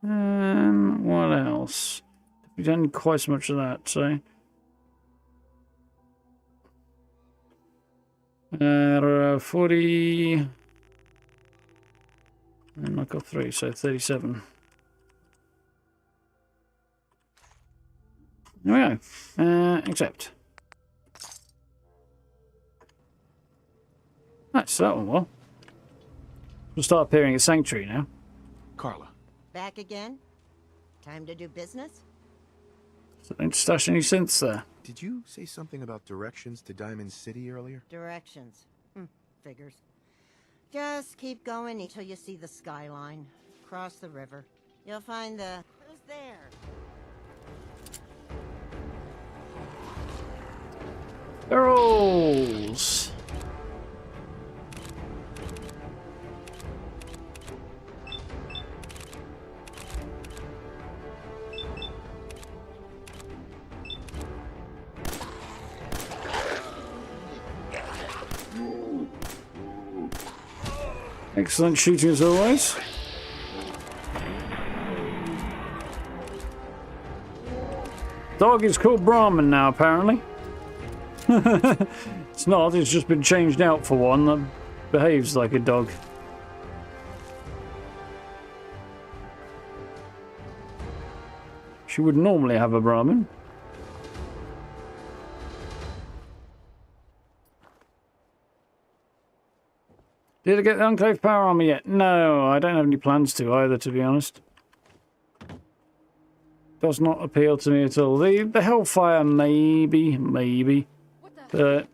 What else? We don't need quite so much of that, so. 40. And I got 3, so 37. There we go. Accept. Nice, that one will. We'll start appearing at Sanctuary now. Carla. Back again? Time to do business? So don't stash any synths there. Did you say something about directions to Diamond City earlier? Directions. Figures. Just keep going until you see the skyline. Cross the river. You'll find the... Who's there? Barrels! Excellent shooting as always. Dog is called Brahmin now, apparently. It's not, it's just been changed out for one that behaves like a dog. She would normally have a Brahmin. Did I get the Enclave power armor yet? No, I don't have any plans to either, to be honest. Does not appeal to me at all. The Hellfire, maybe. But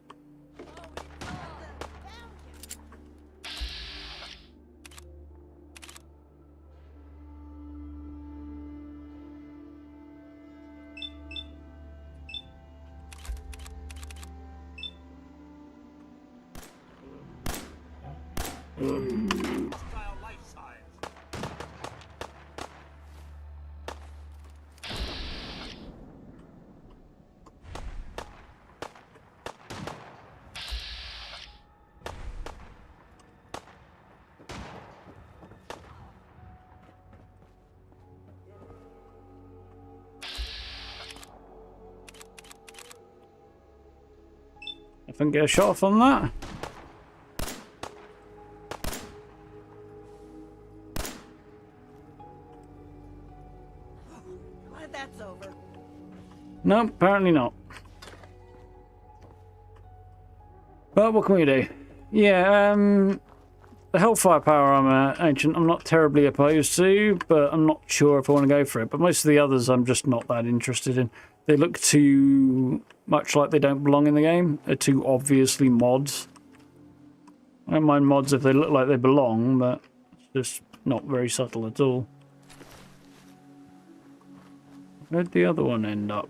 I think get a shot off on that. Glad that's over. No, apparently not. But what can we do? Yeah, the Hellfire power armor ancient I'm not terribly opposed to, but I'm not sure if I want to go for it. But most of the others I'm just not that interested in. They look too much like they don't belong in the game. They're too obviously mods. I don't mind mods if they look like they belong, but it's just not very subtle at all. Where'd the other one end up?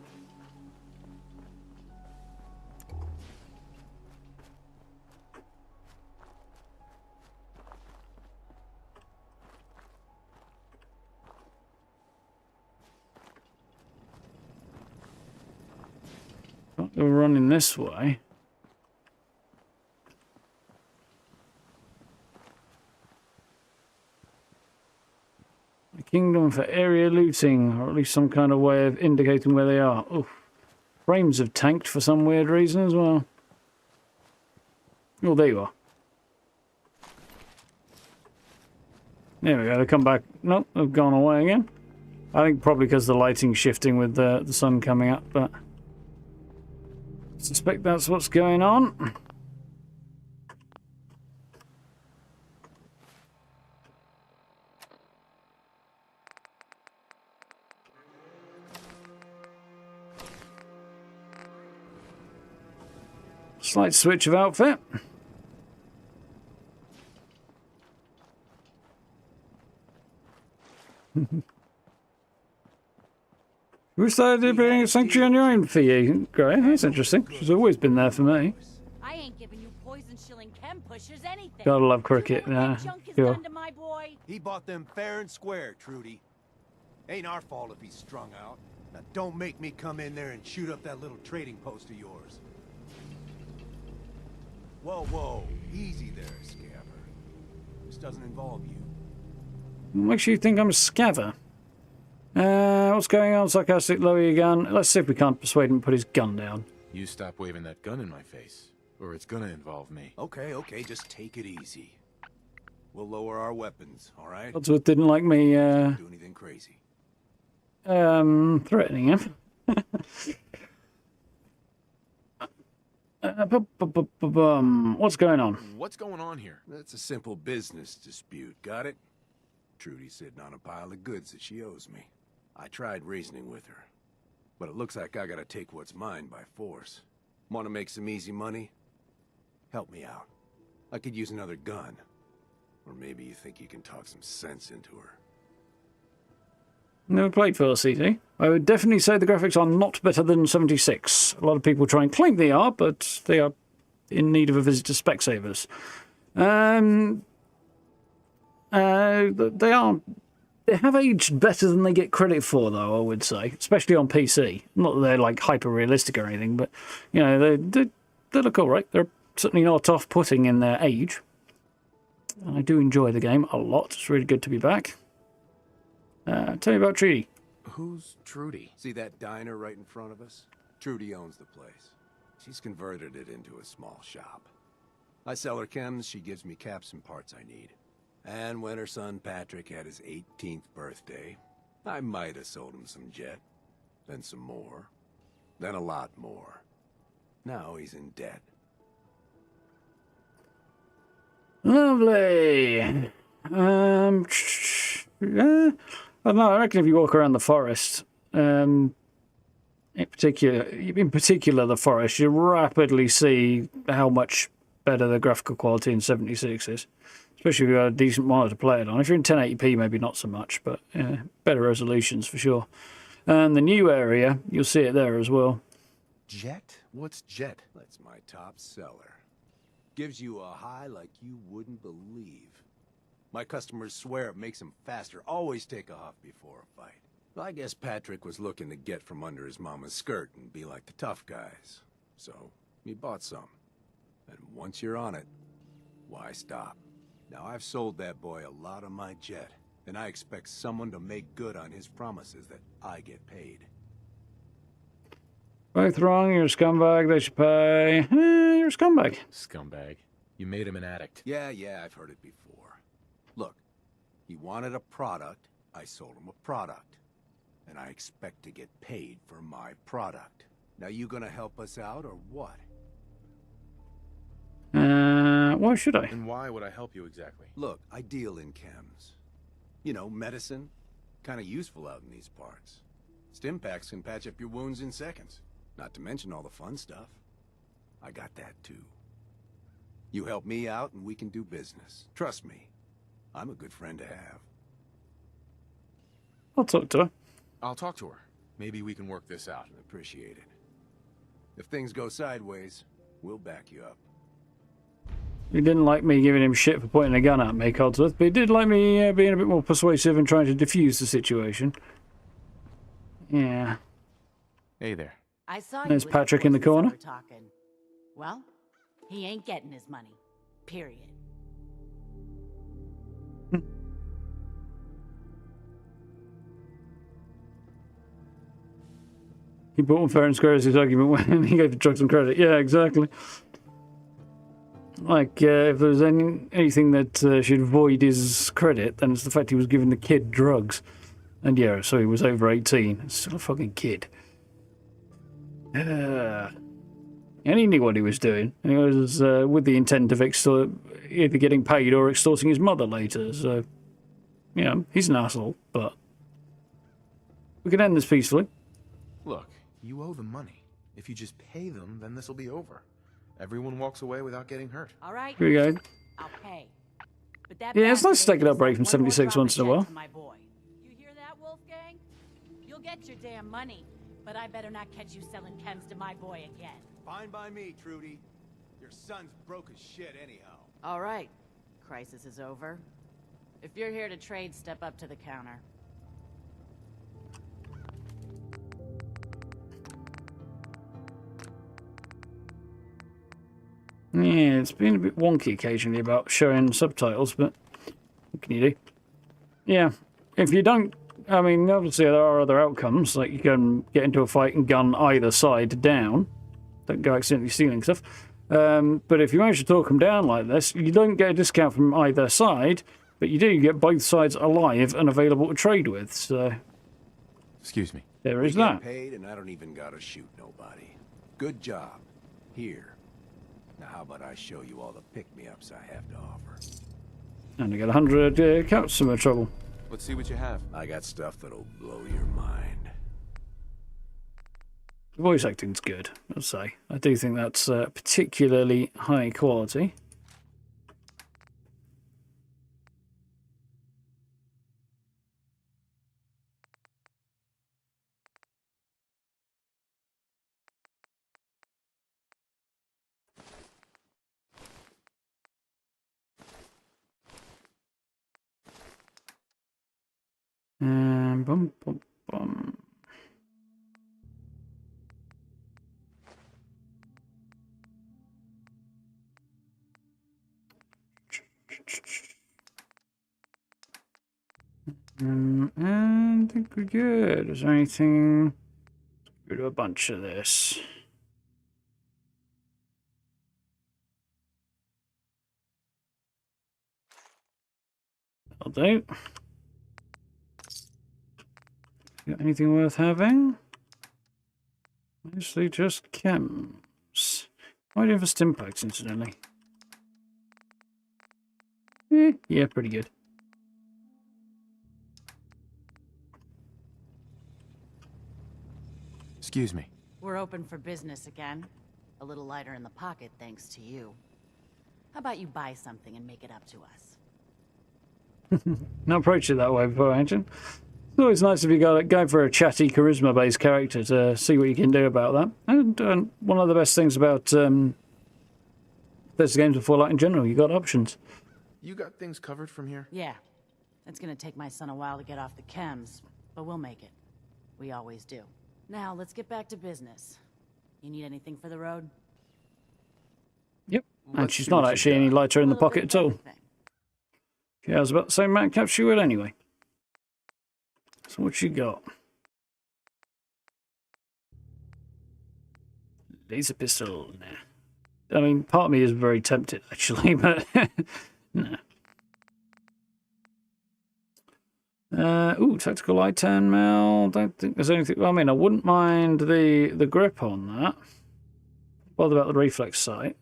They were running this way. The kingdom for area looting, or at least some kind of way of indicating where they are. Oh, frames have tanked for some weird reason as well. Oh, there you are. There we go, they come back. Nope, they've gone away again. I think probably because the lighting's shifting with the sun coming up, but I suspect that's what's going on. Slight switch of outfit. We started being a sanctuary on your own for you. Great, that's interesting. She's always been there for me. I ain't giving you poison shilling chem pushers anything. Gotta love cricket. Yeah, sure. He bought them fair and square, Trudy. Ain't our fault if he's strung out. Now don't make me come in there and shoot up that little trading post of yours. Whoa, whoa. Easy there, Scabber. This doesn't involve you. What makes you think I'm a scaver? What's going on, sarcastic? Lower your gun. Let's see if we can't persuade him to put his gun down. You stop waving that gun in my face, or it's gonna involve me. Okay, okay, just take it easy. We'll lower our weapons, all right? Codsworth didn't like me, Don't do anything crazy. Threatening him. What's going on? What's going on here? That's a simple business dispute, got it? Trudy's sitting on a pile of goods that she owes me. I tried reasoning with her, but it looks like I gotta take what's mine by force. Want to make some easy money? Help me out. I could use another gun. Or maybe you think you can talk some sense into her. Never played 4CT. I would definitely say the graphics are not better than 76. A lot of people try and claim they are, but they are in need of a visit to Specsavers. They have aged better than they get credit for, though, I would say, especially on PC. Not that they're like hyper realistic or anything, but you know they look all right. They're certainly not off-putting in their age. And I do enjoy the game a lot. It's really good to be back. Tell me about Trudy. Who's Trudy? See that diner right in front of us? Trudy owns the place. She's converted it into a small shop. I sell her chems, she gives me caps and parts I need. And when her son Patrick had his 18th birthday, I might have sold him some jet. Then some more. Then a lot more. Now he's in debt. Lovely. Yeah. I don't know, I reckon if you walk around the forest, in particular the forest, you rapidly see how much better the graphical quality in 76 is. Especially if you've got a decent monitor to play it on. If you're in 1080p, maybe not so much, but better resolutions for sure. And the new area, you'll see it there as well. Jet? What's jet? That's my top seller. Gives you a high like you wouldn't believe. My customers swear it makes them faster. Always take a huff before a fight. I guess Patrick was looking to get from under his mama's skirt and be like the tough guys. So, he bought some. And once you're on it, why stop? Now, I've sold that boy a lot of my jet, and I expect someone to make good on his promises that I get paid. Both wrong, you're a scumbag, they should pay. You're a scumbag. Scumbag. You made him an addict. Yeah, I've heard it before. Look, he wanted a product, I sold him a product. And I expect to get paid for my product. Now, you gonna help us out, or what? Why should I? And why would I help you exactly? Look, I deal in chems. You know, medicine. Kinda useful out in these parts. Stim packs can patch up your wounds in seconds. Not to mention all the fun stuff. I got that too. You help me out and we can do business. Trust me, I'm a good friend to have. I'll talk to her. I'll talk to her. Maybe we can work this out. Appreciate it. If things go sideways, we'll back you up. He didn't like me giving him shit for pointing a gun at me, Codsworth, but he did like me being a bit more persuasive and trying to defuse the situation. Yeah. Hey there. I saw There's you with Patrick the in the voices corner. over talking. Well, he ain't getting his money. Period. He bought him fair and square as his argument when he gave the drugs and credit. Yeah, exactly. Like, if there was anything that should void his credit, then it's the fact he was giving the kid drugs. And yeah, so he was over 18. Still a fucking kid. And he knew what he was doing. He was with the intent of either getting paid or extorting his mother later. So, you know, he's an asshole, but we can end this peacefully. Look, you owe them money. If you just pay them, then this will be over. Everyone walks away without getting hurt. All right. Here we go. I'll pay. But that Yeah, it's nice to take an bastard outbreak from is like one more 76 drop once in a of while. jet to my boy. You hear that, Wolfgang? You'll get your damn money, but I better not catch you selling chems to my boy again. Fine by me, Trudy. Your son's broke as shit anyhow. All right. Crisis is over. If you're here to trade, step up to the counter. Yeah, it's been a bit wonky occasionally about showing subtitles, but what can you do? Yeah, if you don't, I mean, obviously there are other outcomes, like you can get into a fight and gun either side down. Don't go accidentally stealing stuff. But if you manage to talk them down like this, you don't get a discount from either side, but you do get both sides alive and available to trade with, so... Excuse me. There is We that. get paid and I don't even gotta shoot nobody. Good job. Here. Now how about I show you all the pick-me-ups I have to offer? And I get 100 customer trouble. Let's see what you have. I got stuff that'll blow your mind. The voice acting's good, I'll say. I do think that's particularly high quality. Bum, bum, bum. And I think we're good. Is there anything? Let's do a bunch of this. I'll do. Got anything worth having? Mostly just chems. Why do you have a stim packs, incidentally? Yeah, pretty good. Excuse me. We're open for business again. A little lighter in the pocket thanks to you. How about you buy something and make it up to us? Not approach it that way before, Agent. It's always nice if you go for a chatty, charisma-based character to see what you can do about that. And one of the best things about Bethesda games before, like in general, you got options. You got things covered from here? Yeah. It's gonna take my son a while to get off the chems, but we'll make it. We always do. Now, let's get back to business. You need anything for the road? Yep. And she's not actually any lighter in the pocket at all. She has about the same amount of caps she would anyway. So what you got? Laser pistol. Nah. I mean, part of me is very tempted actually, but no. Ooh, tactical light 10 mil. Don't think there's anything. Well, I mean, I wouldn't mind the grip on that. Bother about the reflex sight.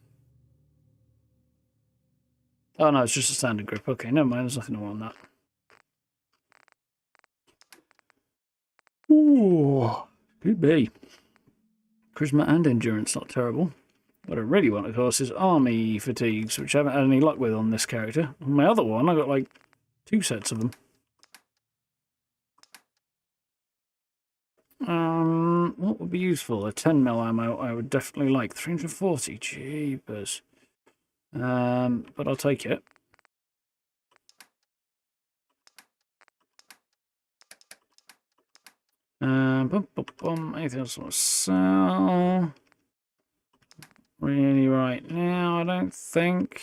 Oh no, it's just a standard grip. Okay, never mind. There's nothing more on that. Ooh, could be. Charisma and endurance, not terrible. What I really want, of course, is army fatigues, which I haven't had any luck with on this character. On my other one, I got like 2 sets of them. What would be useful? A 10 mil ammo I would definitely like. 340, jeepers. But I'll take it. Anything else I want to sell? Really right now, I don't think.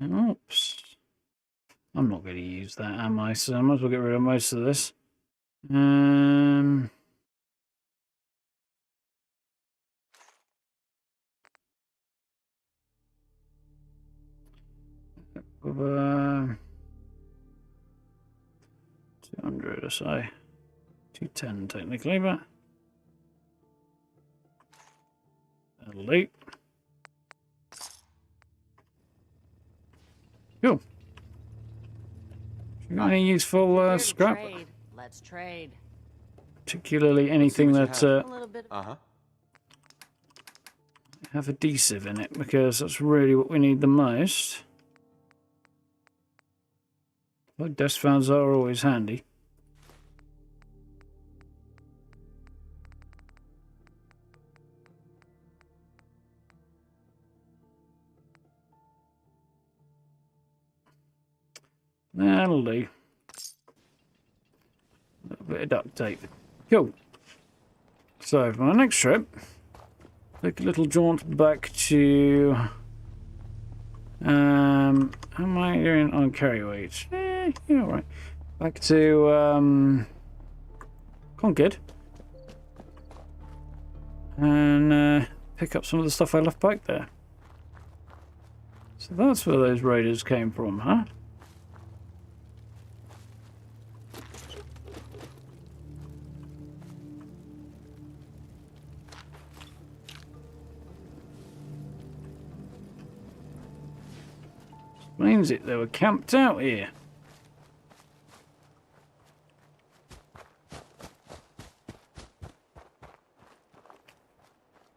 Oops. I'm not going to use that, am I? So I might as well get rid of most of this. $200 or so. 210 technically, but that'll do. Cool. You got any useful scrap? Let's trade. Particularly anything that Uh-huh. have adhesive in it, because that's really what we need the most. Well, desk fans are always handy. That'll do. A little bit of duct tape. Cool. So for my next trip, take a little jaunt back to how am I doing on carry weight? Yeah, alright. Back to Concord and pick up some of the stuff I left back there. So that's where those raiders came from, huh? Means it they were camped out here.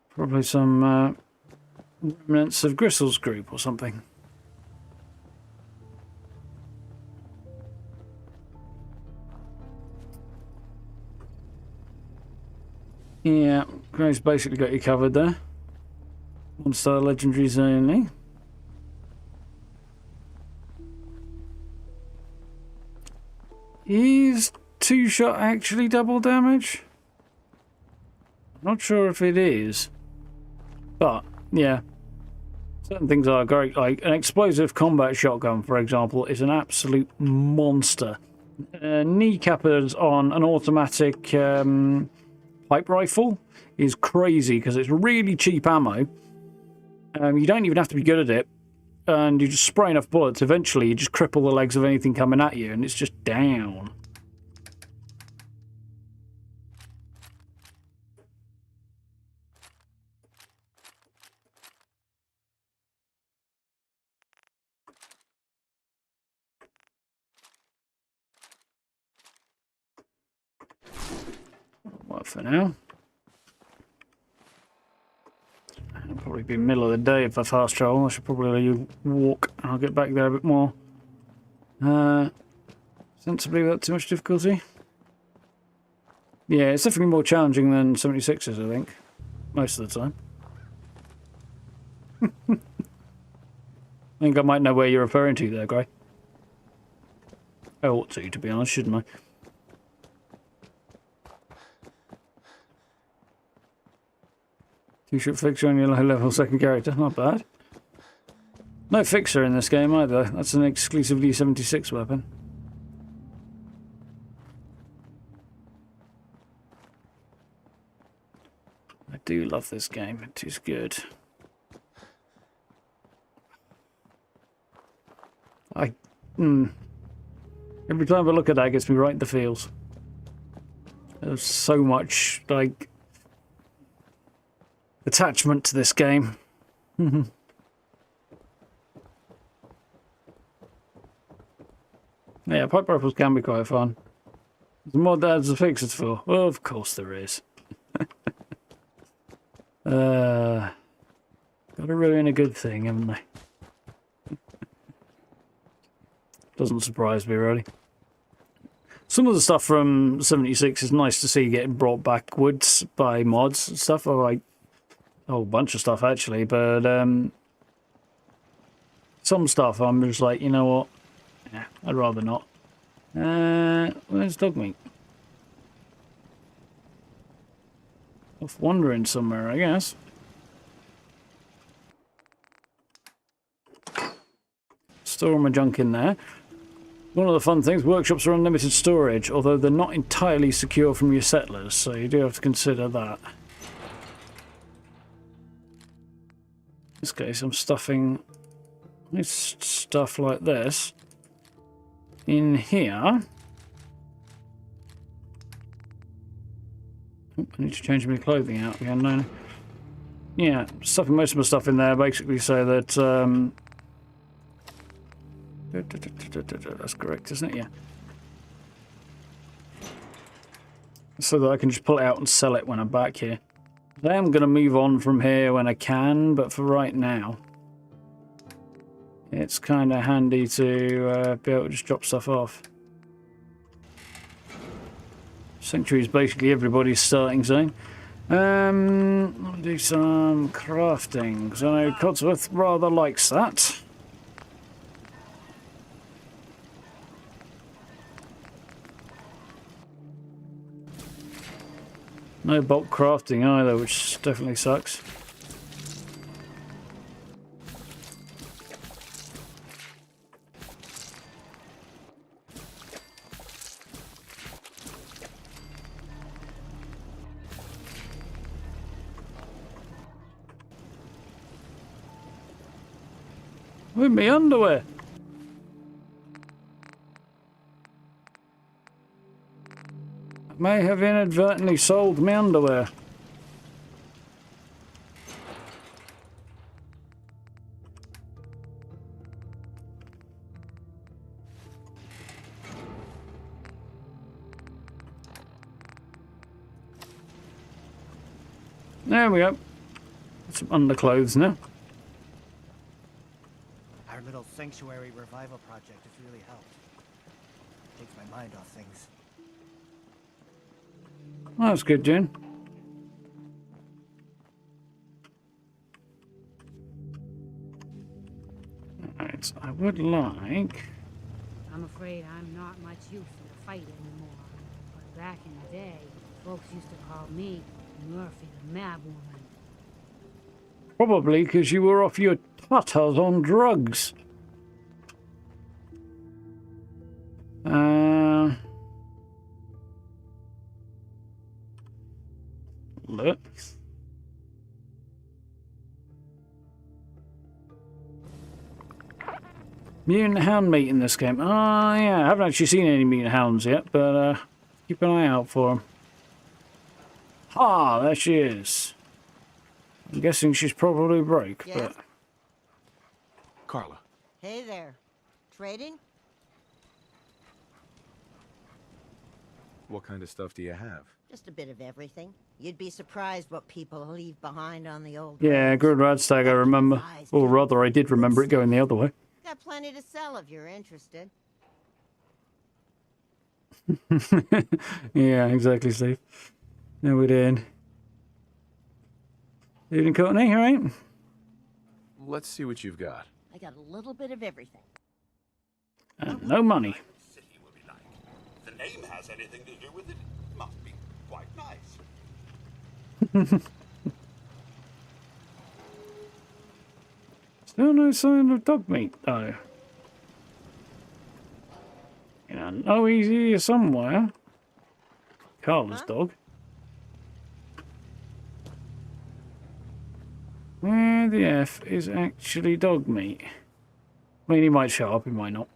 Probably some remnants of Gristle's group or something. Yeah, Gray's basically got you covered there. 1-star legendaries only. Is 2-shot actually double damage? Not sure if it is. But, yeah. Certain things are great. Like an explosive combat shotgun, for example, is an absolute monster. Kneecappers on an automatic pipe rifle is crazy because it's really cheap ammo. You don't even have to be good at it. And you just spray enough bullets, eventually you just cripple the legs of anything coming at you, and it's just down. What for now? It'll probably be middle of the day if I fast travel. I should probably let you walk. I'll get back there a bit more. Sensibly without too much difficulty. Yeah, it's definitely more challenging than 76s, I think. Most of the time. I think I might know where you're referring to there, Gray. I ought to be honest, shouldn't I? Two-shot fixer on your low-level second character. Not bad. No fixer in this game either. That's an exclusively 76 weapon. I do love this game. It is good. Every time I look at that, it gets me right in the feels. There's so much, like, attachment to this game. Yeah, pipe rifles can be quite fun. There's more dads to fix it for. Well, of course there is. Gotta ruin a good thing, haven't they? Doesn't surprise me, really. Some of the stuff from 76 is nice to see getting brought backwards by mods and stuff. I like a whole bunch of stuff, actually, but some stuff I'm just like, you know what? Yeah, I'd rather not. Where's dog meat? Off wandering somewhere, I guess. Store my junk in there. One of the fun things, workshops are unlimited storage, although they're not entirely secure from your settlers, so you do have to consider that. In this case, I'm stuffing this stuff like this in here. Oop, I need to change my clothing out again, don't I? Yeah, stuffing most of my stuff in there basically so that that's correct, isn't it? Yeah. So that I can just pull it out and sell it when I'm back here. I am going to move on from here when I can, but for right now, it's kind of handy to be able to just drop stuff off. Sanctuary is basically everybody's starting zone. I'll do some crafting, because I know Codsworth rather likes that. No bulk crafting either, which definitely sucks. With me underwear. May have inadvertently sold me underwear. There we go. Some underclothes now. Our little sanctuary revival project has really helped. Takes my mind off things. That's good, Jen. would like... I'm afraid I'm not much use in a fight anymore. But back in the day, folks used to call me Murphy the Mad Woman. Probably because you were off your tatas on drugs. Look. Mutant hound meat in this game. Oh, yeah. I haven't actually seen any mutant hounds yet, but keep an eye out for them. Ah, there she is. I'm guessing she's probably broke, Yes? but... Carla. Hey there. Trading? What kind of stuff do you have? Just a bit of everything. You'd be surprised what people leave behind on the old Yeah, roads. good Radstag, I remember. Or rather, I did remember it going the other way. Got plenty to sell if you're interested. Yeah, exactly, Steve. No, we did. Evening, Courtney, all right? Let's see what you've got. I got a little bit of everything. And no money. City will be like. If the name has anything to do with it, it must be quite nice. Still no sign of dog meat, though. You know, no easy somewhere. Carla's dog. Where the F is actually dog meat? I mean, he might show up, he might not.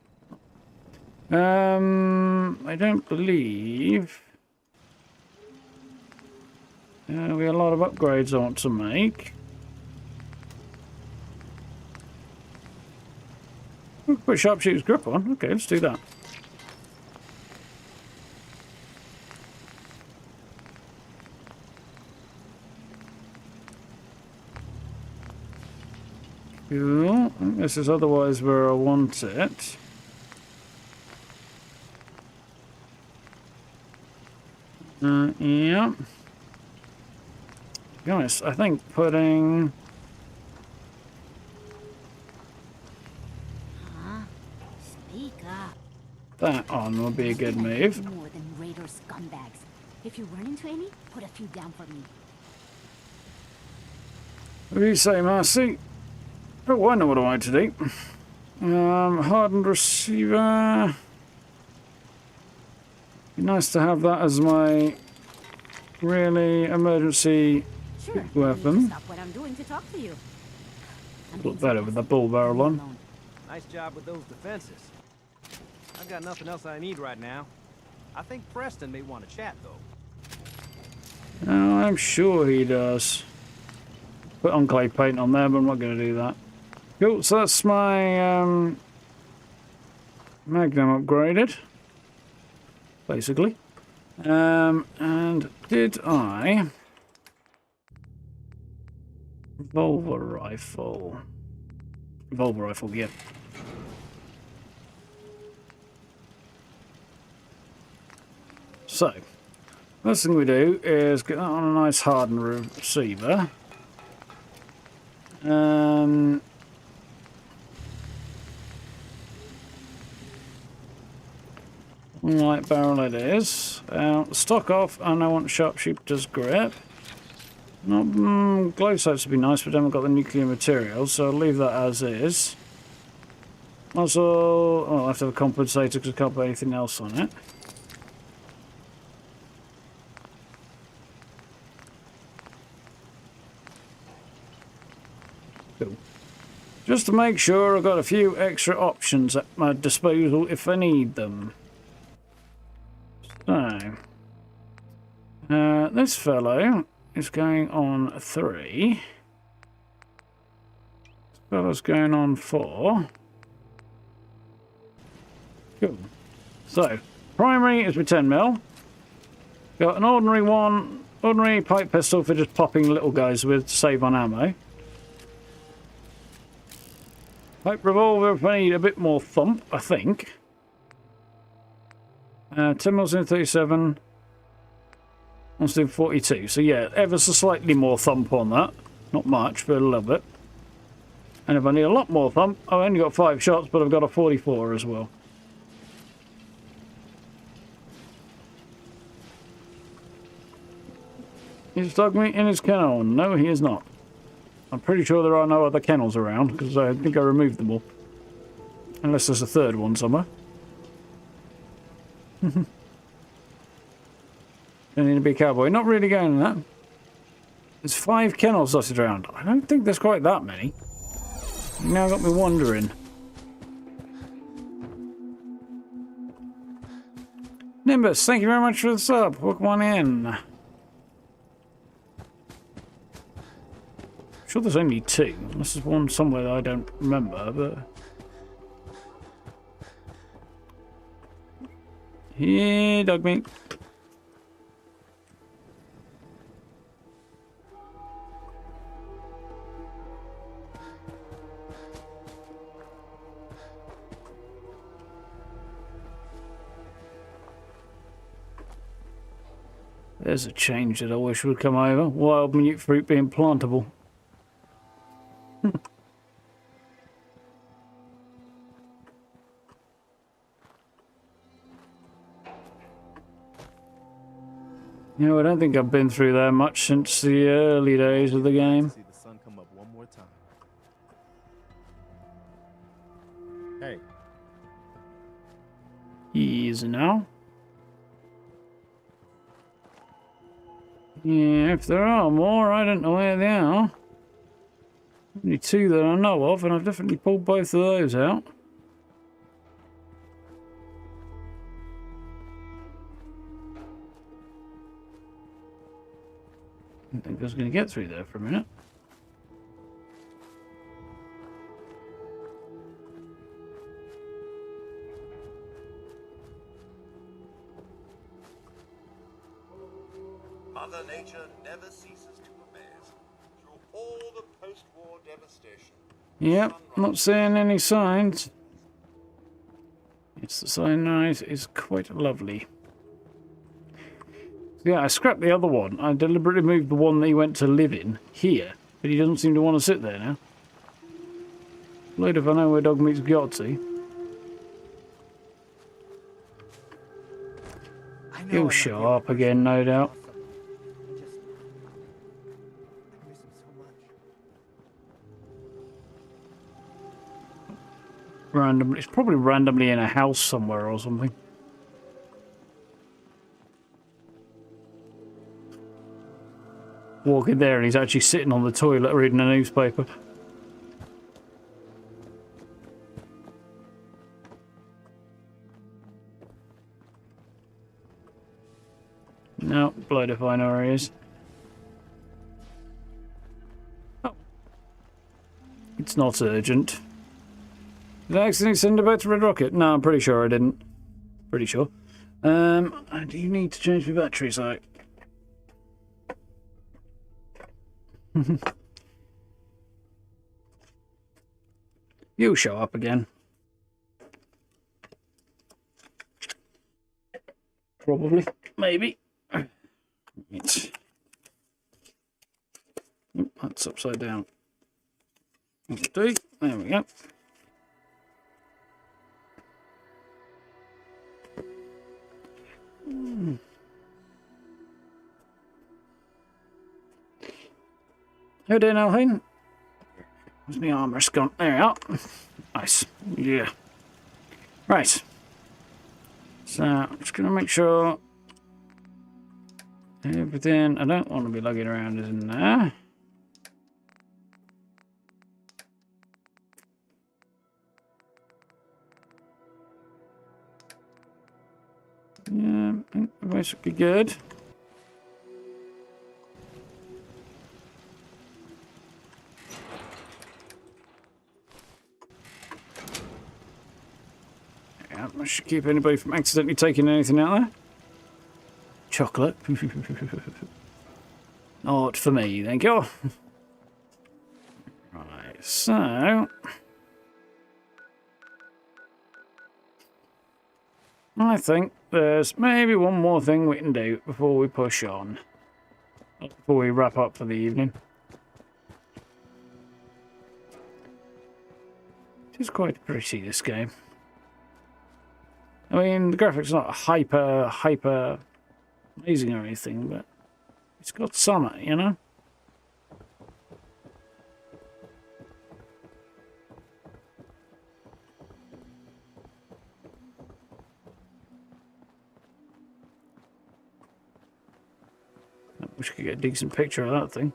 I don't believe... we got a lot of upgrades I want to make. Put sharpshooter's grip on. Okay, let's do that. Cool. I think this is otherwise where I want it. Yeah. To be honest, I think putting... Speak up. that on would be a good move. More than raider scumbags. If you run into any, put a few down for me. What do you say, Marcy? Oh, I know what I want to do. Hardened receiver. Be nice to have that as my really emergency weapon. Stop what I'm doing to talk to you. Look better with the bull barrel on. Nice job with those defenses. I've got nothing else I need right now. I think Preston may want to chat, though. Oh, I'm sure he does. Put enclave paint on there, but I'm not going to do that. Cool, so that's my Magnum upgraded, basically. And did I... Revolver rifle, yeah. So, first thing we do is get that on a nice hardened receiver. Light barrel it is. Stock off, and I want sharpshooter's grip. Not glow sights would be nice, but I haven't got the nuclear material, so I'll leave that as is. Also, I'll have to have a compensator because I can't put anything else on it. Cool. Just to make sure I've got a few extra options at my disposal if I need them. So, this fellow is going on 3. This fellow's going on 4. Cool. So, primary is with 10mm. Got an ordinary pipe pistol for just popping little guys with to save on ammo. Pipe revolver if I need a bit more thump, I think. 10mm in 37. Let's do 42. So yeah, ever so slightly more thump on that. Not much, but a little bit. And if I need a lot more thump, I've only got 5 shots, but I've got a 44 as well. Is dog meat in his kennel? No, he is not. I'm pretty sure there are no other kennels around, because I think I removed them all. Unless there's a third one somewhere. Don't need to be a cowboy. Not really going in that. There's 5 kennels dotted around. I don't think there's quite that many. You now got me wondering. Nimbus, thank you very much for the sub. Welcome on in. I'm sure there's only 2. Unless there's one somewhere that I don't remember, but... Yeah, dog meat. There's a change that I wish would come over. Wild mute fruit being plantable. You know, I don't think I've been through there much since the early days of the game. See the sun come up one more time. Hey. Easy now. Yeah, if there are more, I don't know where they are. Only 2 that I know of, and I've definitely pulled both of those out. I didn't think I was going to get through there for a minute. Mother Nature never ceases to amaze through all the post-war devastation. Yep, not seeing any signs. Yes, the sunrise is quite lovely. Yeah, I scrapped the other one. I deliberately moved the one that he went to live in here, but he doesn't seem to want to sit there now. Load if I know where dog meat's got to. He'll show up again, no doubt. Randomly, it's probably randomly in a house somewhere or something. Walk in there and he's actually sitting on the toilet reading a newspaper. No, blood if I know where he is. Oh. It's not urgent. Did I accidentally send it back to Red Rocket? No, I'm pretty sure I didn't. Pretty sure. Do you need to change my batteries out? You'll show up again. Probably. Maybe. Right. Oh, that's upside down. That'll do. There we go. How do you know, Hayden? Where's my armor gone? There we are. Nice. Yeah. Right. So, I'm just going to make sure everything I don't want to be lugging around is in there. Yeah, I think we're basically good. Yeah, I should keep anybody from accidentally taking anything out there. Chocolate. Not for me, thank you. Right, so... I think there's maybe one more thing we can do before we push on. Before we wrap up for the evening. It's quite pretty, this game. I mean, the graphics are not hyper amazing or anything, but it's got some, you know? I wish I could get a decent picture of that thing.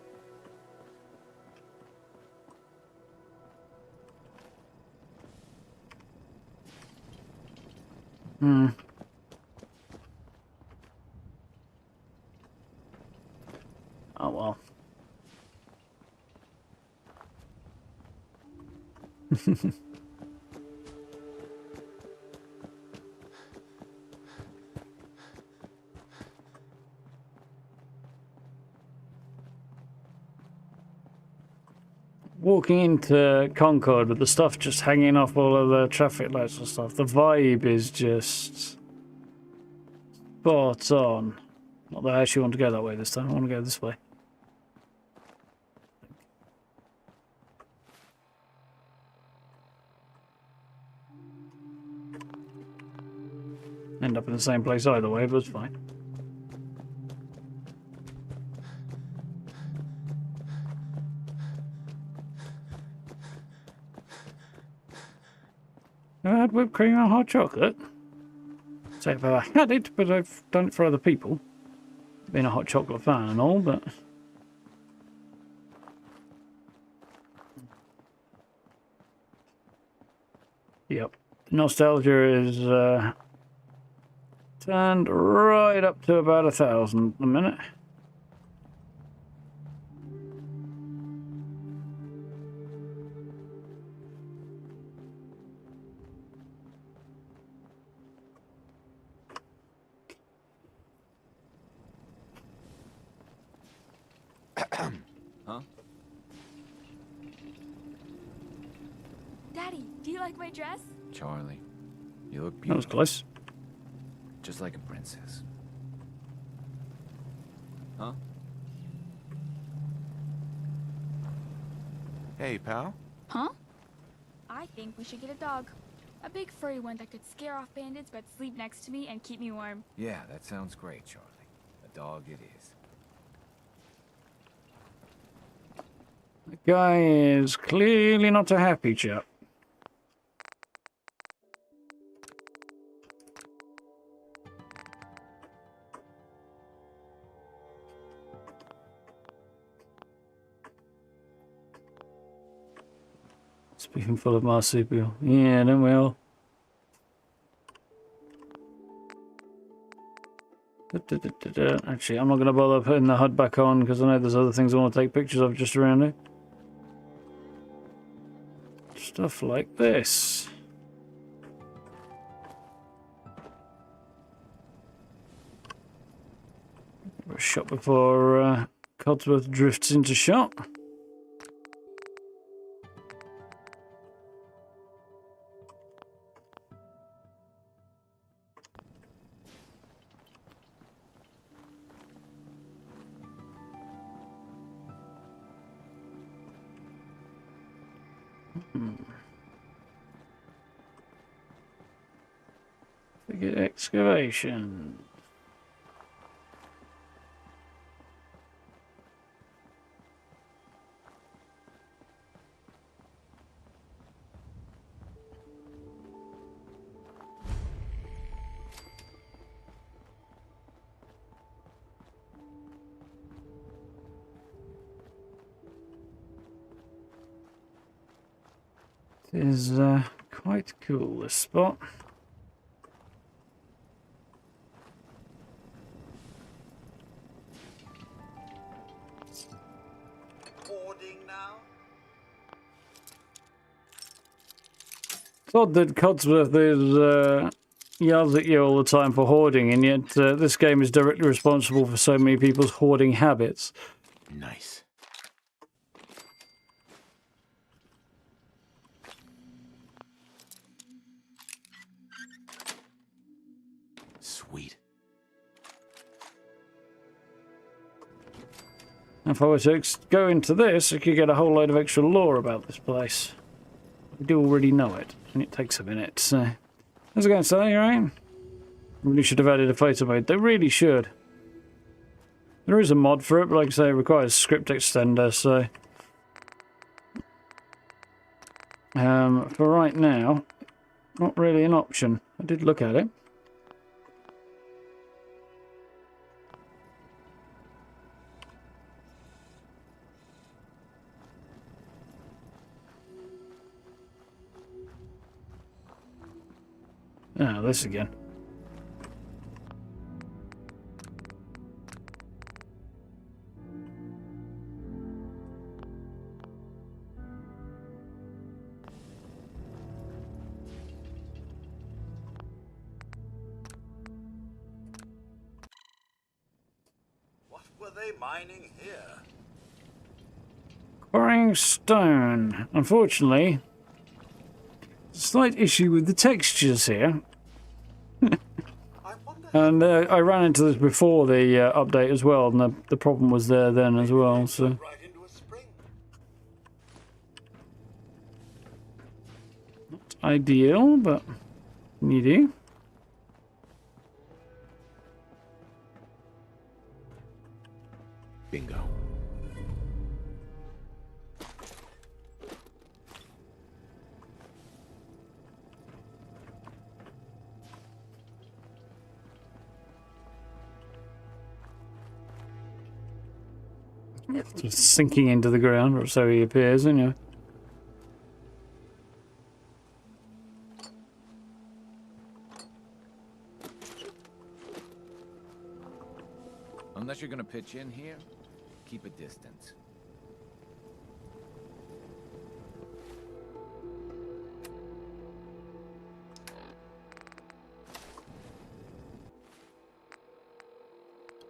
Oh well. Walking into Concord with the stuff just hanging off all of the traffic lights and stuff, the vibe is just spot on. Not that I actually want to go that way this time, I want to go this way. End up in the same place either way, but it's fine. I had whipped cream and hot chocolate. Say if I had it, but I've done it for other people. Being a hot chocolate fan and all, but... Yep. Nostalgia is turned right up to about 1,000 a minute. Huh? Daddy, do you like my dress? Charlie, you look beautiful. That was close. Just like a princess. Huh? Hey, pal. Huh? I think we should get a dog. A big furry one that could scare off bandits but sleep next to me and keep me warm. Yeah, that sounds great, Charlie. A dog it is. The guy is clearly not a happy chap. Speaking full of marsupial. Yeah, don't we all? Actually, I'm not going to bother putting the HUD back on because I know there's other things I want to take pictures of just around it. Stuff like this. A shot before Codsworth drifts into shot. Forget excavation. It is quite cool, this spot. It's odd that Codsworth yells at you all the time for hoarding, and yet this game is directly responsible for so many people's hoarding habits. Nice. Sweet. If I were to go into this, I could get a whole load of extra lore about this place. I do already know it, and it takes a minute, so... I was going to say, right? Really should have added a photo mode. They really should. There is a mod for it, but like I say, it requires script extender, so... for right now, not really an option. I did look at it. Ah, this again. What were they mining here? Quarrying stone. Unfortunately, slight issue with the textures here. And I ran into this before the update as well, and the problem was there then as well, so... Not ideal, but needy. Bingo. Just sinking into the ground, or so he appears, anyway. Unless you're gonna pitch in here, keep a distance.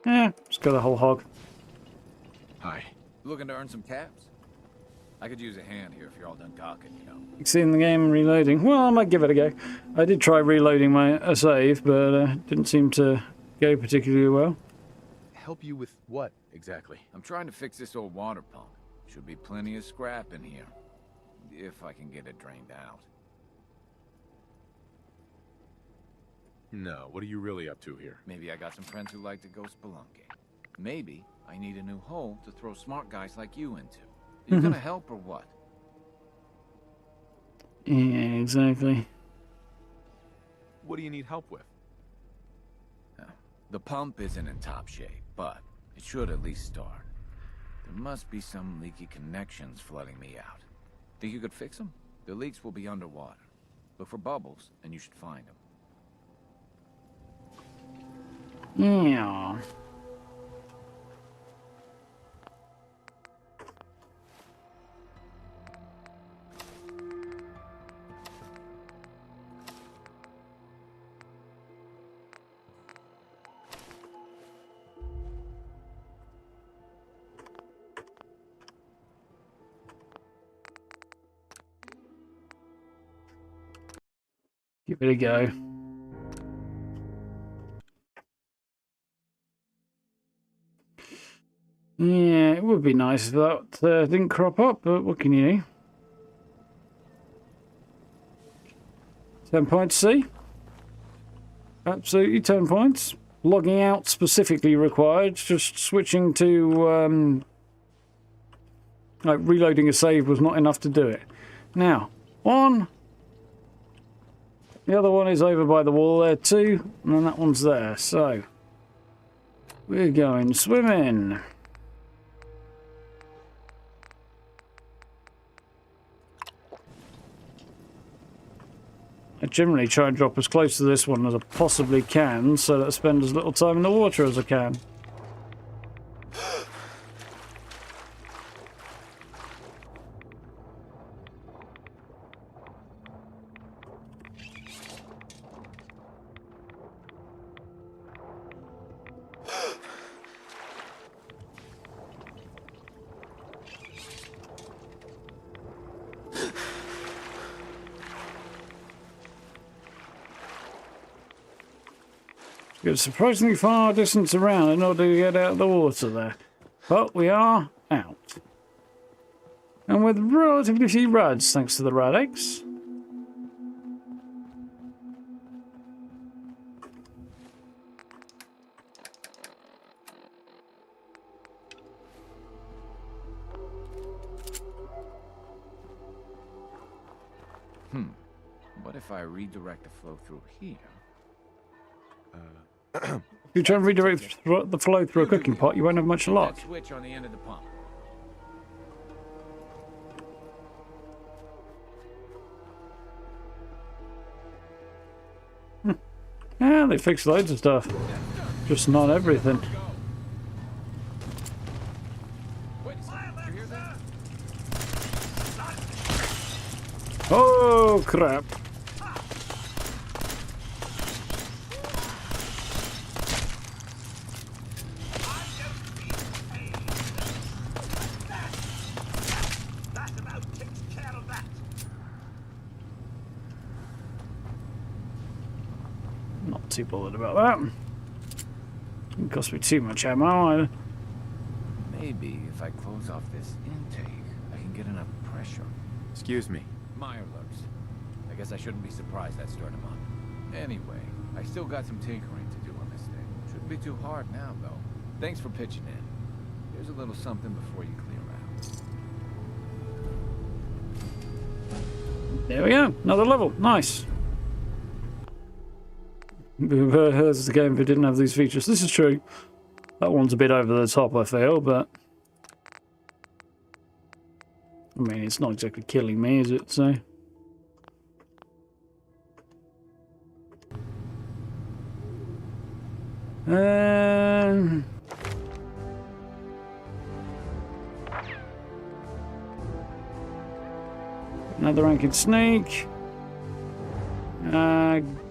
Yeah, just go the whole hog. Hi. Looking to earn some caps? I could use a hand here if you're all done gawking, you know. Seeing the game and reloading. Well, I might give it a go. I did try reloading my save, but didn't seem to go particularly well. Help you with what, exactly? I'm trying to fix this old water pump. Should be plenty of scrap in here. If I can get it drained out. No, what are you really up to here? Maybe I got some friends who like to go spelunking. Maybe I need a new hole to throw smart guys like you into. You gonna help or what? Yeah, exactly. What do you need help with? The pump isn't in top shape, but it should at least start. There must be some leaky connections flooding me out. Think you could fix them? The leaks will be underwater. Look for bubbles, and you should find them. Yeah. Give it a go. Yeah, it would be nice if that didn't crop up, but what can you do? 10 points, see? Absolutely 10 points. Logging out specifically required, just switching to like reloading a save was not enough to do it. Now, one. The other one is over by the wall there too, and then that one's there, so we're going swimming. I generally try and drop as close to this one as I possibly can, so that I spend as little time in the water as I can. It's surprisingly far distance around in order to get out of the water there. But we are out. And with relatively few rads, thanks to the rad eggs. What if I redirect the flow through here? If you try and redirect the flow through a cooking pot, you won't have much luck. That switch on the end of the pump. Yeah, they fixed loads of stuff. Just not everything. Oh, crap. Not too bothered about that. Didn't cost me too much ammo either. Maybe if I close off this intake, I can get enough pressure. Excuse me. Mirelurks. I guess I shouldn't be surprised that stirred him up. Anyway, I still got some tinkering to do on this thing. Shouldn't be too hard now, though. Thanks for pitching in. Here's a little something before you clear out. There we go. Another level. Nice. Here's the game if it didn't have these features. This is true. That one's a bit over the top, I feel, but... I mean, it's not exactly killing me, is it? So... Another ranked snake.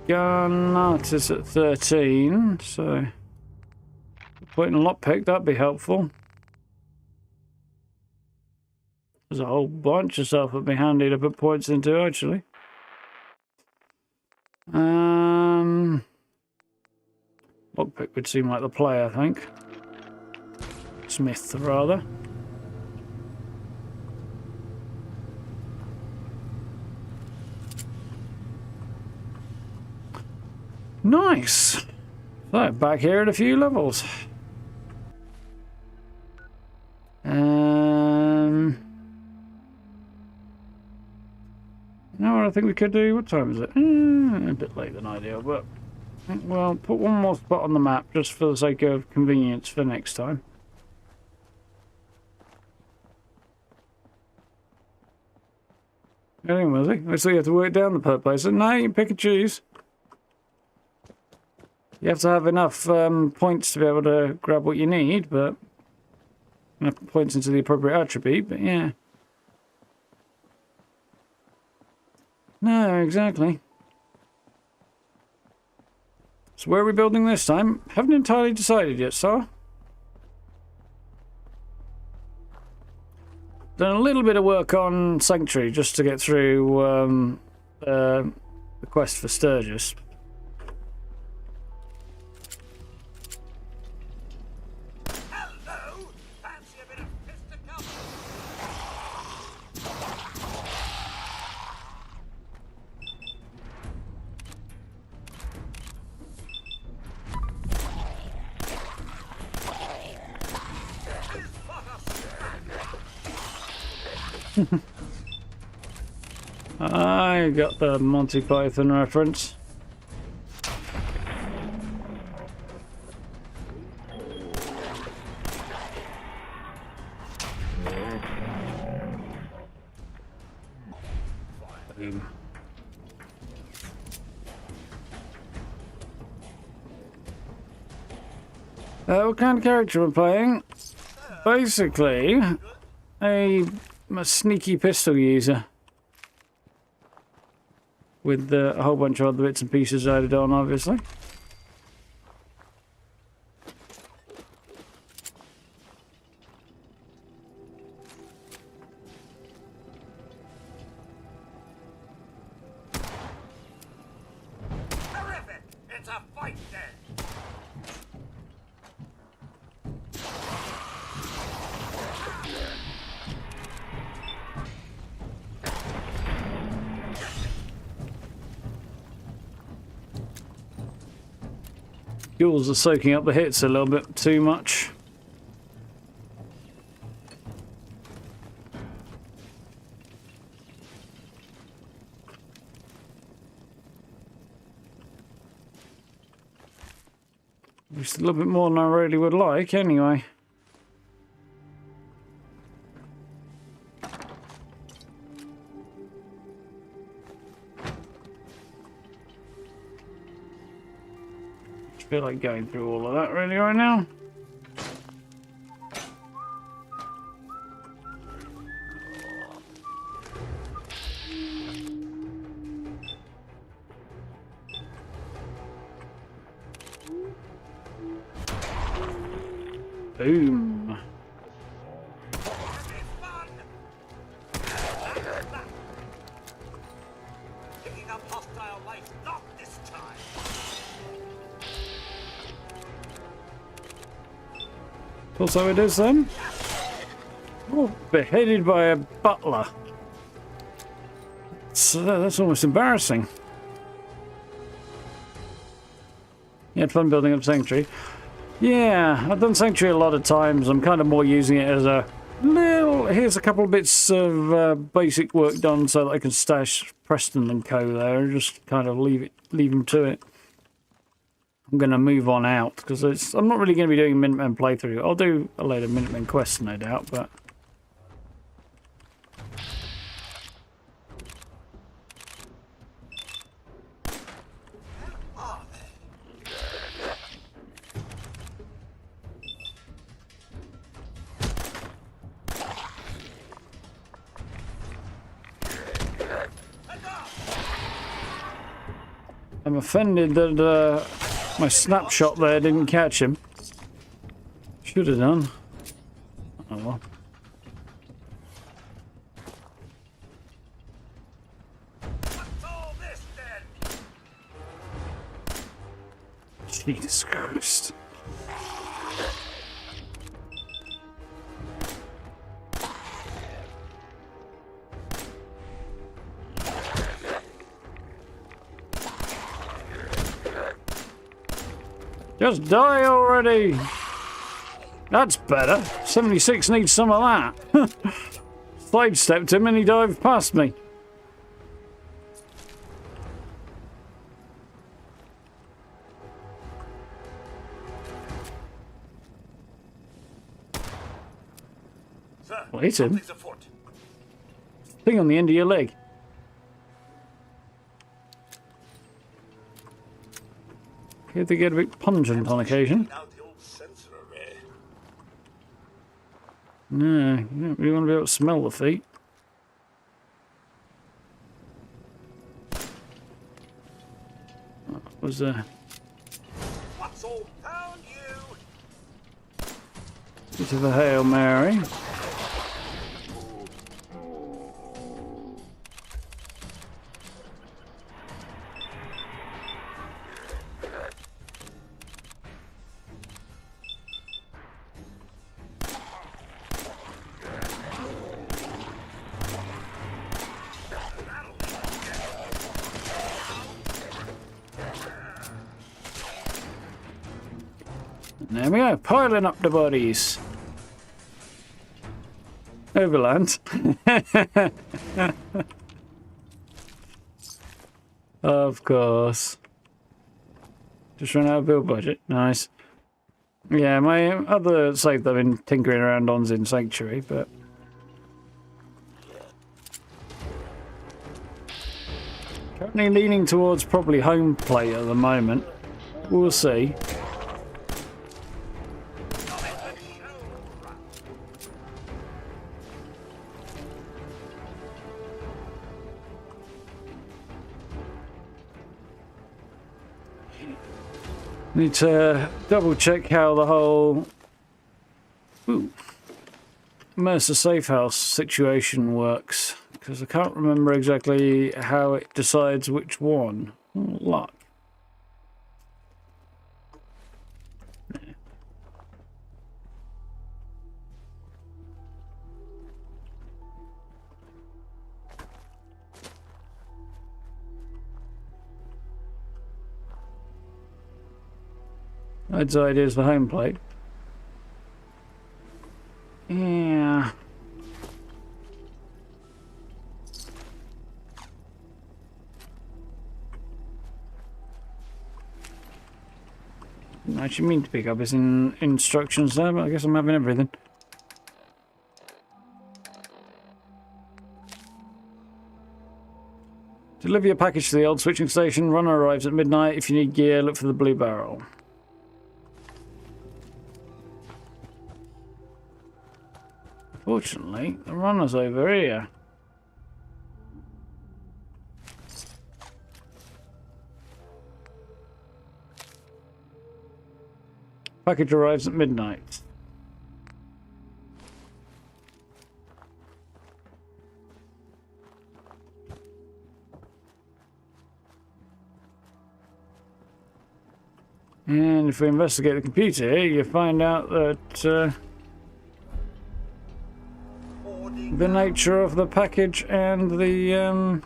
Gun artist at 13, so... Putting a lockpick, that'd be helpful. There's a whole bunch of stuff that'd be handy to put points into, actually. Lockpick would seem like the play, I think. Smith, rather. Nice! So, back here at a few levels. You know what I think we could do? What time is it? A bit later than ideal, but... Well, put one more spot on the map just for the sake of convenience for next time. Anyway, I see you have to work down the per place. No, you can pick and choose. You have to have enough points to be able to grab what you need, but... Enough points into the appropriate attribute, but yeah. No, exactly. So where are we building this time? Haven't entirely decided yet, sir. Done a little bit of work on Sanctuary just to get through the quest for Sturgis. I got the Monty Python reference. What kind of character we're playing? Basically, a sneaky pistol user. With a whole bunch of other bits and pieces added on, obviously. Terrific! It's a fight then! Fuels are soaking up the hits a little bit too much. Just a little bit more than I really would like, anyway. I feel like going through all of that really right now. Boom. Picking up hostile life, not this time. Also it is then. Oh, beheaded by a butler. So that's almost embarrassing. You had fun building up Sanctuary. Yeah, I've done Sanctuary a lot of times. I'm kind of more using it as a little... Here's a couple of bits of basic work done so that I can stash Preston and co there and just kind of leave them to it. I'm going to move on out because I'm not really going to be doing a Minutemen playthrough. I'll do a later Minutemen quest, no doubt, but... I'm offended that my snapshot there didn't catch him. Should have done. Oh well. What's all this then? Jesus Christ. Just die already! That's better. 76 needs some of that. Sidestepped him and he dived past me. Sir, Well, hit him. something's afoot. Thing on the end of your leg. Here they get a bit pungent on occasion. Out the old sensor array. No, you don't really want to be able to smell the feet. What was What's all found you? bit of a Hail Mary. There we go, piling up the bodies. Overland. Of course. Just run out of build budget. Nice. Yeah, my other save that I've been tinkering around on's in Sanctuary, but... currently leaning towards probably home play at the moment. We'll see. Need to double check how the whole Mercer Safe House situation works, because I can't remember exactly how it decides which one. Oh, luck. That's ideas for home plate. Yeah. Didn't actually mean to pick up his instructions there, but I guess I'm having everything. Deliver your package to the old switching station. Runner arrives at midnight. If you need gear, look for the blue barrel. Fortunately, the runner's over here. Package arrives at midnight. And if we investigate the computer here, you find out that the nature of the package and the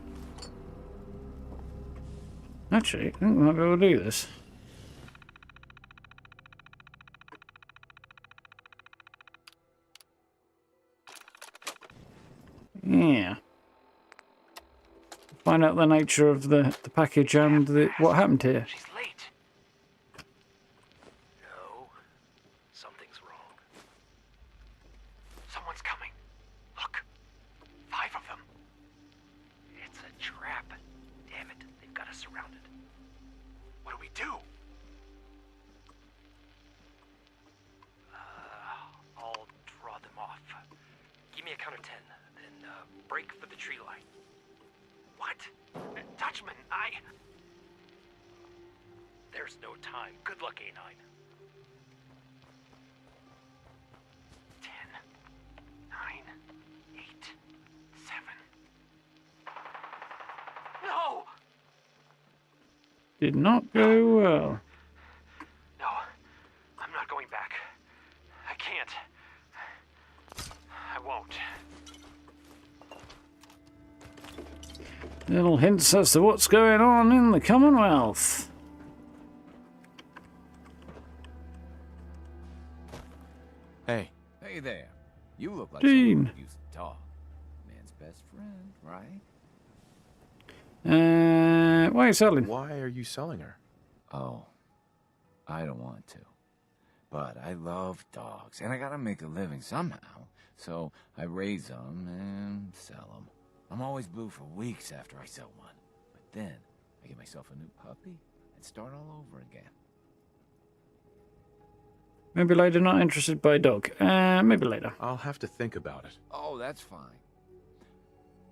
actually, I think we might be able to do this. Yeah. Find out the nature of the package and what happened here. She's late. No. Something's wrong. Someone's coming. Look. 5 of them. It's a trap. Damn it. They've got us surrounded. What do we do? I'll draw them off. Give me a count of 10. Then break for the tree line. What? Dutchman, There's no time. Good luck, A9. 10, 9, 8, 7. No! Did not go well. No, I'm not going back. I can't. I won't. Little hints as to what's going on in the Commonwealth. Hey. Hey there. You look like Dean. someone who used to talk. Man's best friend, right? Why are you selling? Why are you selling her? Oh, I don't want to. But I love dogs, and I gotta make a living somehow. So I raise them and sell them. I'm always blue for weeks after I sell one. But then I get myself a new puppy and start all over again. Maybe later, not interested by dog. Maybe later. I'll have to think about it. Oh, that's fine.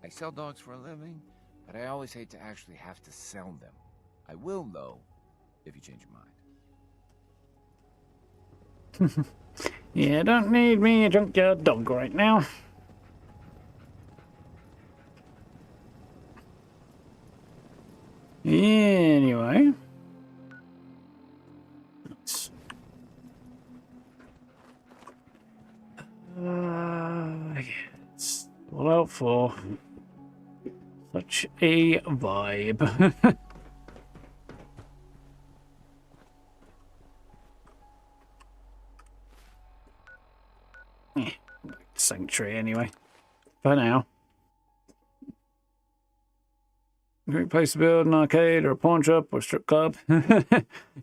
I sell dogs for a living, but I always hate to actually have to sell them. I will, though, if you change your mind. Yeah, don't need me a junkyard dog right now. Anyway. Let's... yes. All out for such a vibe. Sanctuary anyway. For now. Great place to build an arcade or a pawn shop or a strip club. Yeah,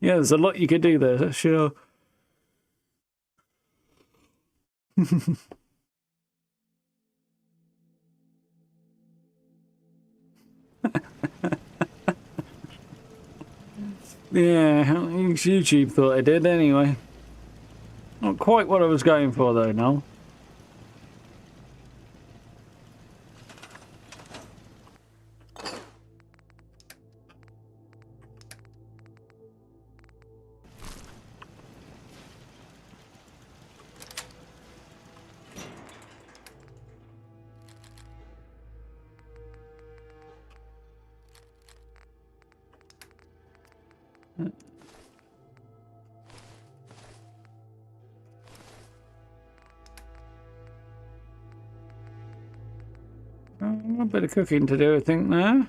there's a lot you could do there, that's sure. Yeah, YouTube thought I did anyway. Not quite what I was going for though, no. A bit of cooking to do, I think, there.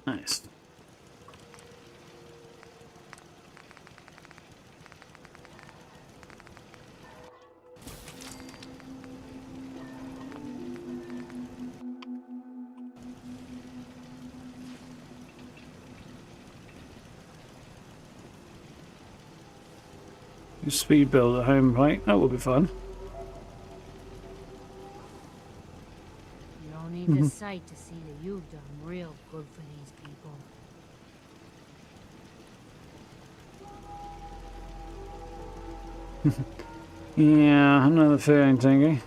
Nice. Speed build at home, right? That will be fun. You don't need the sight to see that you've done real good for these people. Yeah, another feeling thingy.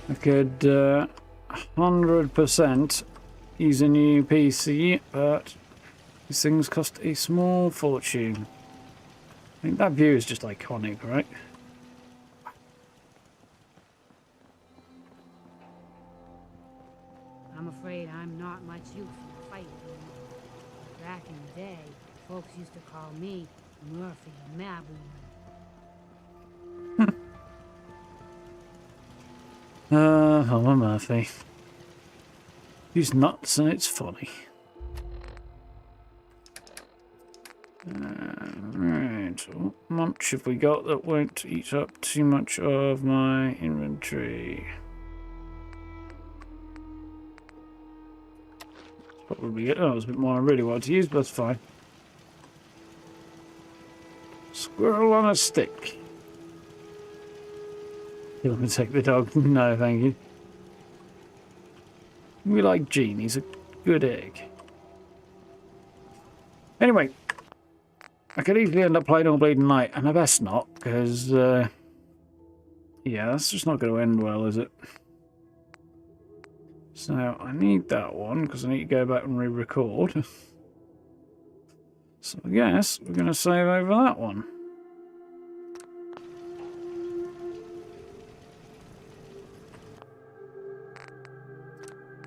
I could 100% use a new PC, but these things cost a small fortune. I think that view is just iconic, right? I'm afraid I'm not much use in a fight anymore. Back in the day, folks used to call me Murphy the Mad Woman. Oh, Murphy. He's nuts and it's funny. Right, what much have we got that won't eat up too much of my inventory? Probably it. Oh, there's a bit more I really wanted to use, but that's fine. Squirrel on a stick. You want me to take the dog? No, thank you. We like Gene. He's a good egg. Anyway, I could easily end up playing all bleeding night, and I best not, because, yeah, that's just not going to end well, is it? So, I need that one, because I need to go back and re-record. So, I guess we're going to save over that one.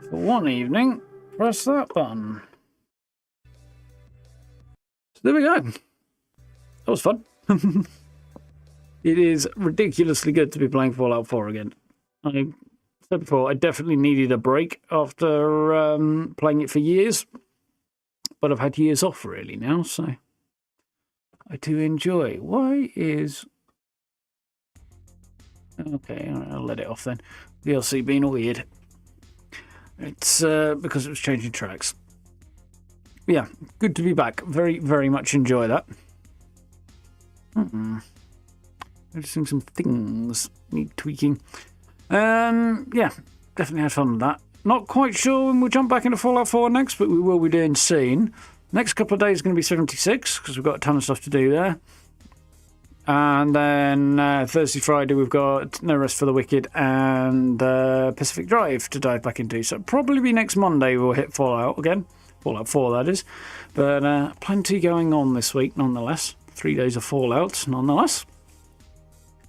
For one evening, press that button. So there we go. That was fun. It is ridiculously good to be playing Fallout 4 again. I said before, I definitely needed a break after playing it for years. But I've had years off really now, so I do enjoy. Why is... Okay, I'll let it off then. DLC being weird. It's because it was changing tracks. Yeah, good to be back. Very, very much enjoy that. Noticing some things need tweaking. Yeah, definitely had fun with that. Not quite sure when we'll jump back into Fallout 4 next, but we will be doing soon. Next couple of days is going to be 76 because we've got a ton of stuff to do there. And then Thursday, Friday, we've got No Rest for the Wicked and Pacific Drive to dive back into. So probably be next Monday we'll hit Fallout again. Fallout 4, that is. But plenty going on this week, nonetheless. 3 days of Fallout, nonetheless.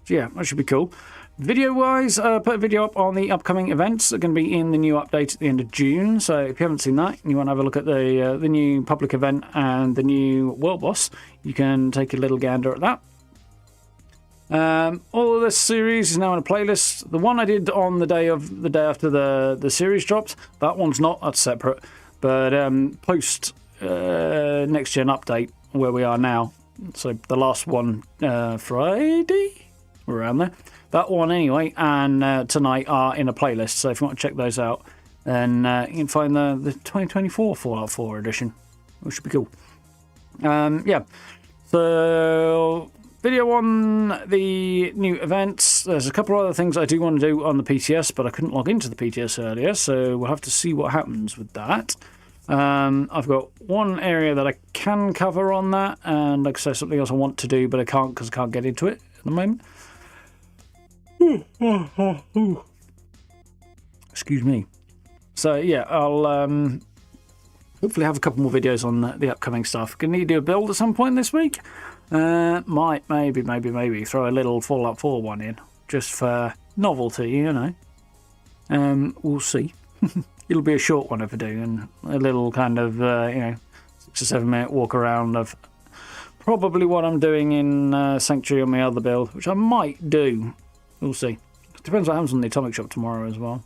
So yeah, that should be cool. Video-wise, put a video up on the upcoming events that are going to be in the new update at the end of June. So if you haven't seen that and you want to have a look at the new public event and the new world boss, you can take a little gander at that. All of this series is now in a playlist. The one I did on the day after the series dropped, that one's not. That's separate. But post next gen update where we are now. So the last one Friday, we're around there. That one anyway, and tonight are in a playlist. So if you want to check those out, then you can find the 2024 Fallout 4 edition, which should be cool. Yeah. So video on the new events. There's a couple of other things I do want to do on the PTS, but I couldn't log into the PTS earlier, so we'll have to see what happens with that. I've got one area that I can cover on that, and like I say, something else I want to do, but I can't because I can't get into it at the moment. Excuse me. So yeah, I'll hopefully have a couple more videos on the upcoming stuff. Gonna need to do a build at some point this week. Might maybe throw a little Fallout 4 one in just for novelty, you know. We'll see. It'll be a short one if I do, and a little kind of 6 or 7 minute walk around of probably what I'm doing in Sanctuary on my other build, which I might do. We'll see. Depends what happens on the Atomic Shop tomorrow as well.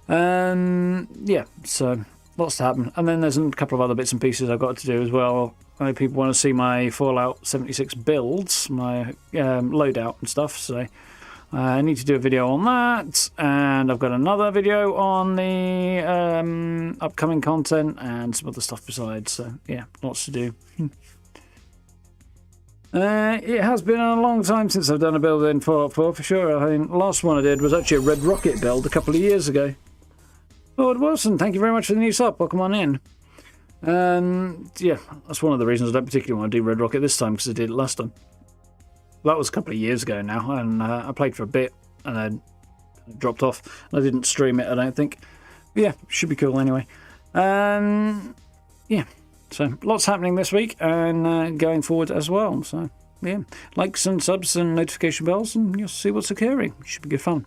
Yeah, so lots to happen. And then there's a couple of other bits and pieces I've got to do as well. I know people want to see my Fallout 76 builds, my loadout and stuff, so I need to do a video on that. And I've got another video on the upcoming content and some other stuff besides, so yeah, lots to do. It has been a long time since I've done a build in Fallout 4, for sure. I mean, the last one I did was actually a Red Rocket build a couple of years ago. Lord Wilson, thank you very much for the new sub. Welcome on in. Yeah, that's one of the reasons I don't particularly want to do Red Rocket this time, because I did it last time. That was a couple of years ago now, and I played for a bit, and then dropped off. I didn't stream it, I don't think. But yeah, should be cool anyway. Yeah. So, lots happening this week and going forward as well. So, yeah, likes and subs and notification bells, and you'll see what's occurring. Should be good fun.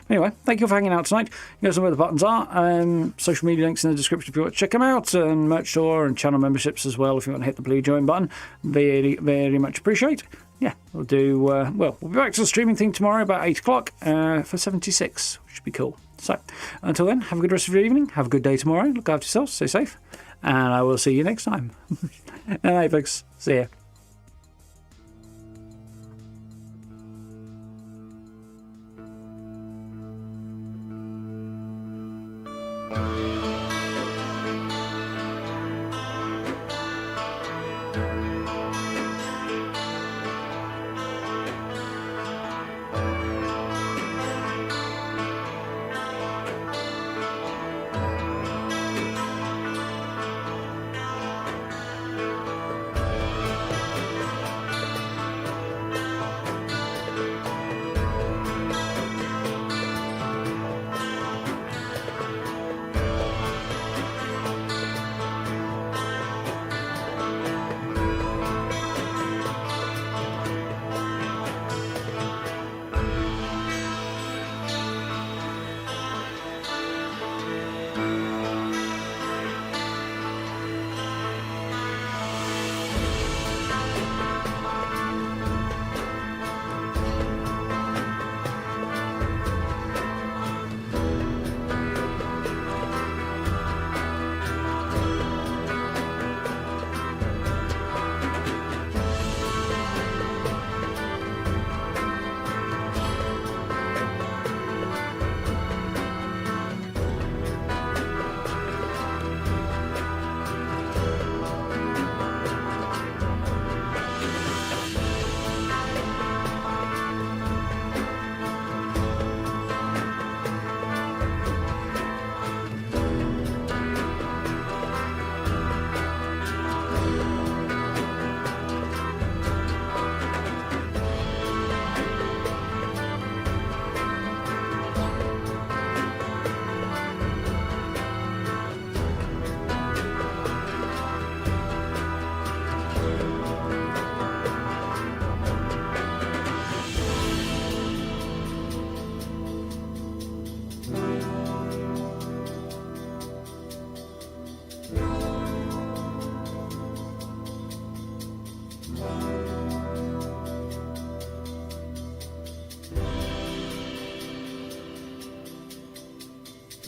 Anyway, thank you for hanging out tonight. You guys know where the buttons are. Social media links in the description if you want to check them out. And merch store and channel memberships as well if you want to hit the blue join button. Very, very much appreciate. Yeah, we'll do, we'll be back to the streaming thing tomorrow about 8 o'clock for 76, which should be cool. So, until then, have a good rest of your evening. Have a good day tomorrow. Look after yourselves. Stay safe. And I will see you next time. All right, folks. See ya.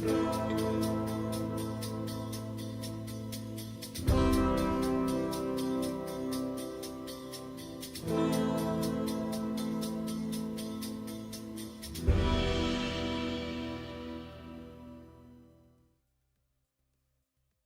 Thank you.